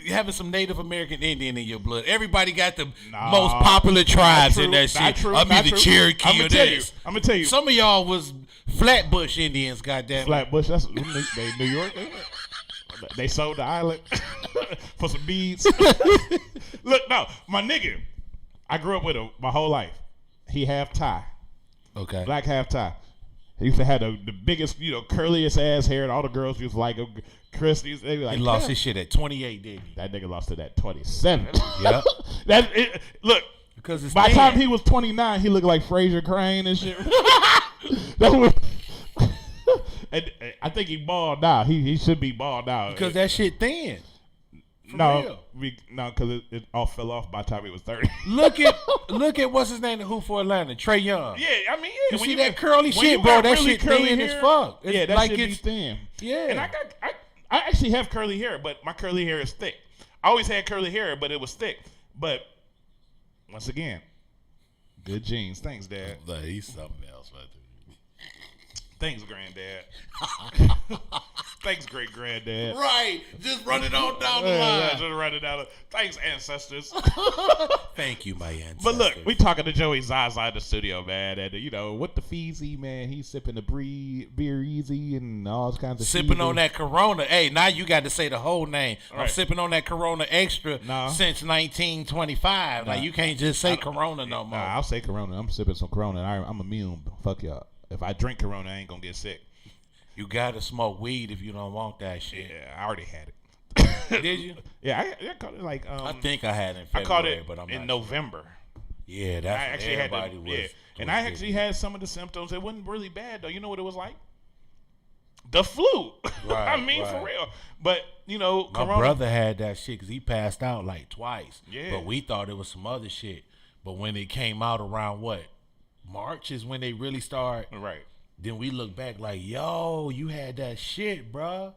having some Native American Indian in your blood. Everybody got the most popular tribes in that shit. I'm either Cherokee or this. I'm gonna tell you. Some of y'all was Flatbush Indians. Goddamn. Flatbush. That's they New York. They sold the island for some beads. Look, no, my nigga. I grew up with him my whole life. He half Thai. Okay. Black half Thai. He used to have the biggest, curliest ass hair, and all the girls used to like him. Chris, they be like, he lost his shit at 28, didn't he? That nigga lost it at 27. Yeah. Look, because it's by the time he was 29, he looked like Fraser Crane and shit. That was. And I think he bald now. He should be bald now. Because that shit thin. No, because it all fell off by the time he was 30. Look at what's his name, who for Atlanta, Trey Young. Yeah, I mean, you see that curly shit, bro? That shit thin as fuck. Yeah, that shit be thin. Yeah, and I actually have curly hair, but my curly hair is thick. I always had curly hair, but it was thick. But once again, Good genes. Thanks, Dad. He's something else. Thanks, Granddad. Thanks, great granddad. Right. Just run it on down the line. Just run it down. Thanks, ancestors. Thank you, my ancestors. But look, we talking to Joey Zsa Zsa in the studio, man. And, what the feezy, man. He's sipping the beer easy and all kinds of sipping on that Corona. Hey, now you got to say the whole name. Right. I'm sipping on that Corona Extra since 1925. Like, you can't just say Corona no more. I'll say Corona. I'm sipping some Corona, and I'm immune. Fuck y'all. If I drink Corona, I ain't going to get sick. You gotta smoke weed if you don't want that shit. Yeah, I already had it. Did you? Yeah, I caught it like. I think I had it in February, I caught it but I'm in not November. Sure. Yeah, that's I actually had and I actually had some of the symptoms. It wasn't really bad though. You know what it was like? The flu. Right, I mean, for real. But my Corona, brother had that shit because he passed out like twice. Yeah. But we thought it was some other shit. But when it came out around March is when they really start. Right. Then we look back like, yo, you had that shit, bruh.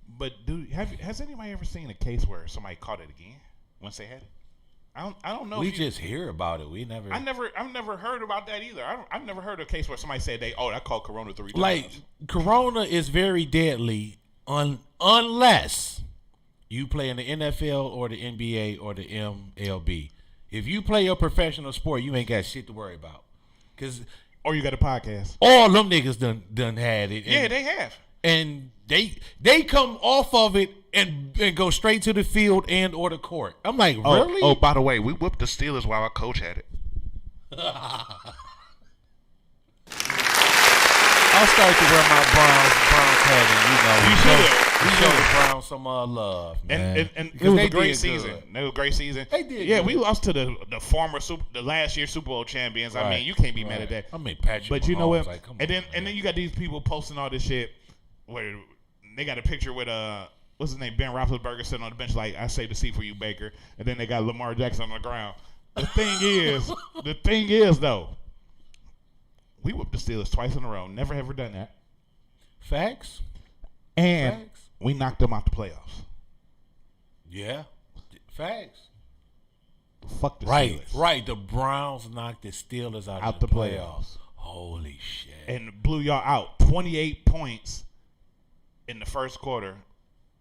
But dude, has anybody ever seen a case where somebody caught it again once they had it? I don't know. We just hear about it. I've never heard about that either. I've never heard of a case where somebody said I caught Corona 3 times. Like Corona is very deadly unless you play in the NFL or the NBA or the MLB. If you play a professional sport, you ain't got shit to worry about. Or you got a podcast. All them niggas done had it. Yeah, they have. And they come off of it and go straight to the field and or the court. I'm like, really? Oh, by the way, we whooped the Steelers while our coach had it. I'll start to wear my Browns hat, and you should. We show the Browns some love, man. And it was a great season. It was a great season. They did. Yeah, good. we lost to the last year Super Bowl champions. Right. I mean, you can't be mad at that. I mean, Patrick. But you know what? Like, and then you got these people posting all this shit where they got a picture with what's his name, Ben Roethlisberger sitting on the bench like, I saved the seat for you, Baker. And then they got Lamar Jackson on the ground. The thing is though, we whooped the Steelers twice in a row. Never ever done that. Facts. And we knocked them out the playoffs. Yeah. Facts. Fuck the Steelers. Right. The Browns knocked the Steelers out the playoffs. Holy shit. And blew y'all out. 28 points in the first quarter.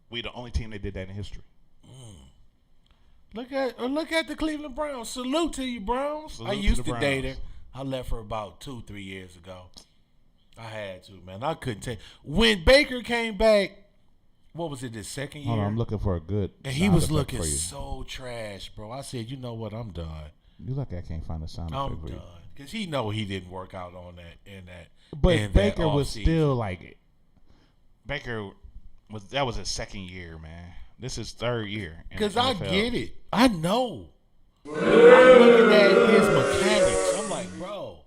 We the only team that did that in history. Look at the Cleveland Browns. Salute to you, Browns. Salute I used to to date her. I left her about 2-3 years ago. I had to, man. I couldn't take. When Baker came back, what was it, his second year? Hold on, I'm looking for a good. And he was looking so trash, bro. I said, you know what? I'm done. You lucky I can't find a sound effect I'm for you. done. Because he know he didn't work out on that in that. But Baker was still like Baker that was his second year, man. This is third year. Because I get it. I know. I'm looking at his mechanics. I'm like, bro,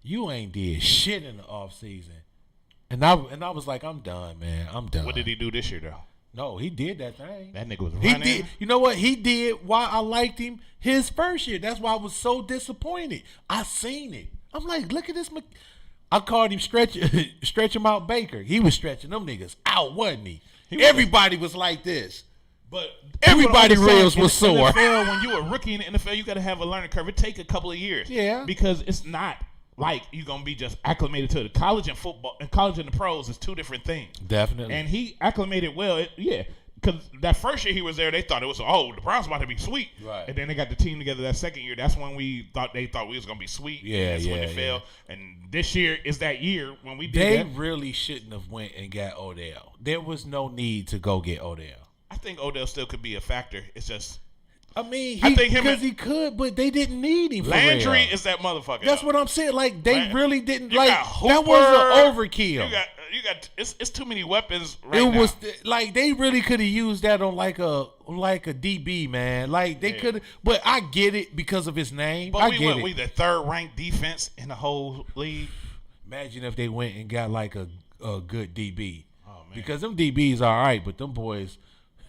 you ain't did shit in the offseason. And I was like, I'm done, man. I'm done. What did he do this year, though? No, he did that thing. That nigga was running. He did. You know what? He did why I liked him his first year. That's why I was so disappointed. I seen it. I'm like, look at this. I called him stretch him out Baker. He was stretching them niggas out, wasn't he? Everybody was like this. But everybody rails was sore. NFL, when you a rookie in the NFL, you got to have a learning curve. It take a couple of years. Yeah. Because it's not like you're going to be just acclimated to it. College and football, and college and the pros is two different things. Definitely. And he acclimated well. Because that first year he was there, they thought it was, the Browns about to be sweet. Right. And then they got the team together that second year. That's when they thought we was going to be sweet. Yeah, and that's when they failed. And this year is that year when we did They that. really shouldn't have went and got Odell. There was no need to go get Odell. I think Odell still could be a factor. It's just, I mean, he could, but they didn't need him. Landry is that motherfucker. That's what I'm saying. Like they really didn't. You Like got Hooper, that was an overkill. You got. It's too many weapons It was like they really could have used that on like a DB, man. Like they could, but I get it because of his name. But we the third ranked defense in the whole league. Imagine if they went and got like a good DB. Oh man, because them DBs are all right, but them boys.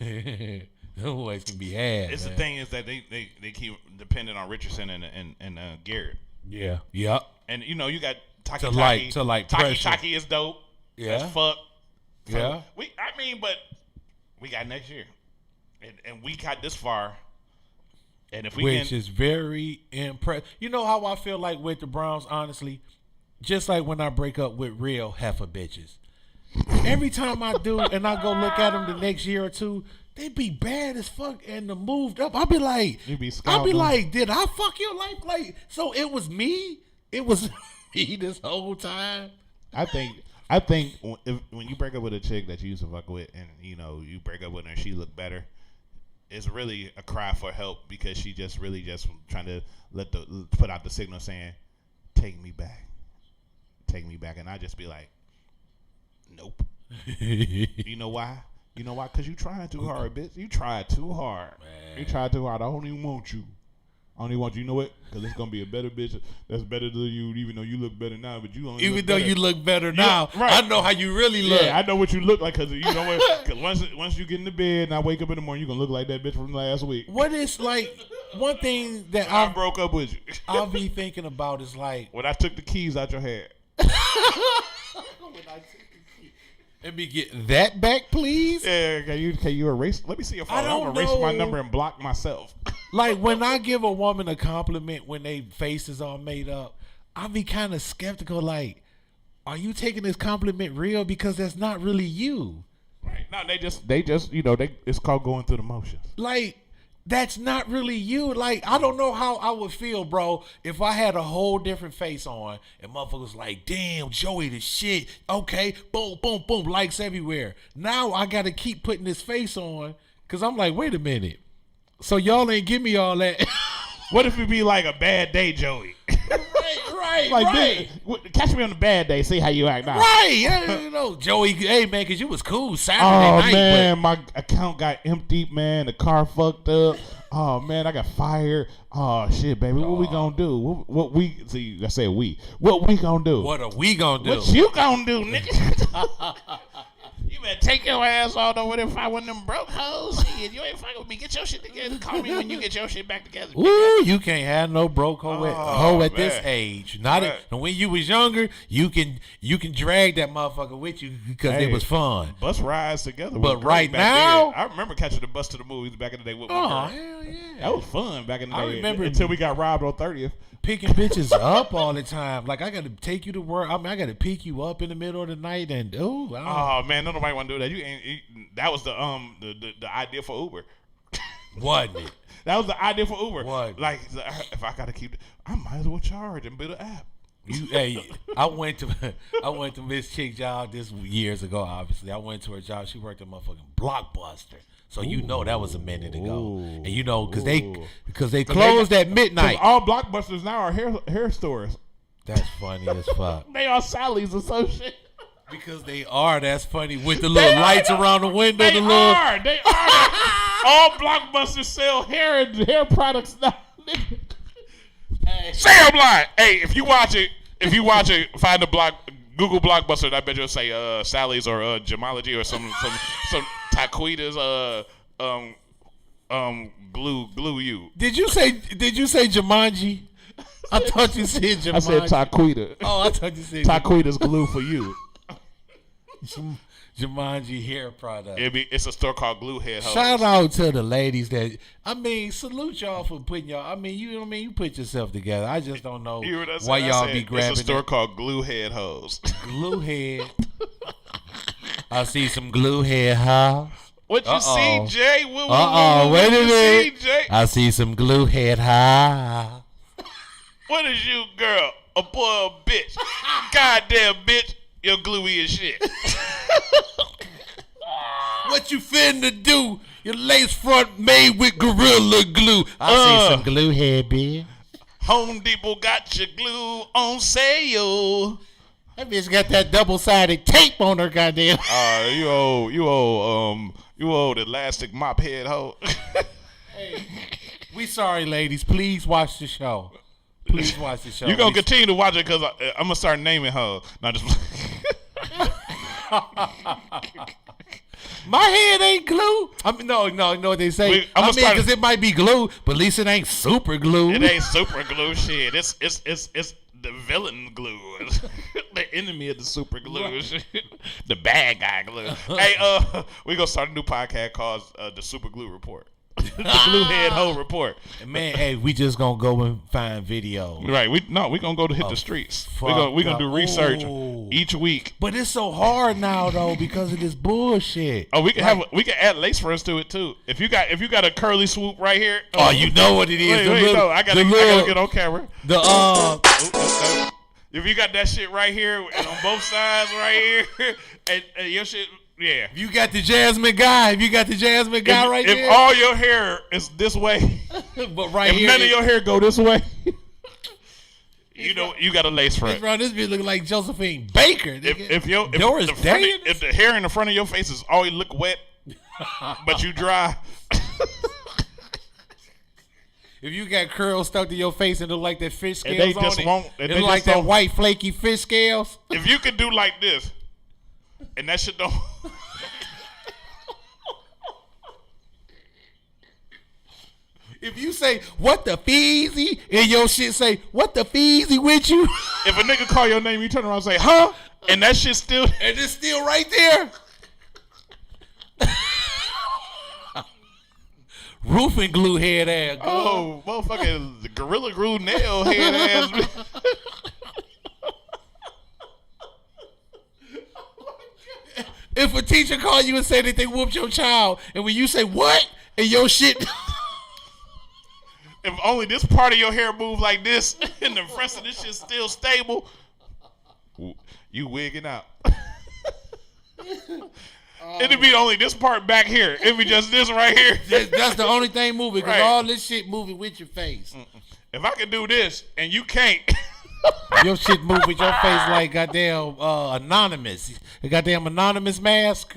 Them boys can be had. The thing is that they keep depending on Richardson and Garrett. Yeah. Yep. And you got Taki to like pressure. Taki is dope. Yeah. As fuck. So yeah. But we got next year, and we got this far And if we which is very impressive. You know how I feel like with the Browns, honestly? Just like when I break up with real heifer bitches. Every time I do and I go look at them the next year or two, they be bad as fuck and moved up. I'll be like, did I fuck your life? Like, so it was me? It was me this whole time? I think when you break up with a chick that you used to fuck with and, you know, you break up with her and she look better, it's really a cry for help because she just really just trying to put out the signal saying, take me back. Take me back. And I just be like, nope. You know why? You know why? Because you trying too hard, bitch. You tried too hard. Man. You tried too hard. I don't even want you. I don't even want you. You know what? Because it's going to be a better bitch that's better than you, even though you look better now. But you only even look though better. You look better now, right. I know how you really look. Yeah, I know what you look like because you know what? Because once you get in the bed and I wake up in the morning, you're going to look like that bitch from last week. What is like one thing that I broke up with you. I'll be thinking about is like when I took the keys out your head. Let me get that back, please. Yeah, can you erase? Let me see your phone. I'm erase my number and block myself. Like when I give a woman a compliment when they faces all made up, I be kind of skeptical. Like, are you taking this compliment real? Because that's not really you. Right? No, they just it's called going through the motions. Like. That's not really you. Like, I don't know how I would feel, bro, if I had a whole different face on and motherfuckers like, damn, Joey the shit. Okay, boom, boom, boom, likes everywhere. Now I got to keep putting this face on because I'm like, wait a minute. So y'all ain't give me all that. What if it be like a bad day, Joey? Right. Like, catch me on a bad day, see how you act now. Right. You know, Joey, hey, man, because you was cool Saturday night. Oh, man, my account got emptied, man. The car fucked up. Oh, man, I got fired. Oh, shit, baby. What we gonna do? What we, see, I said we. What we gonna do? What are we gonna do? What you gonna do, nigga? You better take your ass all over there and find one of them broke hoes. Shit, you ain't fucking with me. Get your shit together. Call me when you get your shit back together. Ooh, you can't have no broke hoe at this age. Not when you was younger, you can drag that motherfucker with you because it was fun. Bus rides together. But right now, I remember catching the bus to the movies back in the day with my girl. Hell yeah. That was fun back in the day. I remember until we got robbed on 30th. Picking bitches up all the time. Like, I got to take you to work. I mean, I got to pick you up in the middle of the night and man, nobody want to do that. That was the idea for Uber. Wasn't it? That was the idea for Uber. What? Like, if I gotta keep, I might as well charge and build an app. I went to Miss Chick job this years ago. Obviously, I went to her job. She worked at motherfucking Blockbuster. So you know that was a minute ago, and you know because they closed at midnight. All Blockbusters now are hair stores. That's funny as fuck. They are Sally's or some shit. Because they are. That's funny with the little lights around the window. They are. All Blockbusters sell hair products now. Say I'm lying. Hey, if you watch it, find Google Blockbuster. And I bet you'll say Sally's or Gemology or some Taquitas glue you. Did you say Jumanji? I thought you said Jumanji. I said Taquita. Oh, I thought you said Taquita's glue for you. Jumanji hair product. It's a store called Glue Head Hose. Shout out to the ladies salute y'all for putting y'all. You know what I mean? You put yourself together. I just don't know why y'all be grabbing. It's a store called Glue Head Hose. Glue Head. I see some glue head house. What you see, Jay? Wait a minute. I see some glue head house. What is you, girl? A boy or a bitch? Goddamn bitch. You're gluey as shit. What you finna do? Your lace front made with Gorilla Glue. I see some glue head, bitch. Home Depot got your glue on sale. That bitch got that double-sided tape on her, goddamn. You old elastic mop head hoe. Hey, we sorry, ladies. Please watch the show. Please watch the show. You're going to continue to watch it because I'm going to start naming her. Not just. My head ain't glue. I mean, no, what they say. Because it might be glue, but at least it ain't super glue. It ain't super glue shit. It's the villain glue. The enemy of the super glue. The bad guy glue. Hey, we going to start a new podcast called The Super Glue Report. The glue head hoe report. Man, hey, we just gonna go and find videos. Right. We gonna go to hit the streets. We gonna do research each week. But it's so hard now though because of this bullshit. Oh, we can add lace fronts to it too. If you got a curly swoop right here. Oh, you know what it is. No, I gotta get on camera. If you got that shit right here and on both sides right here, and your shit. Yeah. You got the Jasmine guy. Right there. If all your hair is this way, but right if here, none of your hair go this way, you know you got a lace front. This bitch looking like Josephine Baker. If the hair in the front of your face is always look wet, but you dry. If you got curls stuck to your face and look like that fish scales and look like that white flaky fish scales. If you could do like this. And that shit don't. If you say what the feezy and your shit say what the feezy with you. If a nigga call your name, you turn around and say huh, and that shit still. And it's still right there. Roofing glue head ass. Oh, motherfucking gorilla glue nail head ass. If a teacher call you and say that they whooped your child, and when you say what, and your shit. If only this part of your hair move like this, and the rest of this shit still stable, you wigging out. It'd be only this part back here. It'd be just this right here. That's the only thing moving, because all this shit moving with your face. If I can do this, and you can't. Your shit move with your face like goddamn anonymous. A goddamn anonymous mask.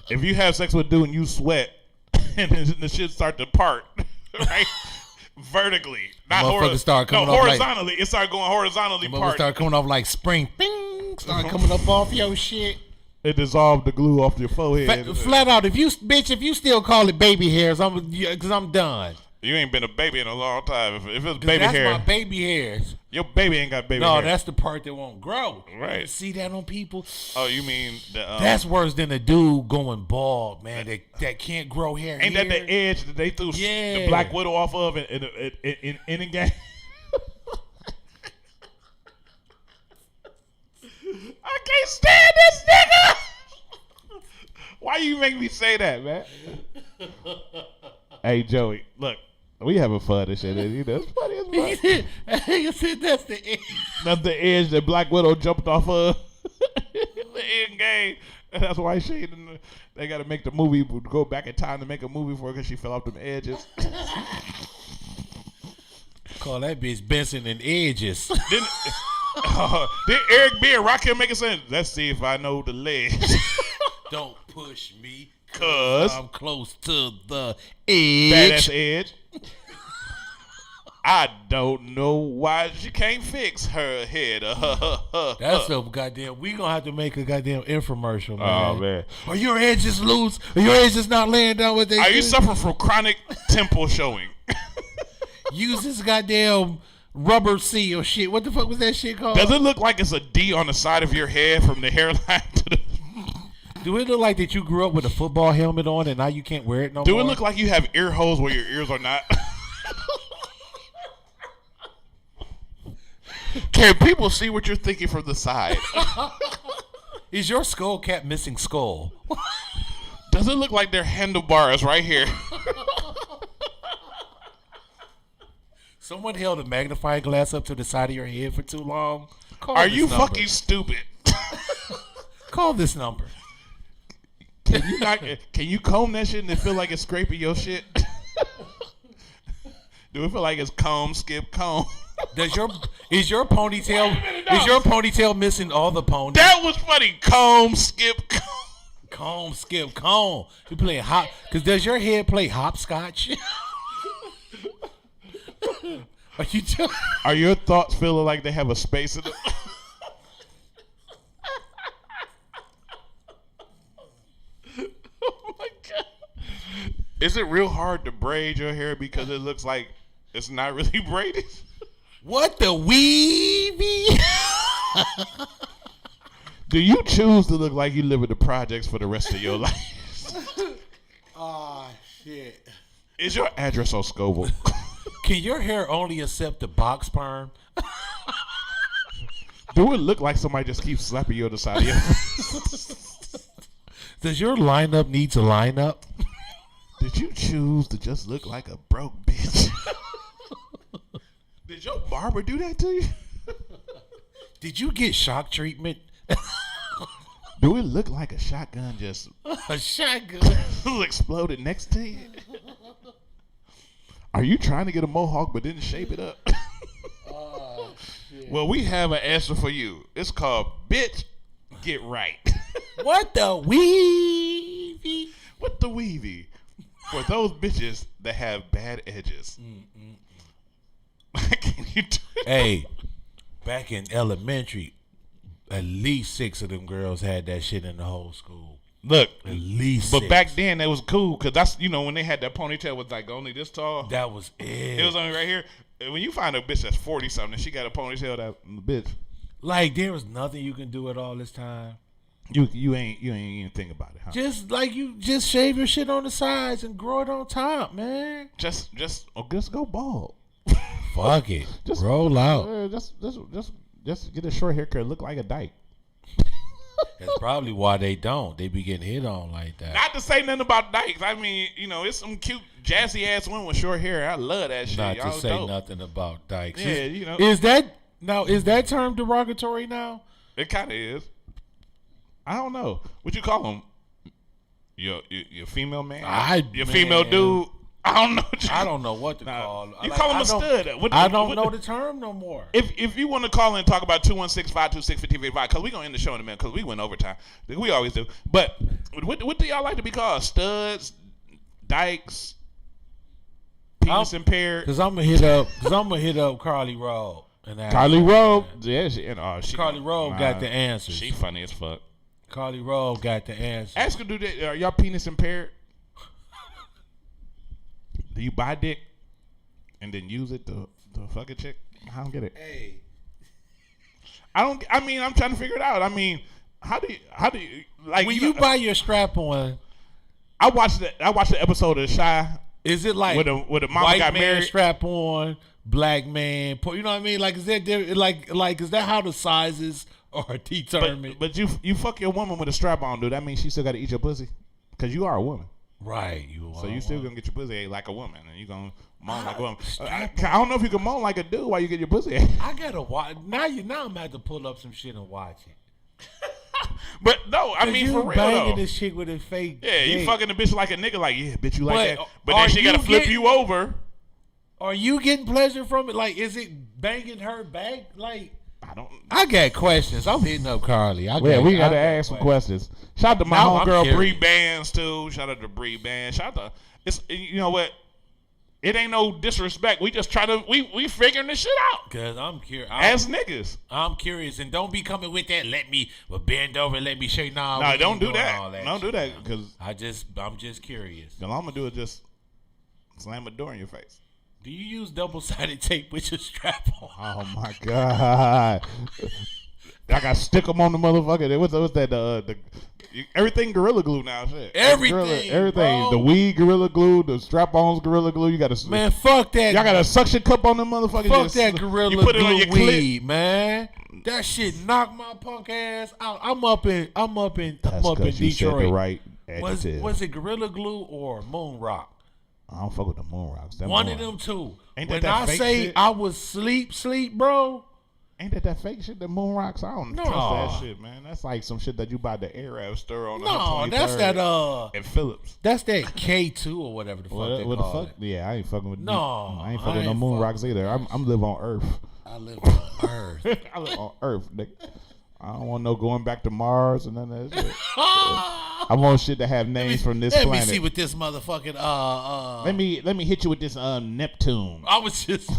If you have sex with a dude and you sweat, and the shit start to part, right? Vertically, not horizontally. It started going horizontally. Motherfucker start coming off like spring. Bing, start coming up off your shit. It dissolved the glue off your forehead. Flat out, if you still call it baby hairs, because I'm done. You ain't been a baby in a long time. If it's baby hair, that's my baby hairs. Your baby ain't got baby hair. No, that's the part that won't grow. Right. You see that on people? Oh, you mean that's worse than a dude going bald, man. That can't grow hair. Ain't that the edge that they threw the Black Widow off of in the game? I can't stand this nigga. Why you make me say that, man? Hey, Joey, look, we having fun and shit. You know, it's funny as fuck. You said that's the edge. That's the edge that Black Widow jumped off of the end game. And that's why they got to make the movie, go back in time to make a movie for her because she fell off them edges. Call that bitch Benson and Edges. Did Eric B. and Rakim make it say, let's see if I know the ledge. Don't push me. Cause I'm close to the edge. Badass edge. I don't know why she can't fix her head. That's so goddamn. We gonna have to make a goddamn infomercial, man. Oh man. Are your edges loose? Are your edges not laying down what they? Are you suffering from chronic temple showing? Use this goddamn rubber C or shit. What the fuck was that shit called? Does it look like it's a D on the side of your head from the hairline to the? Do it look like that you grew up with a football helmet on and now you can't wear it no more? Do it look like you have ear holes where your ears are not? Can people see what you're thinking from the side? Is your skull cap missing skull? Does it look like their handlebars right here? Someone held a magnifying glass up to the side of your head for too long? Are you fucking stupid? Call this number. Can you comb that shit and it feel like it's scraping your shit? Do it feel like it's comb, skip, comb? Is your ponytail missing all the ponies? That was funny. Comb, skip, comb. Comb, skip, comb. You playing hop? Because does your head play hopscotch? Are your thoughts feeling like they have a space in them? Oh my god! Is it real hard to braid your hair because it looks like it's not really braided? What the weavy? Do you choose to look like you live in the projects for the rest of your life? Oh shit. Is your address on Scoville? Can your hair only accept the box perm? Do it look like somebody just keeps slapping you on the side of your face? Does your lineup need to line up? Did you choose to just look like a broke bitch? Did your barber do that to you? Did you get shock treatment? Do it look like a shotgun just a shotgun exploded next to you? Are you trying to get a mohawk but didn't shape it up? Oh, shit. Well, we have an answer for you. It's called Bitch Get Right. What the weavy? What the weavy? For those bitches that have bad edges. Can you do it? Hey, back in elementary, at least 6 of them girls had that shit in the whole school. Look, at least but 6. back then that was cool because that's when they had that ponytail was like only this tall. That was it. It was only right here. When you find a bitch that's 40 something and she got a ponytail, that bitch. Like there was nothing you can do at all this time. You ain't even think about it, huh? Just like you just shave your shit on the sides and grow it on top, man. Just go bald. Fuck it. Just roll out. Just get a short haircut, look like a dyke. That's probably why they don't. They be getting hit on like that. Not to say nothing about dykes. I mean, it's some cute jazzy ass women with short hair. I love that shit. Not Y'all to say dope. nothing about dykes. Yeah, Is that term derogatory now? It kind of is. I don't know. What you call them? Your female man? Your female dude? I don't know. I don't know what to call. You call him a stud. I don't know the term no more. If you want to call in and talk about 216-526-5055, because we're going to end the show in a minute because we went overtime. We always do. But what do y'all like to be called? Studs? Dykes? Penis impaired? Because I'm going to hit up Carly Rowe. Carly Rowe? Yeah, Carly Rowe got the answers. She funny as fuck. Carly Rowe got the answers. Ask her, do that. Are y'all penis impaired? Do you buy dick and then use it to fuck a chick? I don't get it. Hey. I'm trying to figure it out. I mean, how do you like when you buy your strap on? I watched the episode of Zsa. Is it like with a mama white got man married? Strap on, black man, you know what I mean? Like is that how the sizes are determined? But you fuck your woman with a strap on, dude. That means she still got to eat your pussy because you are a woman. Right, you are. So you still gonna get your pussy ate like a woman, and you gonna moan like a woman. I don't know if you can moan like a dude while you get your pussy ate. I gotta watch now. I'm gonna have to pull up some shit and watch it. But no, I mean for real banging though. this chick with a fake. Yeah, dick. you fucking a bitch like a nigga. Like bitch, you like that. But are then she gotta flip you over. Are you getting pleasure from it? Like, is it banging her back? Like, I got questions. I'm hitting up Carly. We gotta ask some questions. Shout out to my homegirl Bree curious. Bands too. Shout out to Bree Bands. Shout out to you know what? It ain't no disrespect. We just try to we figuring this shit out. Cause I'm curious. As niggas, I'm curious, and don't be coming with that. Let me bend over. And let me show you. No, don't do that. Don't do that because I'm just curious. All I'm gonna do is just slam a door in your face. Do you use double-sided tape with your strap on? Oh my god! I got stick them on the motherfucker. What's that? Everything Gorilla Glue now. Shit. Everything. Bro. The weed Gorilla Glue, the strap-ons Gorilla Glue. You got to man. Fuck that. Y'all got a suction cup on them motherfuckers. Fuck that Gorilla you put it Glue on your weed, man. That shit knocked my punk ass out. I'm up in Detroit. You said the right adjective. Was it Gorilla Glue or Moon Rock? I don't fuck with the Moon Rocks. One of them two. Ain't when that I fake say shit? I was sleep, bro. Ain't that fake shit? The Moon Rocks. I don't trust that shit, man. That's like some shit that you buy the Arab store on. No, that's that and Phillips. That's that K2 or whatever the fuck they call it. Yeah, I ain't fucking with. No, I ain't fucking with no Moon Rocks either. I'm live on Earth. I live on Earth. I live on Earth, nigga. I don't want no going back to Mars and none of that shit. I want shit to have names from this planet. Let me see what this motherfucking Let me hit you with this Neptune. I was just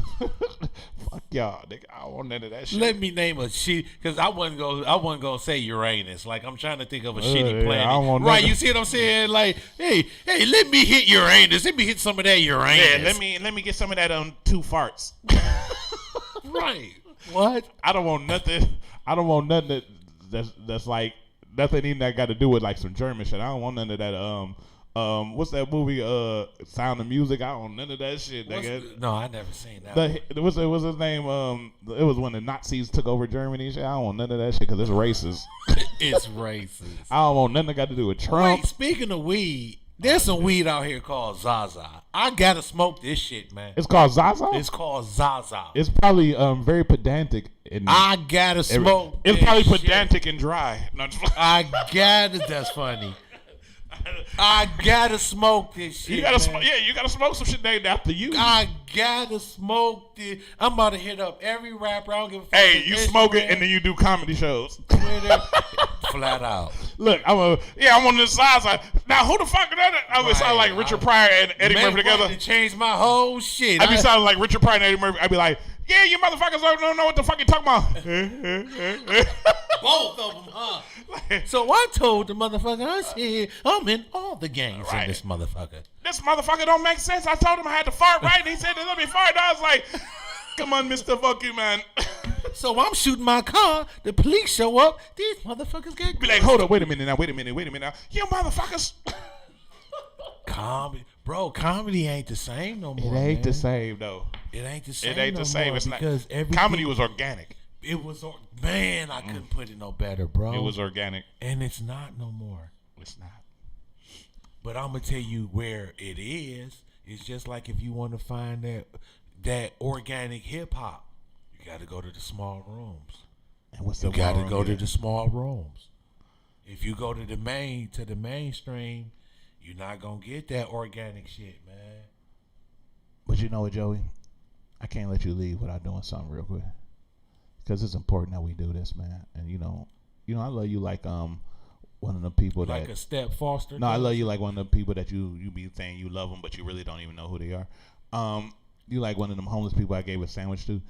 fuck y'all, nigga. I don't want none of that shit. Let me name a shit because I wasn't gonna say Uranus. Like I'm trying to think of a shitty planet. I don't want right? nothing. You see what I'm saying? Like, hey, let me hit Uranus. Let me hit some of that Uranus. Yeah, let me get some of that two farts. Right. What? I don't want nothing. I don't want nothing that's like nothing even that got to do with like some German shit. I don't want none of that What's that movie? Sound of Music. I don't know none of that shit. No, I never seen that. What's his name? It was when the Nazis took over Germany. And shit. I don't want none of that shit because it's racist. It's racist. I don't want nothing that got to do with Trump. Wait, speaking of weed, there's some weed out here called Zsa Zsa. I gotta smoke this shit, man. It's called Zsa Zsa? It's called Zsa Zsa. It's probably very pedantic. I gotta smoke. It's probably this pedantic and dry. No, I gotta. That's funny. I gotta smoke this shit. You gotta smoke. Yeah, you gotta smoke some shit named after you. I gotta smoke this. I'm about to hit up every rapper. I don't give a fuck. Hey, you smoke it and then you do comedy shows. Twitter, flat out. Look, I'm on the Zsa Zsa. Now, who the fuck is that? I would sound like Richard Pryor and Eddie Murphy together. To change my whole shit. I be sounding like Richard Pryor and Eddie Murphy. I'd be like, yeah, you motherfuckers don't know what the fuck you talking about. Both of them, huh? So I told the motherfucker, I said, I'm in all the games in this motherfucker. This motherfucker don't make sense. I told him I had to fart right, and he said, let me fart. I was like, come on, Mr. Fuck you, man. So I'm shooting my car. The police show up. These motherfuckers get be like, hold up, wait a minute now. You motherfuckers. Comedy ain't the same no more. It ain't the same, though. It ain't the same. It ain't no the same. more It's not. because Comedy was organic. It was, man, I couldn't put it no better, bro. It was organic. And it's not no more. It's not. But I'm going to tell you where it is. It's just like if you want to find that organic hip hop, you got to go to the small rooms. And what's you got to go to the small rooms. If you go to the mainstream, you're not going to get that organic shit, man. But you know what, Joey? I can't let you leave without doing something real quick. Because it's important that we do this, man. And you know, I love you like one of the people like that a step foster. No, I love you like one of the people that you be saying you love them, but you really don't even know who they are. You like one of them homeless people I gave a sandwich to,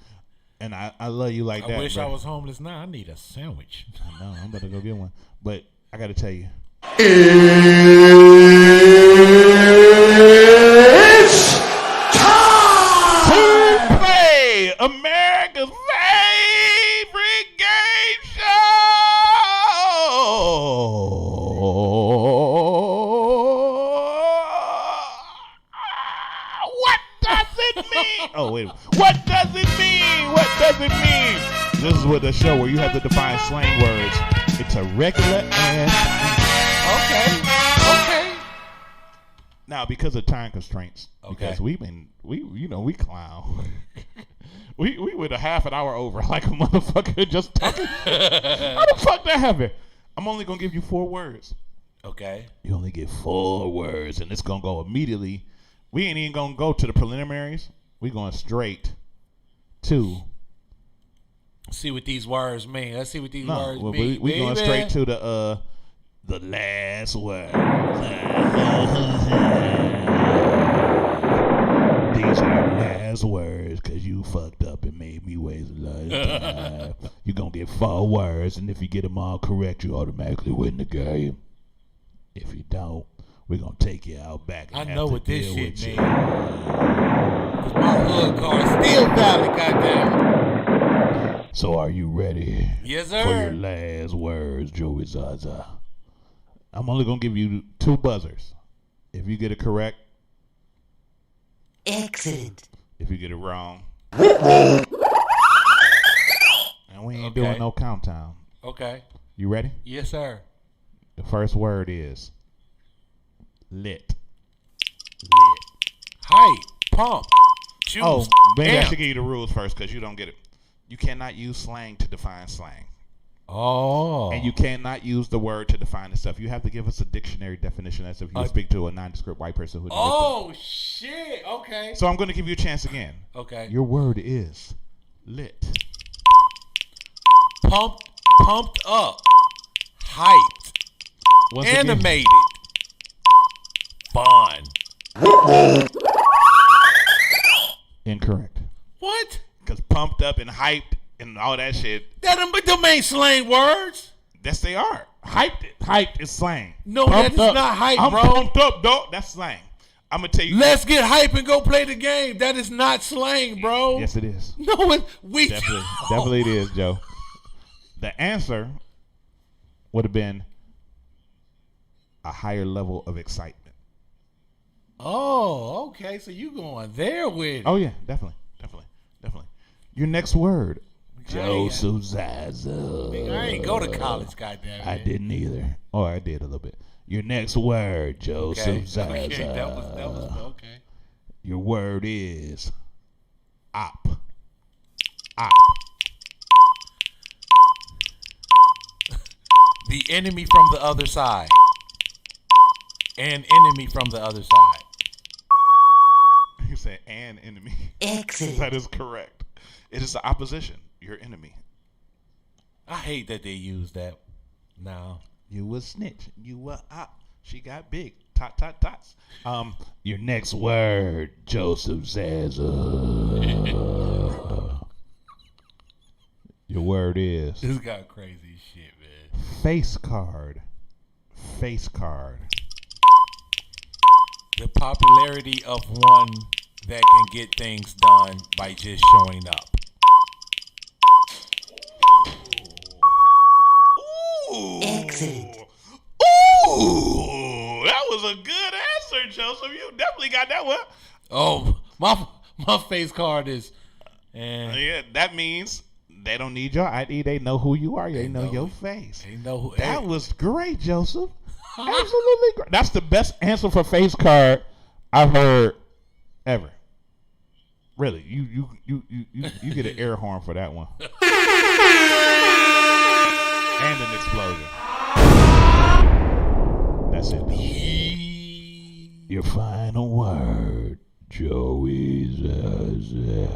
and I love you like that. I wish bro. I was homeless now. I need a sandwich. I know. I'm about to go get one, but I got to tell you. It's time to play America's favorite game show. What does it mean? Oh, wait. What does it mean? What does it mean? This is what the show where you have to define slang words. It's a regular ass. Okay. Now, because of time constraints, because we clown. we went a half an hour over like a motherfucker just talking. How the fuck that happen? I'm only gonna give you 4 words. Okay. You only get 4 words, and it's gonna go immediately. We ain't even gonna go to the preliminaries. We going straight to. See what these words mean. Let's see what these words mean. We going straight to the last word. These are last words because you fucked up and made me waste a lot of time. You're going to get 4 words, and if you get them all correct, you automatically win the game. If you don't, we're going to take you out back. And I know what this shit means. Because my hood card still valid, goddamn. So are you ready? Yes, sir. For your last words, Joey Zsa Zsa. I'm only going to give you 2 buzzers. If you get it correct. Excellent. If you get it wrong. And we ain't doing no countdown. Okay. You ready? Yes, sir. The first word is lit. Hype. Pump. Juice. Oh, maybe I should give you the rules first because you don't get it. You cannot use slang to define slang. Oh. And you cannot use the word to define the stuff. You have to give us a dictionary definition as if you speak to a nondescript white person who. Oh shit! Okay. So I'm going to give you a chance again. Okay. Your word is lit. Pumped up, hyped, animated, fun. Incorrect. What? Because pumped up and hyped and all that shit. Them ain't slang words. Yes, they are. Hyped is slang. No, pumped that is up. not hype, I'm bro. pumped up, dog. That's slang. I'm going to tell you. Let's get hype and go play the game. That is not slang, bro. Yes, it is. No, Definitely it is, Joe. The answer would have been a higher level of excitement. Oh, okay. So you going there with it. Oh yeah, definitely. Your next word. Joseph Nigga, Zaza. I ain't go to college, goddamn. I didn't either. Oh, I did a little bit. Your next word, Joseph Zaza. Okay, that was okay. Your word is op. Op. The enemy from the other side. An enemy from the other side. You said an enemy. Excellent. That is correct. It is the opposition. Your enemy. I hate that they use that now. You a snitch. You a op. She got big. Tot, tot, tots. Your next word, Joseph Zaza. Your word is. This got crazy shit, man. Face card. Face card. The popularity of one that can get things done by just showing up. Ooh. Excellent. Ooh. That was a good answer, Joseph. You definitely got that one. Oh, my face card is. Yeah, that means they don't need your ID. They know who you are. They know your face. They know who. That was great, Joseph. Absolutely great. That's the best answer for face card I've heard ever. Really, you get an air horn for that one. And an explosion. That's it. Your final word, Joey Zaza.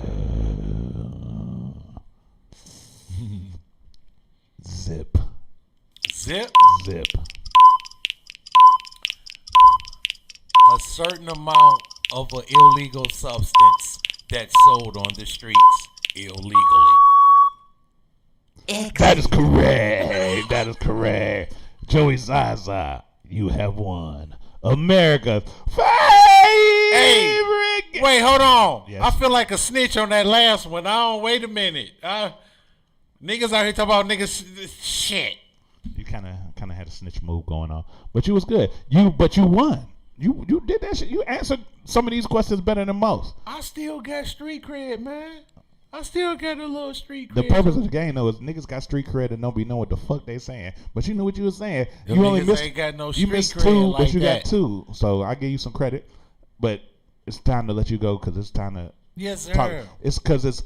Zip. Zip. Zip. A certain amount of an illegal substance that's sold on the streets illegally. That is correct. That is correct. Joey Zaza, you have won America's favorite. Hey, wait, hold on. Yes. I feel like a snitch on that last one. Wait a minute. Niggas out here talking about niggas shit. You kind of had a snitch move going on, but you was good. But you won. You did that shit. You answered some of these questions better than most. I still got street cred, man. I still got a little street cred. The purpose of the game, though, is niggas got street cred and don't be knowing what the fuck they saying. But you knew what you was saying. Them you only niggas missed. ain't got no You street missed cred two, like but you that. got two. So I give you some credit. But it's time to let you go because it's time to. Yes, sir. Talk. It's because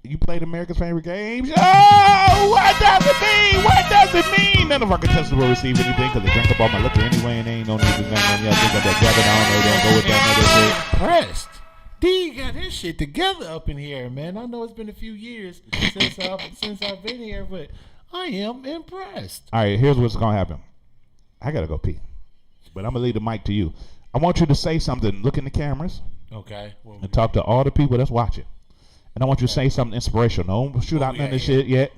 you played America's favorite games. Oh, what does it mean? What does it mean? None of our contestants will receive anything because they drank up all my liquor anyway, and they ain't no niggas name on y'all. They got that jacket on. They don't go with that nigga shit. Impressed. D got his shit together up in here, man. I know it's been a few years since I've been here, but I am impressed. All right, here's what's gonna happen. I gotta go pee, but I'm gonna leave the mic to you. I want you to say something. Look in the cameras. Okay. And talk to all the people that's watching. And I want you to say something inspirational. Don't shoot out none of this shit yet.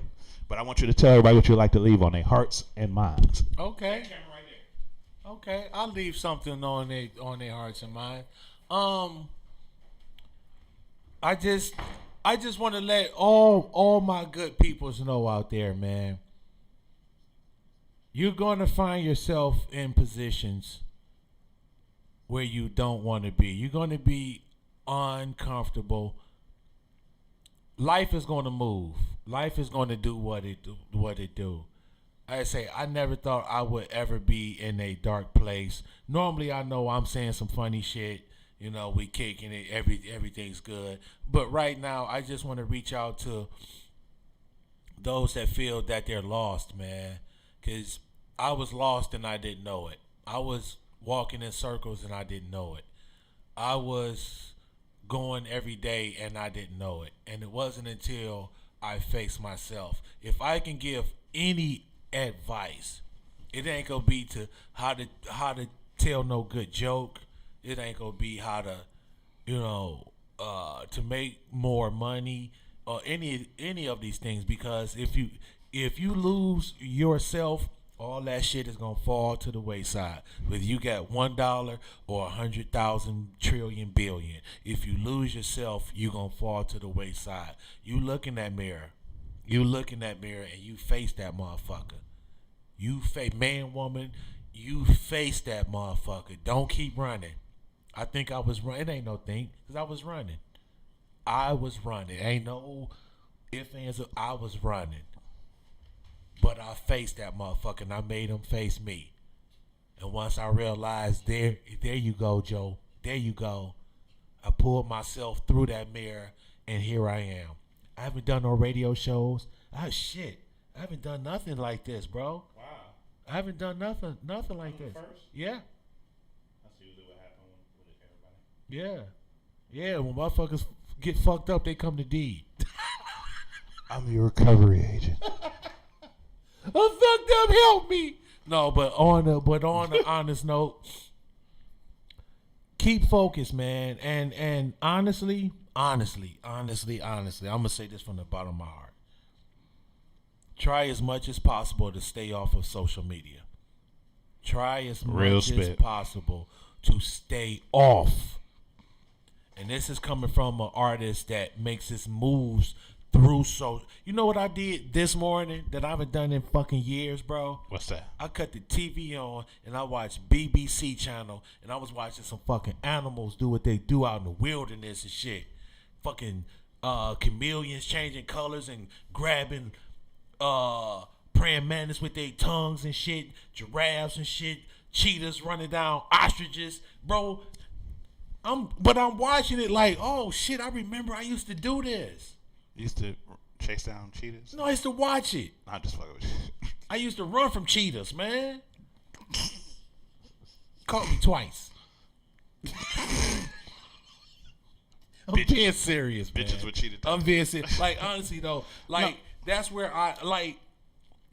But I want you to tell everybody what you'd like to leave on their hearts and minds. Okay. Okay. I'll leave something on their hearts and minds. I just want to let all my good peoples know out there, man. You're going to find yourself in positions where you don't want to be. You're going to be uncomfortable. Life is going to move. Life is going to do what it do. I say I never thought I would ever be in a dark place. Normally I know I'm saying some funny shit. You know, we kicking it, everything's good. But right now, I just want to reach out to those that feel that they're lost, man. Because I was lost and I didn't know it. I was walking in circles and I didn't know it. I was going every day and I didn't know it. And it wasn't until I faced myself. If I can give any advice, it ain't going to be to how to tell no good joke. It ain't gonna be how to, to make more money or any of these things. Because if you lose yourself, all that shit is gonna fall to the wayside. Whether you got $1 or 100,000 trillion billion, if you lose yourself, you gonna fall to the wayside. You look in that mirror, and you face that motherfucker. You face man, woman. You face that motherfucker. Don't keep running. I think I was running. It ain't no thing, because I was running. Ain't no ifs, ands, I was running. But I faced that motherfucker, and I made him face me. And once I realized, there you go, Joe. There you go. I pulled myself through that mirror, and here I am. I haven't done no radio shows. Shit. I haven't done nothing like this, bro. Wow. I haven't done nothing like this. First? Yeah. That's usually what happens with everybody. Yeah. Yeah, when motherfuckers get fucked up, they come to D. I'm your recovery agent. I'm fucked up, help me. No, but on the honest note, keep focused, man. And honestly, I'm gonna say this from the bottom of my heart. Try as much as possible to stay off of social media. Try as much as possible to stay off. And this is coming from an artist that makes his moves through you know what I did this morning that I haven't done in fucking years, bro? What's that? I cut the TV on and I watched BBC channel and I was watching some fucking animals do what they do out in the wilderness and shit. Fucking chameleons changing colors and grabbing praying mantis with their tongues and shit, giraffes and shit, cheetahs running down ostriches, bro. I'm watching it like, oh shit, I remember I used to do this. You used to chase down cheetahs? No, I used to watch it. I'm just fucking with you. I used to run from cheetahs, man. Caught me twice. I'm being serious, man. Bitches with cheetah tongues. I'm being serious. Like, honestly, though, like, that's where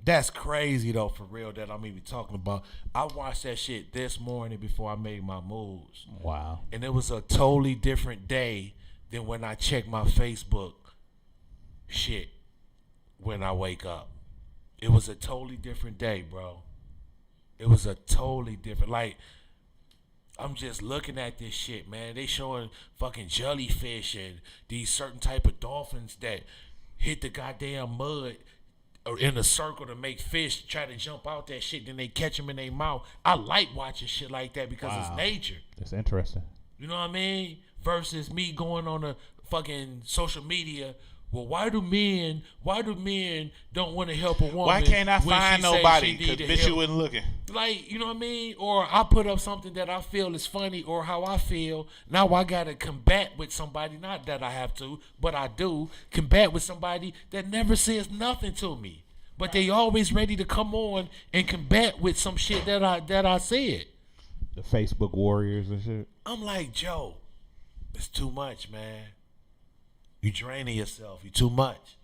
that's crazy, though, for real, that I'm even talking about. I watched that shit this morning before I made my moves. Wow. And it was a totally different day than when I check my Facebook shit when I wake up. It was a totally different day, bro. It was a totally different, like, I'm just looking at this shit, man. They showing fucking jellyfish and these certain type of dolphins that hit the goddamn mud or in a circle to make fish try to jump out that shit, then they catch them in their mouth. I like watching shit like that because it's nature. That's interesting. You know what I mean? Versus me going on a fucking social media. Well, why do men don't want to help a woman? Why can't I when find she say nobody? she need Because to bitch, help? you wasn't looking. Like, you know what I mean? Or I put up something that I feel is funny or how I feel. Now I got to combat with somebody, not that I have to, but I do, combat with somebody that never says nothing to me. But they always ready to come on and combat with some shit that I said. The Facebook warriors and shit. I'm like, Joe, it's too much, man. You draining yourself. You too much.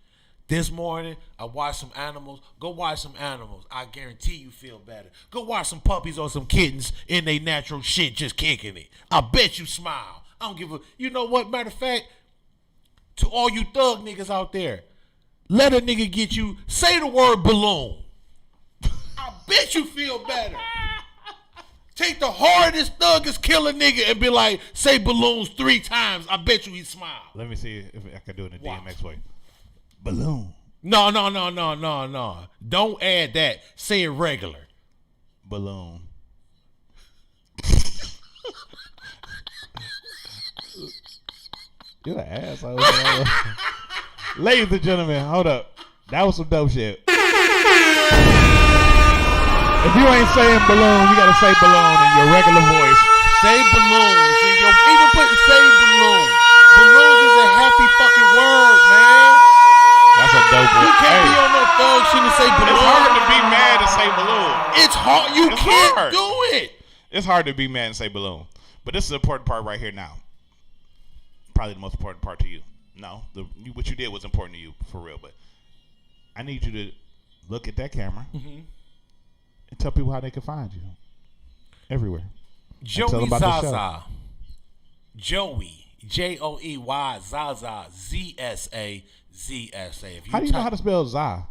This morning, I watched some animals. Go watch some animals. I guarantee you feel better. Go watch some puppies or some kittens in their natural shit just kicking it. I bet you smile. I don't give a... You know what? Matter of fact, to all you thug niggas out there, let a nigga get you... Say the word balloon. I bet you feel better. Take the hardest thuggest killer nigga and be like, say balloons 3 times. I bet you he smile. Let me see if I can do it in the DMX way. Balloon. No. Don't add that. Say it regular. Balloon. You're an asshole. Ladies and gentlemen, hold up. That was some dope shit. If you ain't saying balloon, you gotta say balloon in your regular voice. Say balloons. Even put say balloon. Balloons is a happy fucking word, man. That's a dope word. You can't be on no thug shit and say balloon. It's hard to be mad and say balloon. It's hard. You can't do it. It's hard to be mad and say balloon. But this is the important part right here now. Probably the most important part to you. No, what you did was important to you for real. But I need you to look at that camera. Mm-hmm. And tell people how they can find you. Everywhere. Joey Zsa Zsa. Joey. Joey Zsa Zsa. ZSA. How do you know how to spell Zsa?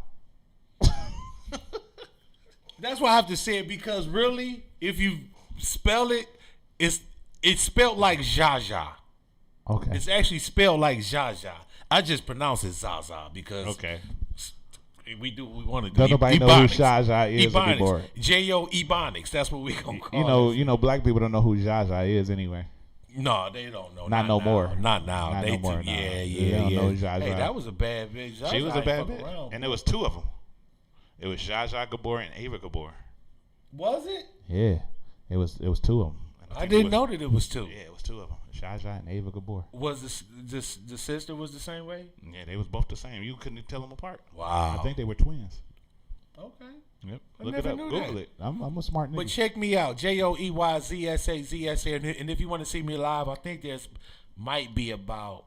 That's why I have to say it, because really, if you spell it, it's spelled like Zsa Zsa. Okay. It's actually spelled like Zsa Zsa. I just pronounce it Zsa Zsa because we want to do. Don't nobody know who Zsa Zsa is anymore. J-O Ebonics. That's what we gonna call it. You know, black people don't know who Zsa Zsa is anyway. No, they don't know. Not no now. more. Not now. Not They no more. do- Yeah, They yeah, don't yeah. know Zsa Zsa. Hey, that was a bad bitch. She was a bad bitch. bitch. And there was two of them. It was Zsa Zsa Gabor and Ava Gabor. Was it? Yeah, it was two of them. I didn't know that it was two. Yeah, it was two of them. Zsa Zsa and Ava Gabor. Was the sister was the same way? Yeah, they was both the same. You couldn't tell them apart. Wow. I think they were twins. Okay. Yep. I Look it never up. knew Google that. it. I'm a smart nigga. But check me out, JoeyZSAZSA, and if you want to see me live, I think there's might be about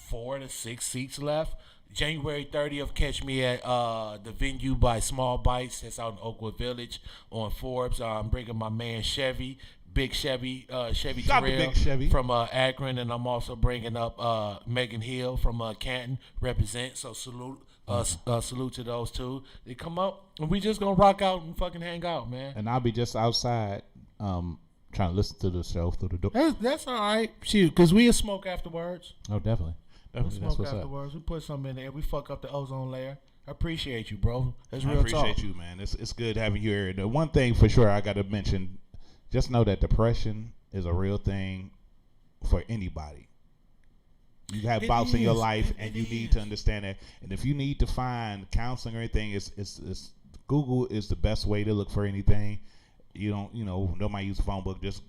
4 to 6 seats left. January 30th, catch me at the venue by Small Bites. That's out in Oakwood Village on Forbes. I'm bringing my man Chevy, Big Chevy, Chevy Shout out to Terrell Big Chevy. from Akron, and I'm also bringing up Megan Hill from Canton, represent. So salute to those two. They come up, and we just gonna rock out and fucking hang out, man. And I'll be just outside trying to listen to the show through the door. That's all right. Shoot, because we'll smoke afterwards. Oh, definitely. We'll That's smoke what's up. afterwards. We put something in there. We fuck up the ozone layer. I appreciate you, bro. That's I real appreciate talk. you, man. It's good having you here. The one thing for sure I got to mention, just know that depression is a real thing for anybody. You have It bouts in your is. life, and you need to understand that. And if you need to find counseling or anything, it's Google is the best way to look for anything. You don't, nobody use a phone book. Just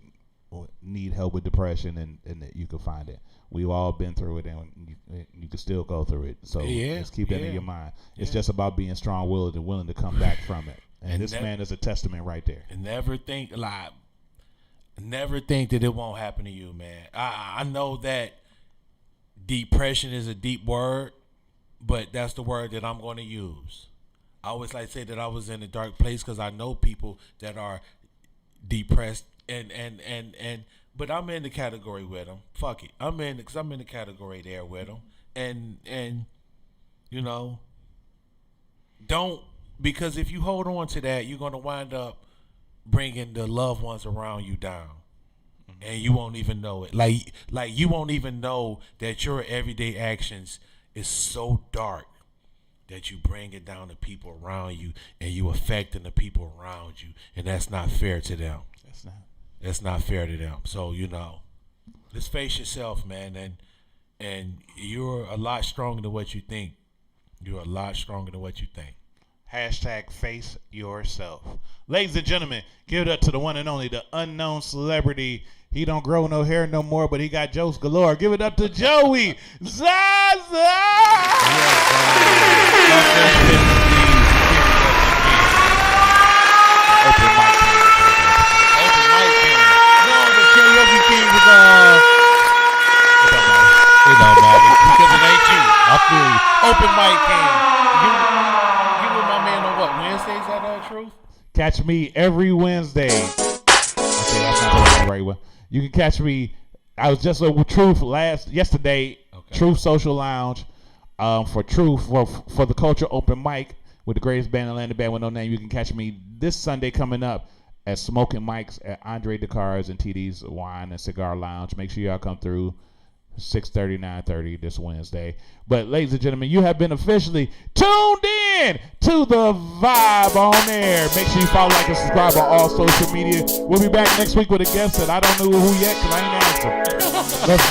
need help with depression, and that you can find it. We've all been through it, and you can still go through it. So just keep that in your mind. It's just about being strong-willed and willing to come back from it. And this man is a testament right there. And never think that it won't happen to you, man. I know that depression is a deep word, but that's the word that I'm going to use. I always like to say that I was in a dark place because I know people that are depressed but I'm in the category with them. Fuck it, I'm in the category there with them, and don't, because if you hold on to that, you're gonna wind up bringing the loved ones around you down, and you won't even know it. Like you won't even know that your everyday actions is so dark that you bring it down to people around you, and you affecting the people around you, and that's not fair to them. That's not fair to them. So, let's face yourself, man, and you're a lot stronger than what you think. You're a lot stronger than what you think. Hashtag face yourself. Ladies and gentlemen, give it up to the one and only, the unknown celebrity. He don't grow no hair no more, but he got jokes galore. Give it up to Joey Zsa It don't matter because it ain't you. I feel you. Open mic king. You with my man on what, Wednesdays at Truth? Catch me every Wednesday. Okay, that's not the right one. You can catch me. I was just with Truth yesterday. Okay. Truth Social Lounge for Truth for the Culture Open Mic with the greatest band in Atlanta, band with no name. You can catch me this Sunday coming up at Smoking Mics at Andre DeCar's and TD's Wine and Cigar Lounge. Make sure y'all come through 6:30, 9:30 this Wednesday. But ladies and gentlemen, you have been officially tuned in to the Vibe on Air. Make sure you follow, like, and subscribe on all social media. We'll be back next week with a guest that I don't know who yet because I ain't answered. Let's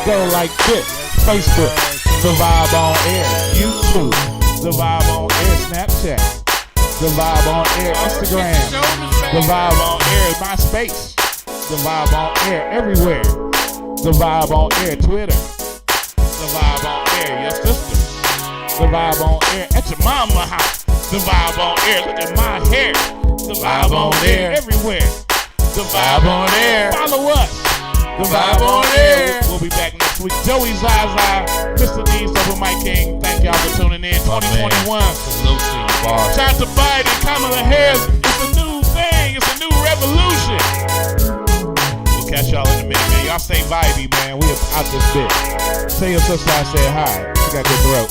go like this. Facebook, the Vibe on Air. YouTube, the Vibe on Air. Snapchat, the Vibe on Air. Instagram, the Vibe on Air. MySpace, the Vibe on Air. Everywhere, the Vibe on Air. Twitter, the Vibe on Air. Your sister, the Vibe on Air. At your mama house, the Vibe on Air. Look at my hair, the Vibe on Air. Everywhere, the Vibe on Air. Follow us, the Vibe on Air. We'll be back next week. Joey Zsa Zsa, Mr. D's Open Mic King. Thank y'all for tuning in. 2021. Salute to you, boss. Shout out to Biden, Kamala Harris. It's a new thing. It's a new revolution. We'll catch y'all in a minute, man. Y'all stay vibey, man. We are out this bitch. Tell your sister I said hi. She got good throat.